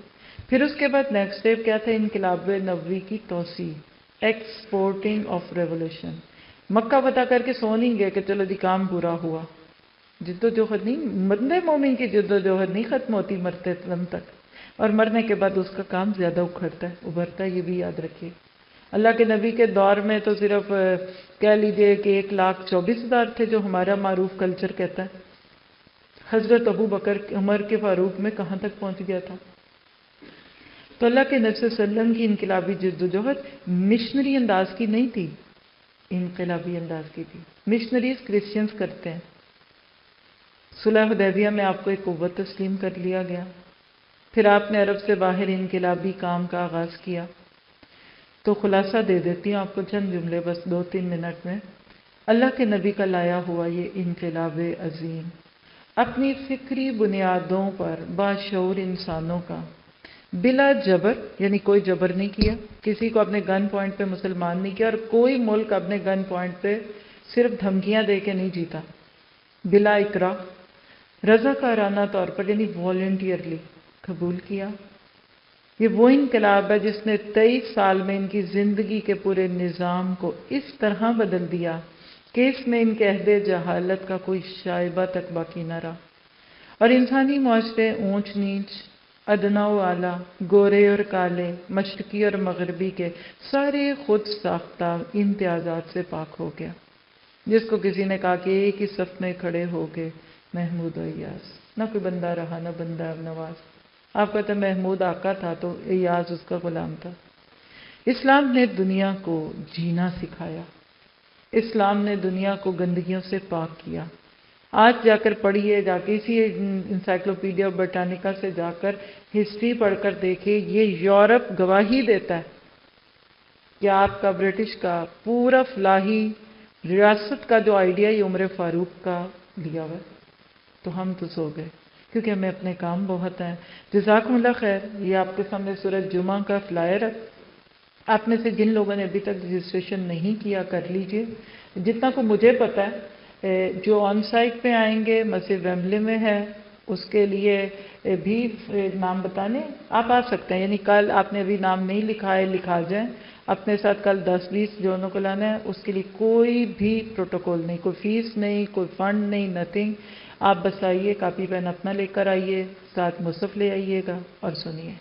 پھر اس کے بعد نیکسٹ اسٹیپ کیا تھا؟ انقلاب نبوی کی توسیع، ایکسپورٹنگ آف ریولوشن. مکہ فتح کر کے سو نہیں گئے کہ چلو جی کام پورا ہوا. جد و جہد نہیں، بندے مومن کی جد و جہد نہیں ختم ہوتی مرتے دم تک، اور مرنے کے بعد اس کا کام زیادہ اکھڑتا ہے، ابھرتا ہے. یہ بھی یاد رکھیے. اللہ کے نبی کے دور میں تو صرف کہہ لیجئے کہ 1,24,000 تھے، جو ہمارا معروف کلچر کہتا ہے. حضرت ابو بکر عمر کے فاروق میں کہاں تک پہنچ گیا تھا. تو اللہ کے نبی صلی اللہ علیہ وسلم کی انقلابی جد و جہد مشنری انداز کی نہیں تھی، انقلابی انداز کی تھی. مشنریز کرسچنز کرتے ہیں. صلح حدیبیہ میں آپ کو ایک قوت تسلیم کر لیا گیا، پھر آپ نے عرب سے باہر انقلابی کام کا آغاز کیا. تو خلاصہ دے دیتی ہوں آپ کو چند جملے، بس 2-3 منٹ میں. اللہ کے نبی کا لایا ہوا یہ انقلاب عظیم اپنی فکری بنیادوں پر باشعور انسانوں کا بلا جبر، یعنی کوئی جبر نہیں کیا، کسی کو اپنے گن پوائنٹ پہ مسلمان نہیں کیا، اور کوئی ملک اپنے گن پوائنٹ پہ صرف دھمکیاں دے کے نہیں جیتا، بلا اکراہ، رضاکارانہ طور پر یعنی والنٹیئرلی قبول کیا. یہ وہ انقلاب ہے جس نے 23 سال میں ان کی زندگی کے پورے نظام کو اس طرح بدل دیا کہ اس میں ان کے عہد جہالت کا کوئی شائبہ تک باقی نہ رہا، اور انسانی معاشرے اونچ نیچ، ادنا و اعلیٰ، گورے اور کالے، مشرقی اور مغربی کے سارے خود ساختہ امتیازات سے پاک ہو گیا. جس کو کسی نے کہا کہ ایک ہی صف میں کھڑے ہو کے محمود و ایاز، نہ کوئی بندہ رہا نہ بندہ نواز. آپ کہتے ہیں محمود آقا تھا تو ایاز اس کا غلام تھا. اسلام نے دنیا کو جینا سکھایا، اسلام نے دنیا کو گندگیوں سے پاک کیا. آج جا کر پڑھیے، جا کے اسی انسائکلوپیڈیا برٹانیکا سے جا کر ہسٹری پڑھ کر دیکھیے. یہ یورپ گواہی دیتا ہے کہ آپ کا برٹش کا پورا فلاحی ریاست کا جو آئیڈیا یہ عمر فاروق کا لیا ہوا ہے. تو ہم تو سو گئے کیونکہ ہمیں اپنے کام بہت ہیں. جزاکم اللہ خیر. یہ آپ کے سامنے سورۃ جمعہ کا فلائر ہے. آپ میں سے جن لوگوں نے ابھی تک رجسٹریشن نہیں کیا کر لیجئے. جتنا کو مجھے پتہ ہے جو آن سائٹ پہ آئیں گے مسجد ویمبلے میں ہے اس کے لیے بھی نام بتانے آپ آ سکتے ہیں. یعنی کل آپ نے ابھی نام نہیں لکھا ہے، لکھا جائیں اپنے ساتھ. کل 10-20 جونوں کو لانا ہے. اس کے لیے کوئی بھی پروٹوکول نہیں، کوئی فیس نہیں، کوئی فنڈ نہیں، نتھنگ. آپ بس آئیے، کاپی پین اپنا لے کر آئیے، ساتھ مصحف لے آئیے گا اور سنیے.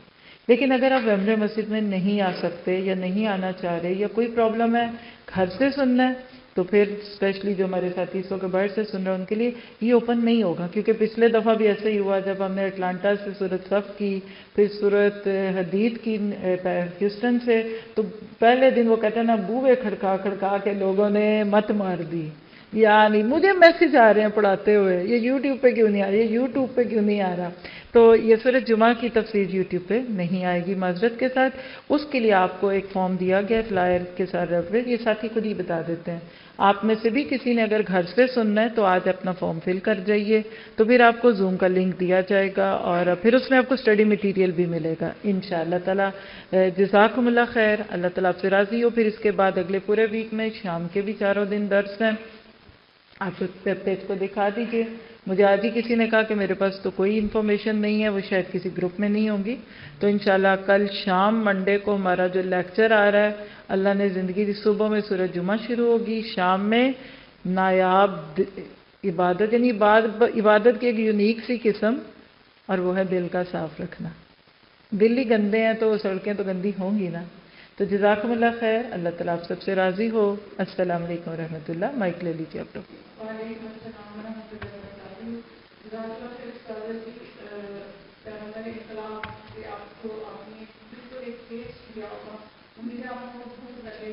لیکن اگر آپ ویمبلے مسجد میں نہیں آ سکتے یا نہیں آنا چاہ رہے یا کوئی پرابلم ہے، گھر سے سننا ہے، تو پھر اسپیشلی جو ہمارے ساتھی سو کے باہر سے سن رہے ہیں ان کے لیے یہ اوپن نہیں ہوگا. کیونکہ پچھلے دفعہ بھی ایسے ہی ہوا جب ہم نے اٹلانٹا سے سورۃ صف کی، پھر سورۃ حدید کی ہیوسٹن سے. تو پہلے دن وہ کہتے ہیں نا بوئے کھڑکا کھڑکا کے لوگوں نے مت مار دی. یعنی مجھے میسج آ رہے ہیں پڑھاتے ہوئے یہ یوٹیوب پہ کیوں نہیں آ رہا، یہ یوٹیوب پہ کیوں نہیں آ رہا. تو یہ سورۃ جمعہ کی تفسیر یوٹیوب پہ نہیں آئے گی معذرت کے ساتھ. اس کے لیے آپ کو ایک فارم دیا گیا فلائر کے ساتھ ریفرنس. یہ ساتھی خود ہی بتا دیتے ہیں. آپ میں سے بھی کسی نے اگر گھر سے سننا ہے تو آج اپنا فارم فل کر جائیے. تو پھر آپ کو زوم کا لنک دیا جائے گا اور پھر اس میں آپ کو اسٹڈی مٹیریل بھی ملے گا انشاءاللہ تعالی. جزاکم اللہ خیر. اللہ تعالیٰ آپ سے راضی ہو. پھر اس کے بعد اگلے پورے ویک میں شام کے بھی 4 دن درس ہیں. آپ پیج کو دکھا دیجئے. مجھے آج ہی کسی نے کہا کہ میرے پاس تو کوئی انفارمیشن نہیں ہے، وہ شاید کسی گروپ میں نہیں ہوں گی. تو انشاءاللہ کل شام منڈے کو ہمارا جو لیکچر آ رہا ہے اللہ نے زندگی دی، صبح میں سورۃ جمعہ شروع ہوگی، شام میں نایاب عبادت، یعنی عبادت کی ایک یونیک سی قسم، اور وہ ہے دل کا صاف رکھنا. دل ہی گندے ہیں تو سڑکیں تو گندی ہوں گی نا. تو جزاکم اللہ خیر. اللہ تعالیٰ آپ سب سے راضی ہو. السلام علیکم ورحمۃ اللہ. مائک لے لیجیے آپ لوگ. وعلیکم السلام ورحمۃ اللہ وبرکاتہ. جزاک اللہ خیر. انقلاب سے آپ کو آپ نے بالکل ایک پیش کیا ہوگا. امید ہے آپ کو بہت لگے